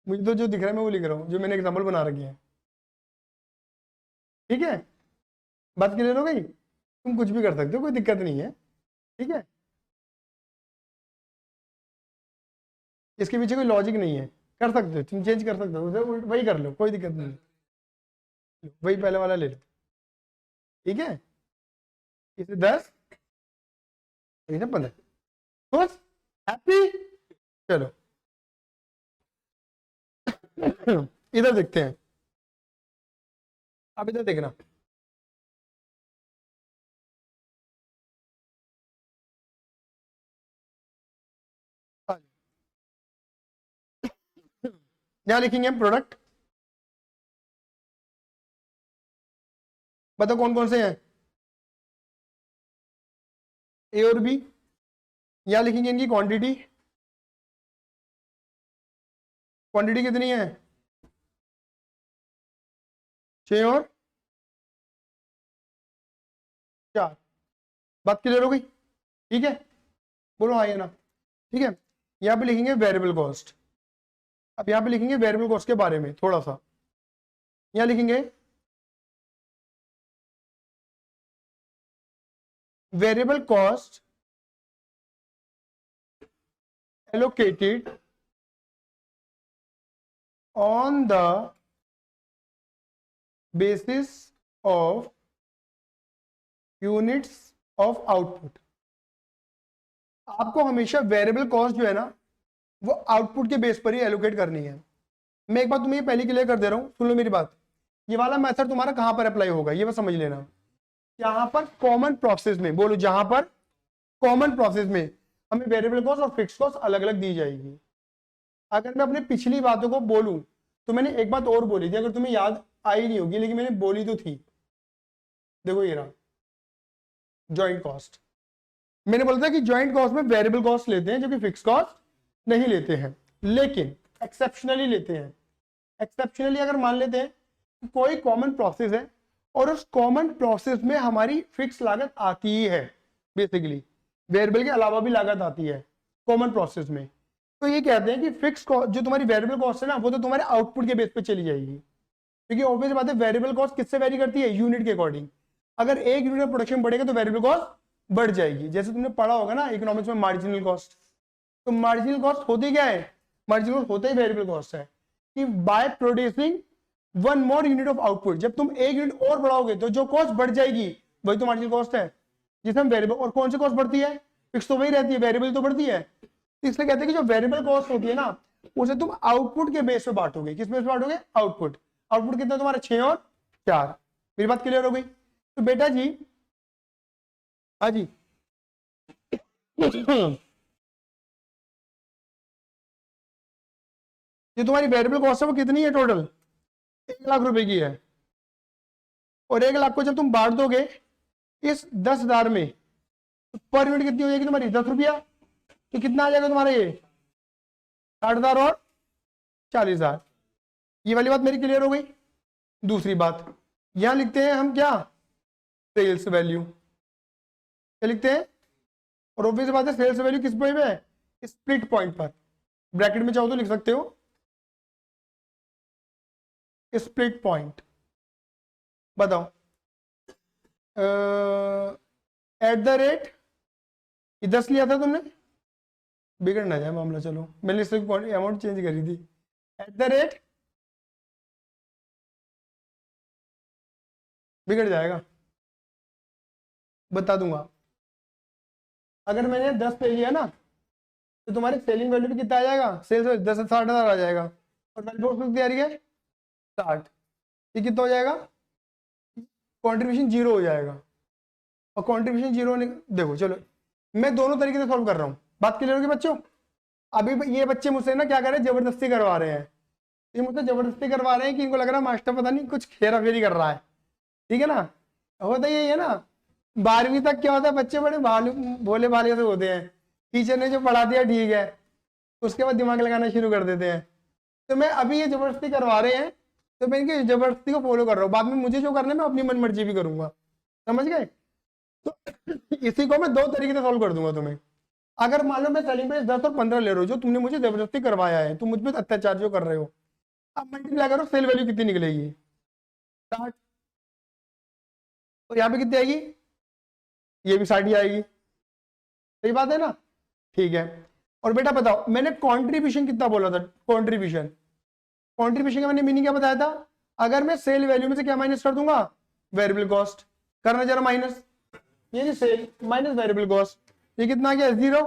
मुझे तो जो दिख रहा है मैं वो लिख रहा हूँ, जो मैंने एग्जांपल बना रखी है, ठीक है? बात क्लियर हो गई? तुम कुछ भी कर सकते हो, कोई दिक्कत नहीं है, ठीक है? इसके पीछे कोई लॉजिक नहीं है, कर सकते हो तुम, चेंज कर सकते हो, वही कर लो, कोई दिक्कत नहीं है। वही पहले वाला ले लो, ठीक है? इसे 10, इसे 15। खुश? हैप्पी? चलो इधर देखते हैं। अब इधर देखना, यहाँ लिखेंगे हम प्रोडक्ट, बताओ कौन कौन से हैं? ए और बी। यहाँ लिखेंगे इनकी क्वांटिटी, क्वांटिटी कितनी है? 6 और 4। बात क्लियर हो गई? ठीक है, बोलो हाँ या ना? ठीक है, यहाँ पे लिखेंगे वेरिएबल कॉस्ट। अब यहाँ पे लिखेंगे वेरिएबल कॉस्ट के बारे में थोड़ा सा, यहाँ लिखेंगे variable cost allocated on the basis of units of output. आपको हमेशा वेरिएबल कॉस्ट जो है ना वो आउटपुट के बेस पर ही एलोकेट करनी है। मैं एक बात तुम्हें पहले क्लियर कर दे रहा हूं, सुन लो मेरी बात। ये वाला मेथड तुम्हारा कहां पर अप्लाई होगा ये बस समझ लेना। जहां पर कॉमन प्रोसेस में, बोलो जहां पर कॉमन प्रोसेस में हमें वेरिएबल कॉस्ट और फिक्स कॉस्ट अलग अलग दी जाएगी। अगर मैं अपने पिछली बातों को बोलूं तो मैंने एक बात और बोली थी, अगर तुम्हें याद आई नहीं होगी लेकिन मैंने बोली तो थी। देखो ये रहा जॉइंट कॉस्ट। मैंने बोला था कि जॉइंट कॉस्ट में वेरिएबल कॉस्ट लेते हैं जबकि फिक्स कॉस्ट नहीं लेते हैं, लेकिन एक्सेप्शनली लेते हैं। एक्सेप्शनली अगर मान लेते हैं कि कोई कॉमन प्रोसेस है और उस कॉमन प्रोसेस में हमारी फिक्स लागत आती ही है, बेसिकली वेरिएबल के अलावा भी लागत आती है कॉमन प्रोसेस में, तो ये कहते हैं कि फिक्स कॉस्ट जो तुम्हारी वेरिएबल कॉस्ट है ना वो तो तुम्हारे आउटपुट के बेस पे चली जाएगी। क्योंकि ऑब्वियस बात है वेरिएबल कॉस्ट किससे वेरी करती है, यूनिट के अकॉर्डिंग। अगर एक यूनिट प्रोडक्शन बढ़ेगा तो वेरिएबल कॉस्ट बढ़ जाएगी। जैसे तुमने पढ़ा होगा ना इकोनॉमिक्स में मार्जिनल कॉस्ट, तो मार्जिनल कॉस्ट होती क्या है, मार्जिनल कॉस्ट होता ही वेरिएबल कॉस्ट है कि by producing one more unit of output, जब तुम एक यूनिट और बढ़ाओगे तो जो कॉस्ट बढ़ जाएगी वही तो मार्जिनल कॉस्ट है जिसे हम वेरिएबल। और कौन सी कॉस्ट बढ़ती है, फिक्स तो वही रहती है, वेरिएबल तो बढ़ती है। इसलिए कहते हैं कि जो वेरिएबल कॉस्ट होती है ना उसे तुम आउटपुट के बेस पे बांटोगे। किस बेस पे बांटोगे, आउटपुट। आउटपुट कितना तुम्हारा 6 और 4। मेरी बात क्लियर हो गई। तो बेटा जी हाँ जी ये तुम्हारी वेरिएबल कॉस्ट है वो कितनी है, टोटल 1 लाख रुपए की है। और 1 लाख को जब तुम बांट दोगे इस 10,000 में तो पर यूनिट कितनी हो जाएगी तुम्हारी, 10 रुपया। तो कितना आ जाएगा तुम्हारा ये 60,000 और 40,000। ये वाली बात मेरी क्लियर हो गई। दूसरी बात यहां लिखते हैं हम क्या, सेल्स वैल्यू। क्या लिखते हैं, और ऑब्वियस बात है सेल्स वैल्यू किस पॉइंट पे है, स्प्लिट पॉइंट पर। ब्रैकेट में चाहो तो लिख सकते हो स्प्लिट पॉइंट। बताओ एट द रेट 10 लिया था तुमने, बिगड़ ना जाए मामला, चलो मैंने इससे अमाउंट चेंज करी थी। एट द रेट बिगड़ जाएगा, बता दूंगा। अगर मैंने 10 पे लिया ना तो तुम्हारी सेलिंग वैल्यू पे कितना आ जाएगा, सेल्स वैल्यू 10 से 60,000 आ जाएगा। और वैल्यू ऑफ कितनी आ रही है 60, ये कितना हो जाएगा, कंट्रीब्यूशन 0 हो जाएगा। और कंट्रीब्यूशन 0 होने, देखो चलो मैं दोनों तरीके से सॉल्व कर रहा हूँ, बात क्लियर होगी बच्चों। अभी ये बच्चे मुझसे ना क्या कर रहे हैं, जबरदस्ती करवा रहे हैं। ये मुझसे जबरदस्ती करवा रहे हैं कि इनको लग रहा है मास्टर पता नहीं कुछ खेरा फेरी कर रहा है, ठीक है ना। होता यही है ना, 12वीं तक क्या होता है बच्चे बड़े भोले भाले से होते हैं, टीचर ने जो पढ़ा दिया ठीक है, उसके बाद दिमाग लगाना शुरू कर देते हैं। तो मैं अभी ये जबरदस्ती करवा रहे हैं तो मैं इनकी जबरदस्ती को फॉलो कर रहा हूँ, बाद में मुझे जो करना है मैं अपनी मन मर्जी भी करूंगा, समझ गए। तो इसी को मैं 2 तरीके से सॉल्व कर दूंगा तुम्हें। अगर मान लो मैं सेलिंग प्राइस 10 और 15 ले रहा हूँ, जो तुमने मुझे जबरदस्ती करवाया है, तुम मुझ पर अत्याचार जो कर रहे हो, अब मल्टीप्लाई करो सेल वैल्यू कितनी निकलेगी 60, और यहाँ पे कितनी आएगी, ये भी 60 ही आएगी। सही बात है ना, ठीक है। और बेटा बताओ मैंने कंट्रीब्यूशन कितना बोला था, कंट्रीब्यूशन का मैंने मीनिंग क्या बताया था, अगर मैं सेल वैल्यू में से क्या माइनस कर दूंगा, वेरिएबल कॉस्ट। करना जरा माइनस, ये सेल माइनस वेरिएबल कॉस्ट, ये कितना आ गया 0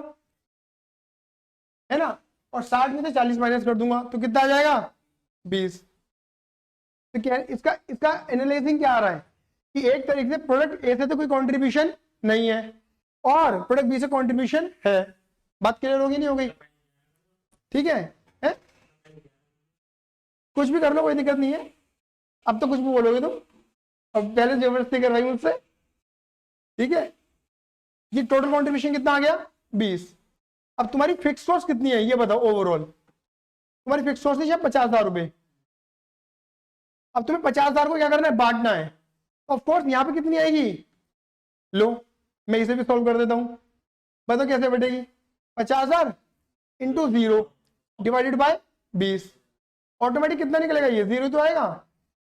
है ना। और 60 में से 40 माइनस कर दूंगा तो कितना आ जाएगा 20। तो क्या इसका एनालाइजिंग क्या आ रहा है कि एक तरीके से प्रोडक्ट ए से तो कोई कंट्रीब्यूशन नहीं है और प्रोडक्ट बी से कंट्रीब्यूशन है। बात क्लियर होगी नहीं हो गई, ठीक है? कुछ भी कर लो कोई दिक्कत नहीं है, अब तो कुछ भी बोलोगे तुम, अब पहले जबरदस्ती करवाई मुझसे, ठीक है। ये टोटल कंट्रीब्यूशन कितना आ गया 20। अब तुम्हारी फिक्स कॉस्ट कितनी है ये बताओ, ओवरऑल तुम्हारी फिक्स कॉस्ट है 50,000 रुपए। अब तुम्हें 50,000 को क्या करना है, बांटना है। ऑफ कोर्स यहाँ पे कितनी आएगी, लो मैं इसे भी सॉल्व कर देता हूं, बताओ कैसे बढ़ेगी, 50,000 इंटू 0 डिवाइडेड बाय 20, ऑटोमेटिक कितना निकलेगा, ये 0 तो आएगा।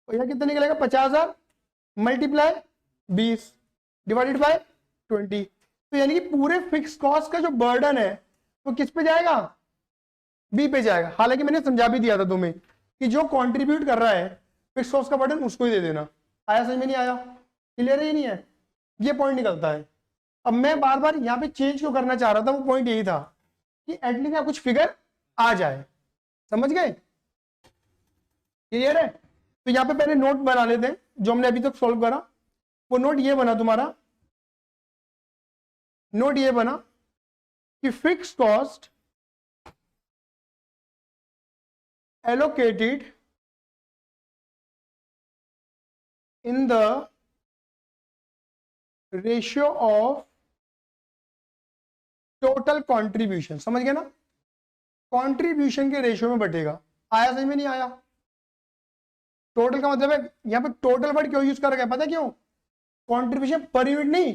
और यहाँ कितना निकलेगा 50,000 मल्टीप्लाई 20 डिवाइडेड बाय 20, तो यानी कि पूरे फिक्स कॉस्ट का जो बर्डन है वो किस पे जाएगा, बी पे जाएगा। हालांकि मैंने समझा भी दिया था तुम्हें कि जो कंट्रीब्यूट कर रहा है फिक्स कॉस्ट का बर्डन उसको ही दे देना। आया समझ में नहीं आया, क्लियर ही नहीं है, ये पॉइंट निकलता है। अब मैं बार बार यहाँ पे चेंज क्यों करना चाह रहा था, वो पॉइंट यही था कि एटलीस्ट यहाँ कुछ फिगर आ जाए, समझ गए, क्लियर है। तो यहाँ पे पहले नोट बना लेते हैं जो हमने अभी तक सॉल्व करा। वो नोट ये बना तुम्हारा, नोट ये बना कि fix cost allocated in the ratio of total contribution, समझ गए ना, कंट्रीब्यूशन के रेशियो में बटेगा। आया समझ में नहीं आया, टोटल का मतलब है यहाँ पे टोटल वर्ड क्यों यूज कर रखा है पता है क्यों, कंट्रीब्यूशन पर यूनिट नहीं,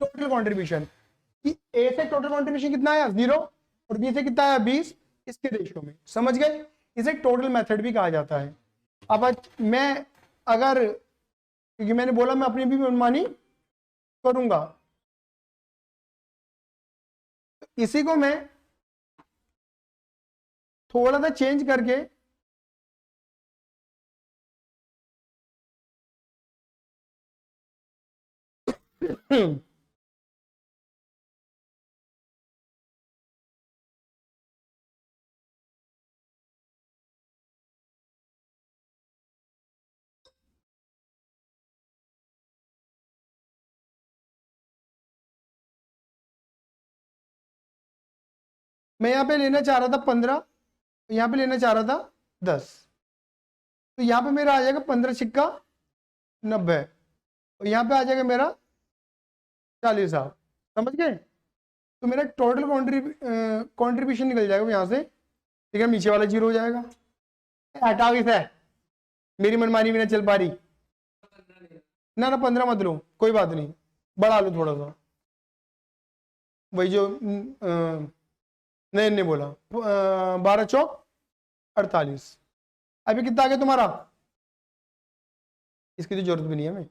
टोटल कंट्रीब्यूशन कि ए से टोटल कंट्रीब्यूशन कितना आया 0 और बी से कितना आया 20, इसके रेशियो में, समझ गए। इसे टोटल मेथड भी कहा जाता है। अब मैं अगर, क्योंकि मैंने बोला मैं अपनी भी मनमानी करूंगा, तो इसी को मैं थोड़ा सा चेंज करके मैं यहाँ पे लेना चाह रहा था 15, यहाँ पे लेना चाह रहा था 10, तो यहाँ पे मेरा आ जाएगा 15 सिक्का 90 और यहाँ पे आ जाएगा मेरा 40 साहब, समझ गए। तो मेरा टोटल कॉन्ट्रीब्यूशन निकल जाएगा यहाँ से, ठीक है, नीचे वाला 0 हो जाएगा। हटाओ इसे, मेरी मनमानी भी ना चल पा रही ना, 15 मत लो, कोई बात नहीं, बढ़ा लो थोड़ा सा, वही जो नहीं बोला 12 चौक 48। अभी कितना आ गया तुम्हारा, इसकी तो जरूरत भी नहीं है हमें,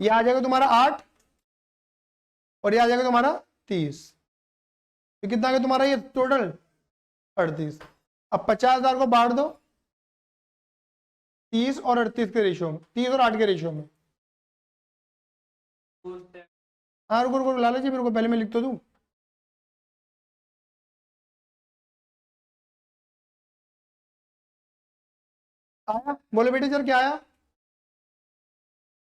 ये आ जाएगा तुम्हारा 8 और ये आ जाएगा तुम्हारा 30, तो कितना आ गया तुम्हारा ये टोटल 38। अब 50,000 को बांट दो 30 और 38 के रेशियो में, 30 और 8 के रेशियो में। हाँ रुको रुको लाला जी, मेरे को पहले मैं लिख तो दूं। आया, बोले बेटे सर क्या आया,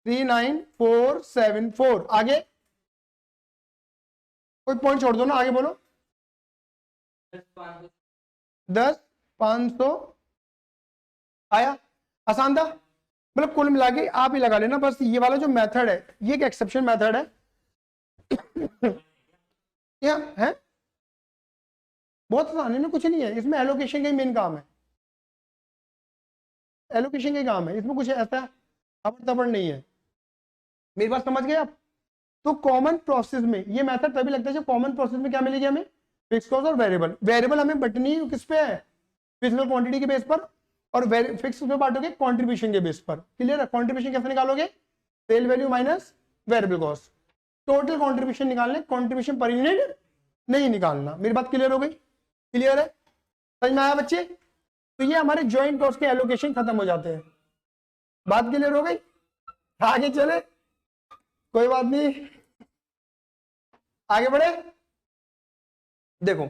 39474। आगे कोई पॉइंट छोड़ दो ना, आगे बोलो। 10,500 आया, आसान था, मतलब कुल मिला के आप ही लगा लेना। बस ये वाला जो मेथड है ये एक एक्सेप्शन मेथड है या है, बहुत आसान है ना, कुछ नहीं है इसमें, एलोकेशन का ही मेन काम है, एलोकेशन का काम है, इसमें कुछ ऐसा अबड़ तबड़ नहीं है। मेरी बात समझ गए आप। तो कॉमन प्रोसेस में ये मेथड तभी लगता है जब कॉमन प्रोसेस में क्या मिलेगी हमें, फिक्स कॉस्ट और वेरिएबल। वेरिएबल हमें बटनी किस पे है, फिजिकल क्वांटिटी के बेस पर, और फिक्स पे बांटोगे कंट्रीब्यूशन के बेस पर। क्लियर है, कंट्रीब्यूशन कैसे निकालोगे, sale value minus variable cost, total contribution निकालने, कंट्रीब्यूशन पर यूनिट नहीं निकालना। मेरी बात क्लियर हो गई, क्लियर है, समझ में आया बच्चे। तो ये हमारे ज्वाइंट कॉस्ट के एलोकेशन खत्म हो जाते हैं, बात क्लियर हो गई। आगे चले, कोई बात नहीं, आगे बढ़े। देखो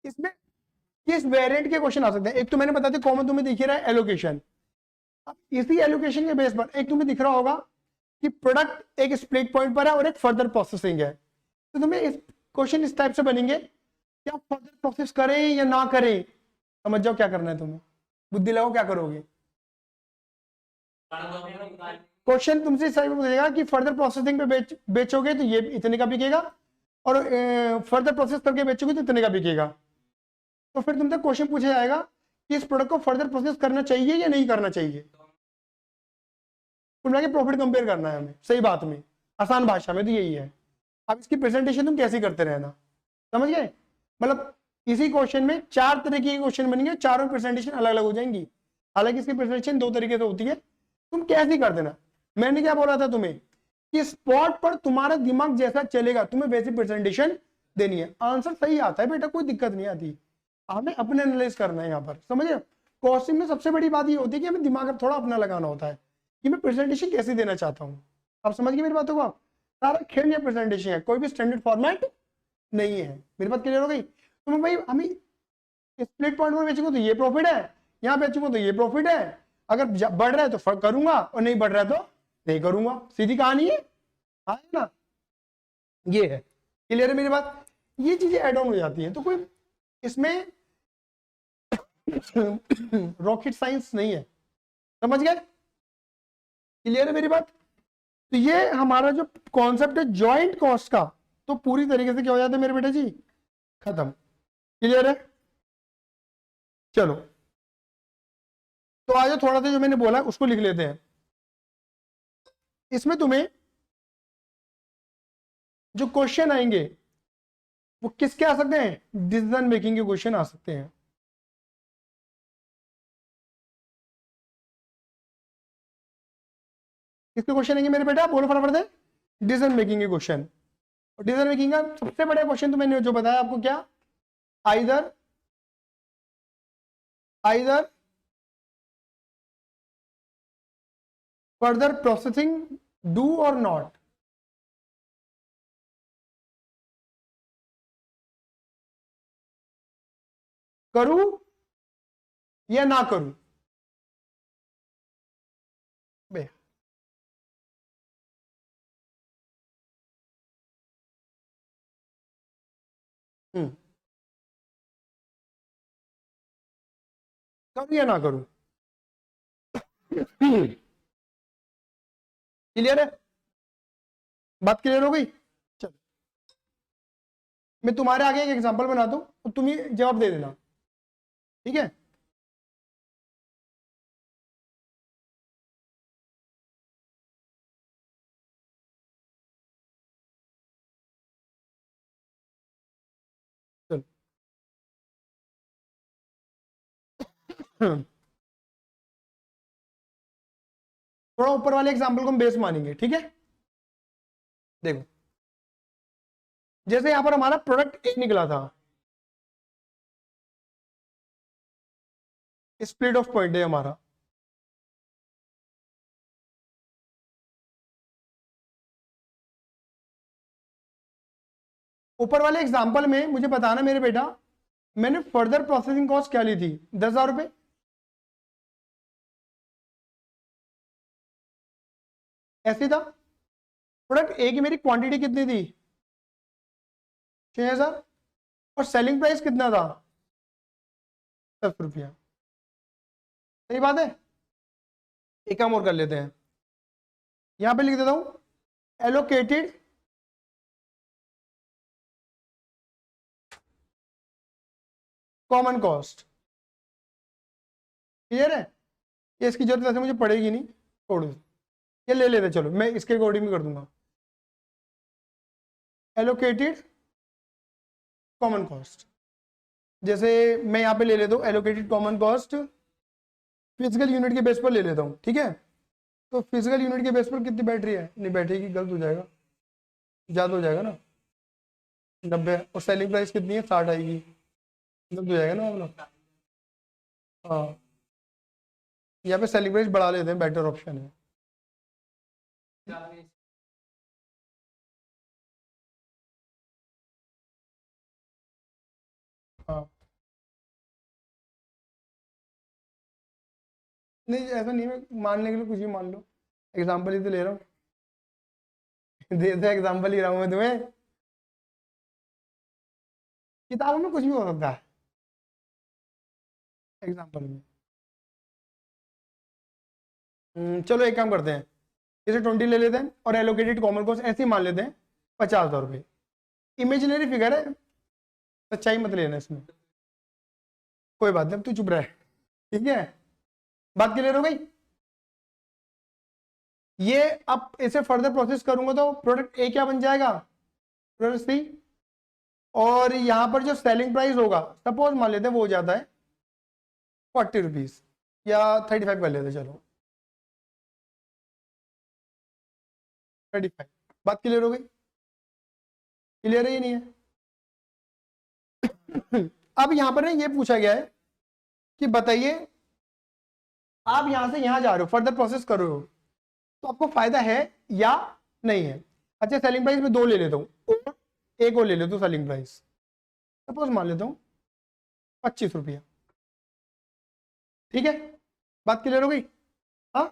इसमें किस वेरिएंट के क्वेश्चन आ सकते हैं, एक तो मैंने बता दिया कॉमन तुम्हें दिख रहा है एलोकेशन। अब इसी एलोकेशन के बेस पर एक तुम्हें दिख रहा होगा कि प्रोडक्ट एक स्प्लिट पॉइंट पर है और एक फर्दर प्रोसेसिंग है, तो तुम्हें इस क्वेश्चन इस टाइप से बनेंगे कि आप फर्दर प्रोसेस करें या ना करें, समझ जाओ क्या करना है तुम्हें, बुद्धि लगाओ क्या करोगे। क्वेश्चन तुमसे इस टाइप में पूछेगा कि फर्दर प्रोसेसिंग पे बेचोगे तो ये इतने का बिकेगा, और फर्दर प्रोसेस करके बेचोगे तो इतने का बिकेगा। तो फिर तुमसे क्वेश्चन पूछा जाएगा कि इस प्रोडक्ट को फर्दर प्रोसेस करना चाहिए या नहीं करना चाहिए, कुल मिला के प्रॉफिट कंपेयर करना है हमें, सही बात में, आसान भाषा में तो यही है। अब इसकी प्रेजेंटेशन तुम कैसे करते रहना, समझ गए। मतलब इसी क्वेश्चन में 4 तरह के क्वेश्चन बनेंगे, चारों प्रेजेंटेशन अलग अलग हो जाएंगी। हालांकि इसकी प्रेजेंटेशन 2 तरीके से होती है, तुम कैसे कर देना। मैंने क्या बोला था तुम्हें कि स्पॉट पर तुम्हारा दिमाग जैसा चलेगा तुम्हें वैसी प्रेजेंटेशन देनी है। आंसर सही आता है बेटा, कोई दिक्कत नहीं आती, हमें अपने एनालाइज करना है यहाँ पर, समझे। कॉस्टिंग में सबसे बड़ी बात ये होती है कि हमें दिमाग थोड़ा अपना लगाना होता है कि मैं प्रेजेंटेशन कैसे देना चाहता हूँ। आप समझ गए मेरी बातों को। आप सारा खेल या प्रेजेंटेशन है, कोई भी स्टैंडर्ड फॉर्मेट नहीं है। मेरी बात क्लियर हो गई। तो भाई हमें स्प्लिट पॉइंट में बेचूंगा तो ये प्रॉफिट है, यहाँ बेचूंगा तो ये प्रॉफिट है, अगर बढ़ रहा है तो करूंगा और नहीं बढ़ रहा है तो नहीं करूंगा, सीधी कहानी है। हाँ ना, ये है। क्लियर है मेरी बात। ये चीजें एड ऑन हो जाती हैं, तो कोई इसमें रॉकेट साइंस नहीं है, समझ गए। क्लियर है मेरी बात। तो ये हमारा जो कॉन्सेप्ट है जॉइंट कॉस्ट का, तो पूरी तरीके से क्या हो जाता है मेरे बेटे जी, खत्म। क्लियर है। चलो तो आज थोड़ा सा जो मैंने बोला उसको लिख लेते हैं। इसमें तुम्हें जो क्वेश्चन आएंगे वो किसके आ सकते हैं, डिसीजन मेकिंग के क्वेश्चन आ सकते हैं। किसके क्वेश्चन आएंगे मेरे बेटा, बोलो फटाफट से। डिसीजन मेकिंग के क्वेश्चन। और डिसीजन मेकिंग का सबसे बड़ा क्वेश्चन तो मैंने जो बताया आपको, क्या, either either further processing, do और नॉट। करूं या ना करूं बे। हम्म, करूं या ना करूं। क्लियर है, बात क्लियर हो गई। चलो मैं तुम्हारे आगे एक एग्जांपल बनाता हूं तो तुम ही जवाब दे देना, ठीक है। चलो थोड़ा ऊपर वाले एग्जांपल को हम बेस मानेंगे, ठीक है। देखो जैसे यहां पर हमारा प्रोडक्ट ए निकला था, स्प्लिट ऑफ पॉइंट है हमारा। ऊपर वाले एग्जांपल में मुझे बताना मेरे बेटा, मैंने फर्दर प्रोसेसिंग कॉस्ट क्या ली थी, 10,000 रुपए। ऐसे था। प्रोडक्ट ए की मेरी क्वांटिटी कितनी थी, 6,000। और सेलिंग प्राइस कितना था, 10 रुपया। सही बात है। एक काम और कर लेते हैं, यहां पे लिख देता हूं एलोकेटेड कॉमन कॉस्ट। क्लियर है। ये इसकी जरूरत ऐसे मुझे पड़ेगी नहीं, छोड़ दो, ये ले लेते, चलो मैं इसके अकॉर्डिंग कर दूंगा। एलोकेटेड कॉमन कॉस्ट, जैसे मैं यहाँ पे ले लेता हूँ allocated common cost physical unit के बेस पर ले लेता हूँ, ठीक है। तो फिजिकल यूनिट के बेस पर कितनी बैटरी है, नहीं बैटरी गलत हो जाएगा, ज़्यादा हो जाएगा ना, 90। और सेलिंग प्राइस कितनी है, 60 आएगी, गलत हो जाएगा ना मतलब। हाँ, यहाँ पे सेलिंग प्राइस बढ़ा लेते हैं, बेटर ऑप्शन है। हाँ नहीं ऐसा नहीं, मैं मानने के लिए कुछ भी मान लो, एग्जाम्पल ही तो ले रहा हूँ। दे दे एग्जाम्पल ही रहा हूँ मैं तुम्हें, किताबों में कुछ भी हो सकता है एग्जाम्पल में। चलो एक काम करते हैं, जैसे 20 ले लेते हैं और एलोकेटेड कॉमन कॉस्ट ऐसे ही मान लेते हैं 50,000 रुपये। इमेजिनरी फिगर है, सच्चाई मत लेना इसमें, कोई बात नहीं, अब तू चुप रहा है, ठीक है। बात क्लियर हो गई। ये अब इसे फर्दर प्रोसेस करूंगा तो प्रोडक्ट ए क्या बन जाएगा, प्रोडक्ट सी। और यहाँ पर जो सेलिंग प्राइस होगा, सपोज मान लेते हैं वो हो जाता है 40 रुपीज या 35 कर लेते हैं, चलो 35। बात क्लियर हो गई? क्लियर है ये नहीं है? अब यहां पर ना ये पूछा गया है कि बताइए आप यहां से यहां जा रहे हो, फर्दर प्रोसेस कर रहे हो, तो आपको फायदा है या नहीं है? अच्छा, सेलिंग प्राइस में 2 ले लेता हूं और एक और ले लेता हूं सेलिंग प्राइस, सपोज मान लेता हूं 25 रुपया। ठीक है, बात क्लियर हो गई? हाँ,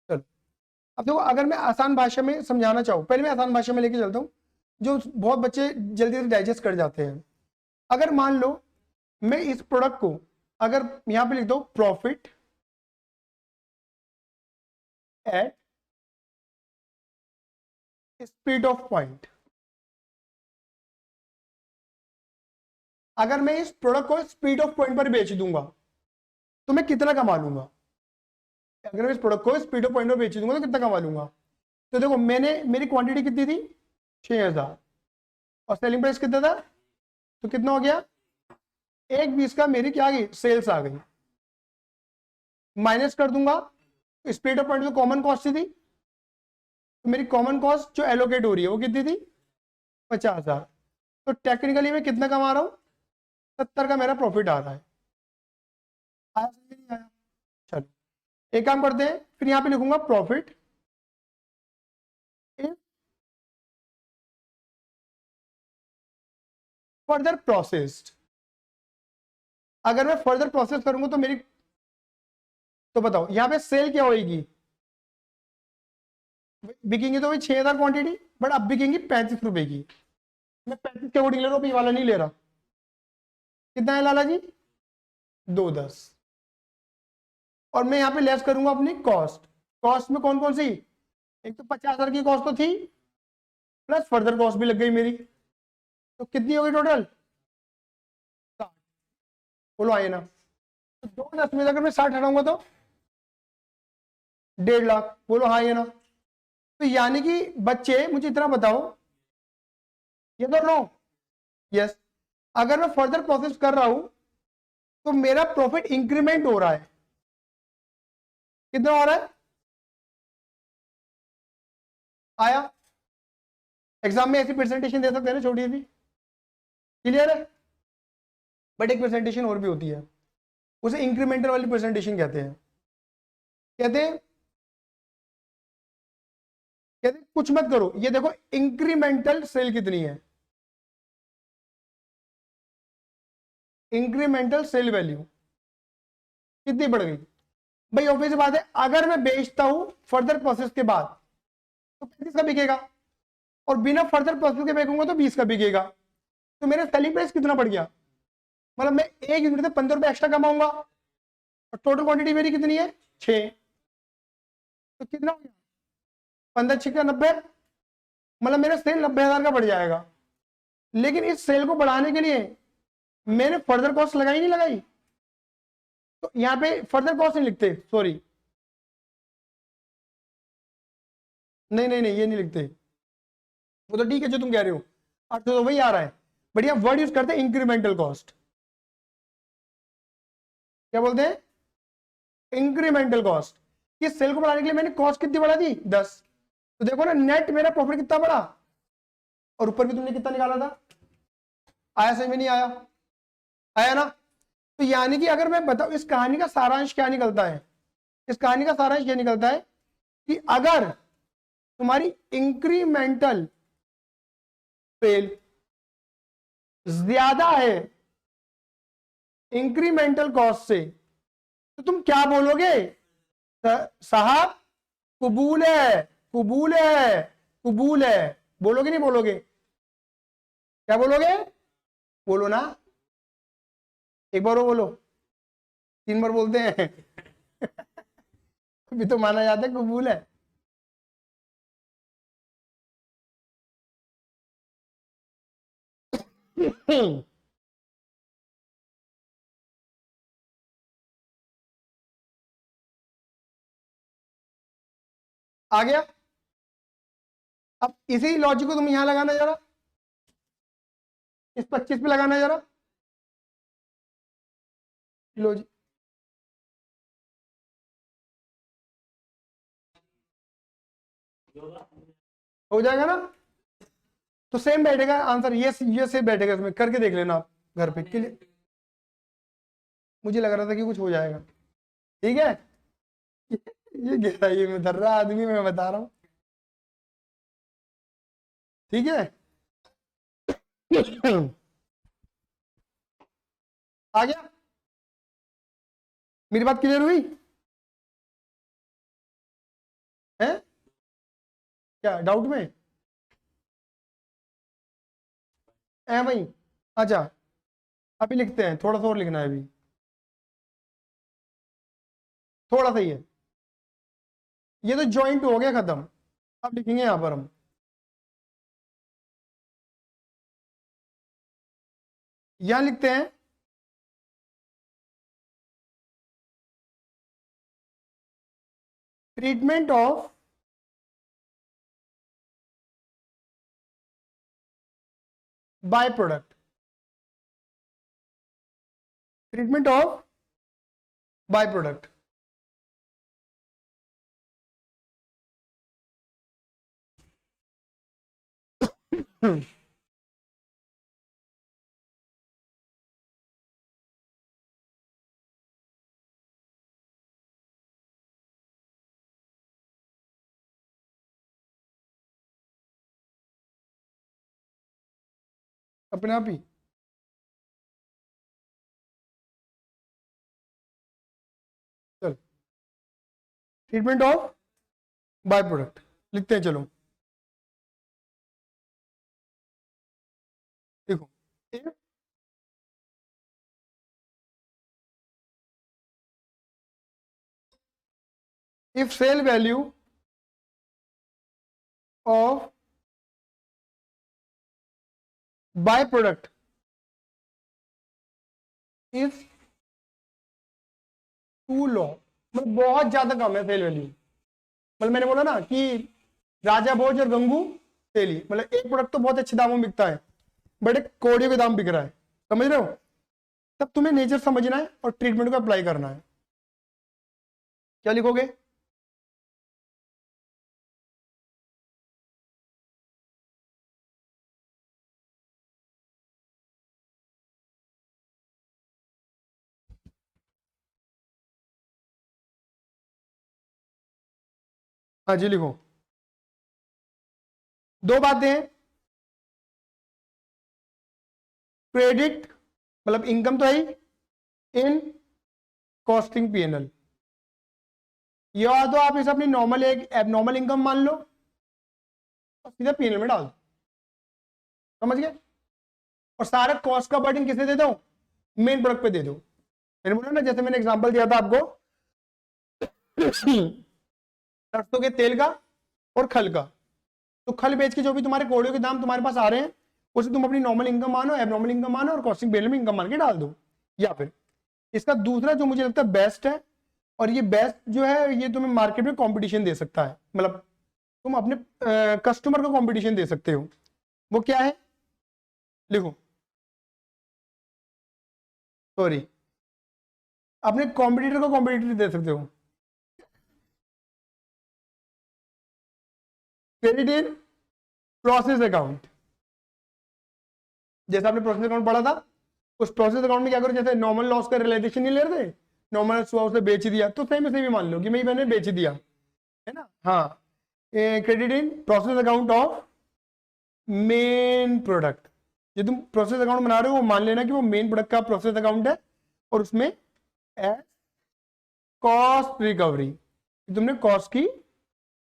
चलो। अब देखो, अगर मैं आसान भाषा में समझाना चाहूँ, पहले मैं आसान भाषा में लेके चलता हूँ, जो बहुत बच्चे जल्दी से डाइजेस्ट कर जाते हैं। अगर मान लो मैं इस प्रोडक्ट को, अगर यहां पे लिख दो profit at speed of point, अगर मैं इस प्रोडक्ट को स्पीड ऑफ पॉइंट पर बेच दूंगा तो मैं कितना कमा लूंगा? अगर मैं इस प्रोडक्ट को स्पीड ऑफ पॉइंट पर बेच दूंगा तो कितना कमा लूंगा? तो देखो, मैंने, मेरी क्वांटिटी कितनी थी? 6000, और सेलिंग प्राइस कितना था? तो कितना हो गया? 1/20 का मेरी क्या आ गई? सेल्स आ गई। माइनस कर दूंगा, स्पीड ऑफ पॉइंट में कॉमन कॉस्ट थी, तो मेरी कॉमन कॉस्ट जो एलोकेट हो रही है वो कितनी थी? 50,000। तो टेक्निकली मैं कितना कमा रहा हूं? 70 का मेरा प्रॉफिट आ रहा है। आया समझ में नहीं आया? चलो एक काम करते हैं, फिर यहां पे लिखूंगा प्रॉफिट फर्दर प्रोसेस्ड। अगर मैं फर्दर प्रोसेस करूंगा तो मेरी, तो बताओ यहां पे सेल क्या होगी? बिकेंगी तो वही 6000 क्वांटिटी, बट अब बिकेंगी 35 रुपए की। मैं 35 के अकॉर्डिंग ले रहा हूँ, ये वाला नहीं ले रहा। कितना है लाला जी? 210। और मैं यहाँ पे लेस करूंगा अपनी कॉस्ट। कॉस्ट में कौन कौन सी? एक तो 50,000 की कॉस्ट तो थी, प्लस फर्दर कॉस्ट भी लग गई मेरी, तो कितनी होगी टोटल? 60। बोलो आए ना? तो 210 में अगर मैं 60 हटाऊंगा तो 1.5 लाख। बोलो हाँ ये ना? तो यानी कि बच्चे मुझे इतना बताओ, ये तो नो, यस, अगर मैं फर्दर प्रोसेस कर रहा हूं तो मेरा प्रॉफिट इंक्रीमेंट हो रहा है। कितना हो रहा है? आया? एग्जाम में ऐसी प्रेजेंटेशन दे सकते हैं ना, छोटी सी। क्लियर है? बट एक प्रेजेंटेशन और भी होती है, उसे इंक्रीमेंटल वाली प्रेजेंटेशन कहते हैं। कहते हैं, कहते हैं कुछ मत करो, ये देखो इंक्रीमेंटल सेल कितनी है, इंक्रीमेंटल सेल वैल्यू कितनी बढ़ गई? भाई ऑब्वियस बात है, अगर मैं बेचता हूं फर्दर प्रोसेस के बाद तो 35 का बिकेगा, और बिना फर्दर प्रोसेस के बेचूंगा तो 20 का बिकेगा। तो मेरा सेलिंग प्राइस कितना बढ़ गया? मतलब मैं एक यूनिट से 15 रुपए एक्स्ट्रा कमाऊंगा, और टोटल क्वांटिटी मेरी कितनी है? 6। तो कितना हो गया? 15 6 का 90, मतलब मेरा सेल 90,000 का बढ़ जाएगा। लेकिन इस सेल को बढ़ाने के लिए मैंने फर्दर कॉस्ट लगाई नहीं लगाई? तो यहाँ पे फर्दर कॉस्ट नहीं लिखते, सॉरी, नहीं नहीं नहीं, ये नहीं लिखते। वो तो ठीक है जो तुम कह रहे हो, 800 तो वही आ रहा है, बढ़िया वर्ड यूज करते हैं इंक्रीमेंटल कॉस्ट। क्या बोलते हैं? Incremental cost. इस सेल को बढ़ाने के लिए मैंने कॉस्ट कितनी बढ़ा दी? 10। तो देखो ना, नेट मेरा प्रॉफिट कितना बढ़ा, और ऊपर भी तुमने कितना निकाला था? आया समझ में नहीं आया? आया ना? तो यानी कि अगर मैं बताऊं, इस कहानी का सारांश क्या निकलता है? इस कहानी का सारांश ये निकलता है कि अगर तुम्हारी इंक्रीमेंटल सेल ज्यादा है इंक्रीमेंटल कॉस्ट से, तो तुम क्या बोलोगे? साहब कबूल है, कबूल है, कबूल है। बोलोगे नहीं बोलोगे? क्या बोलोगे? बोलो ना, एक बार वो बोलो, 3 बार बोलते हैं। अभी तो माना जाता है कबूल है। आ गया? अब इसी लॉजिक को तुम यहां लगाना जरा, इस 25 पे लगाना जरा लॉजिक। हो जाएगा ना? तो सेम बैठेगा आंसर, ये सेम बैठेगा इसमें, करके देख लेना आप घर पे के लिए। मुझे लग रहा था कि कुछ हो जाएगा। ठीक है। ये गहराई में धर रहा आदमी, मैं बता रहा हूँ। ठीक है। आ गया? मेरी बात क्लियर हुई है? क्या डाउट में है भाई? अच्छा, अभी लिखते हैं, थोड़ा सा और लिखना है अभी, थोड़ा सा ही है। ये तो जॉइंट हो गया खत्म। अब लिखेंगे यहां पर हम, यहां लिखते हैं treatment of by product, treatment of by product. अपने आप ही। चल, ट्रीटमेंट ऑफ बाय प्रोडक्ट लिखते हैं, चलो देखो। If sale value of by product is too low, मतलब बहुत ज्यादा कम है सेल वैल्यू। मतलब मैंने बोला ना कि राजा भोज और गंगू तेली, मतलब एक प्रोडक्ट तो बहुत अच्छे दामों में बिकता है, बट एक कौड़ियों के दाम बिक रहा है, समझ रहे हो? तब तुम्हें नेचर समझना है और ट्रीटमेंट को अप्लाई करना है। क्या लिखोगे? हाँ जी लिखो। दो बातें हैं, क्रेडिट मतलब इनकम तो है ही इन कॉस्टिंग पीएनएल, या तो आप इसे अपनी नॉर्मल एक एबनॉर्मल इनकम मान लो और सीधा पीएनएल में डाल दो, समझ गए? और सारा कॉस्ट का बर्डन किसे दे दो? मेन प्रोडक्ट पे दे दो। मैंने बोला ना, जैसे मैंने एग्जांपल दिया था आपको सरसों के तेल का और खल का, तो खल बेच के जो भी तुम्हारे कोड़ियों के दाम तुम्हारे पास आ रहे हैं, उसे तुम अपनी नॉर्मल इनकम मानो, एबनॉर्मल इनकम मानो और कॉस्टिंग पीएनएल में इनकम मान के डाल दो। या फिर इसका दूसरा जो मुझे लगता है बेस्ट है, और ये बेस्ट जो है ये तुम्हें मार्केट में कंपटीशन दे सकता है, मतलब तुम अपने कस्टमर को कंपटीशन दे सकते हो। वो क्या है? लिखो, सॉरी, अपने कॉम्पिटिटर को कॉम्पिटिटर दे सकते हो। क्रेडिट इन प्रोसेस अकाउंट, जैसे आपने प्रोसेस अकाउंट पढ़ा था, उस प्रोसेस अकाउंट में क्या करो, जैसे नॉर्मल लॉस का रियलाइजेशन नहीं ले रहे थे, नॉर्मल उसने बेच दिया, तो सेम ऐसे भी मान लो कि मैंने बेच दिया, है ना? हाँ, credit in process account of main product. ये तुम प्रोसेस अकाउंट बना रहे हो, वो मान लेना कि वो मेन प्रोडक्ट का प्रोसेस अकाउंट है, और उसमें कॉस्ट रिकवरी, तुमने कॉस्ट की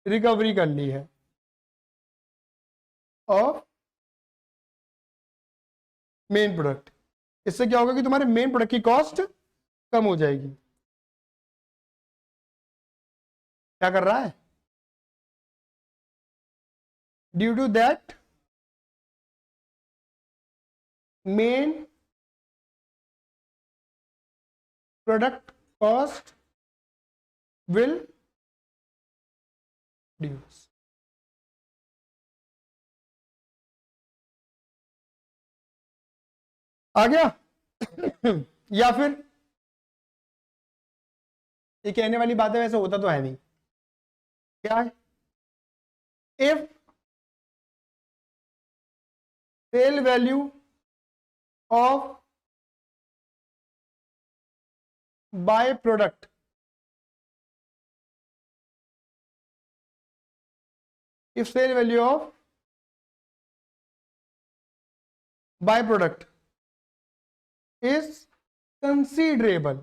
रिकवरी कर ली है ऑफ मेन प्रोडक्ट। इससे क्या होगा कि तुम्हारे मेन प्रोडक्ट की कॉस्ट कम हो जाएगी। क्या कर रहा है? Due to that main product cost will reduce। आ गया? या फिर ये कहने वाली बात है, वैसे होता तो है नहीं। क्या है? If sale value of by product if sale value of by product is considerable,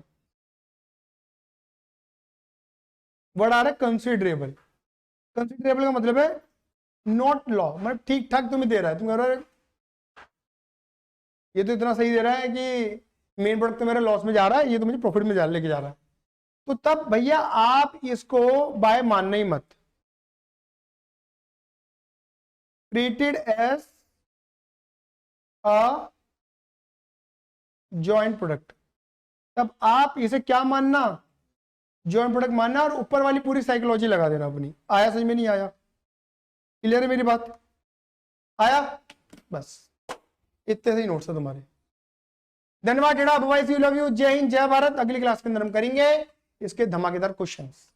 word आ रहा है कंसिडरेबल। कंसिडरेबल का मतलब है नॉट लॉ, मतलब ठीक ठाक तुम्हें दे रहा है, तुम कह रहे हो ये तो इतना सही दे रहा है कि मेन प्रोडक्ट तो मेरा लॉस में जा रहा है, ये तो मुझे प्रॉफिट में लेके जा रहा है, तो तब भैया आप इसको बाय मानना ही मत, treated as a joint product। तब आप इसे क्या मानना, जॉइंट प्रोडक्ट मानना, और ऊपर वाली पूरी साइकोलॉजी लगा देना अपनी। आया समझ में नहीं आया? क्लियर है मेरी बात? आया? बस इतने से ही नोट्स है तुम्हारे। धन्यवाद, टेढ़ा, bye, see you, love you, जय हिंद, जय भारत। अगली क्लास के अंदर हम करेंगे इसके धमाकेदार क्वेश्चंस।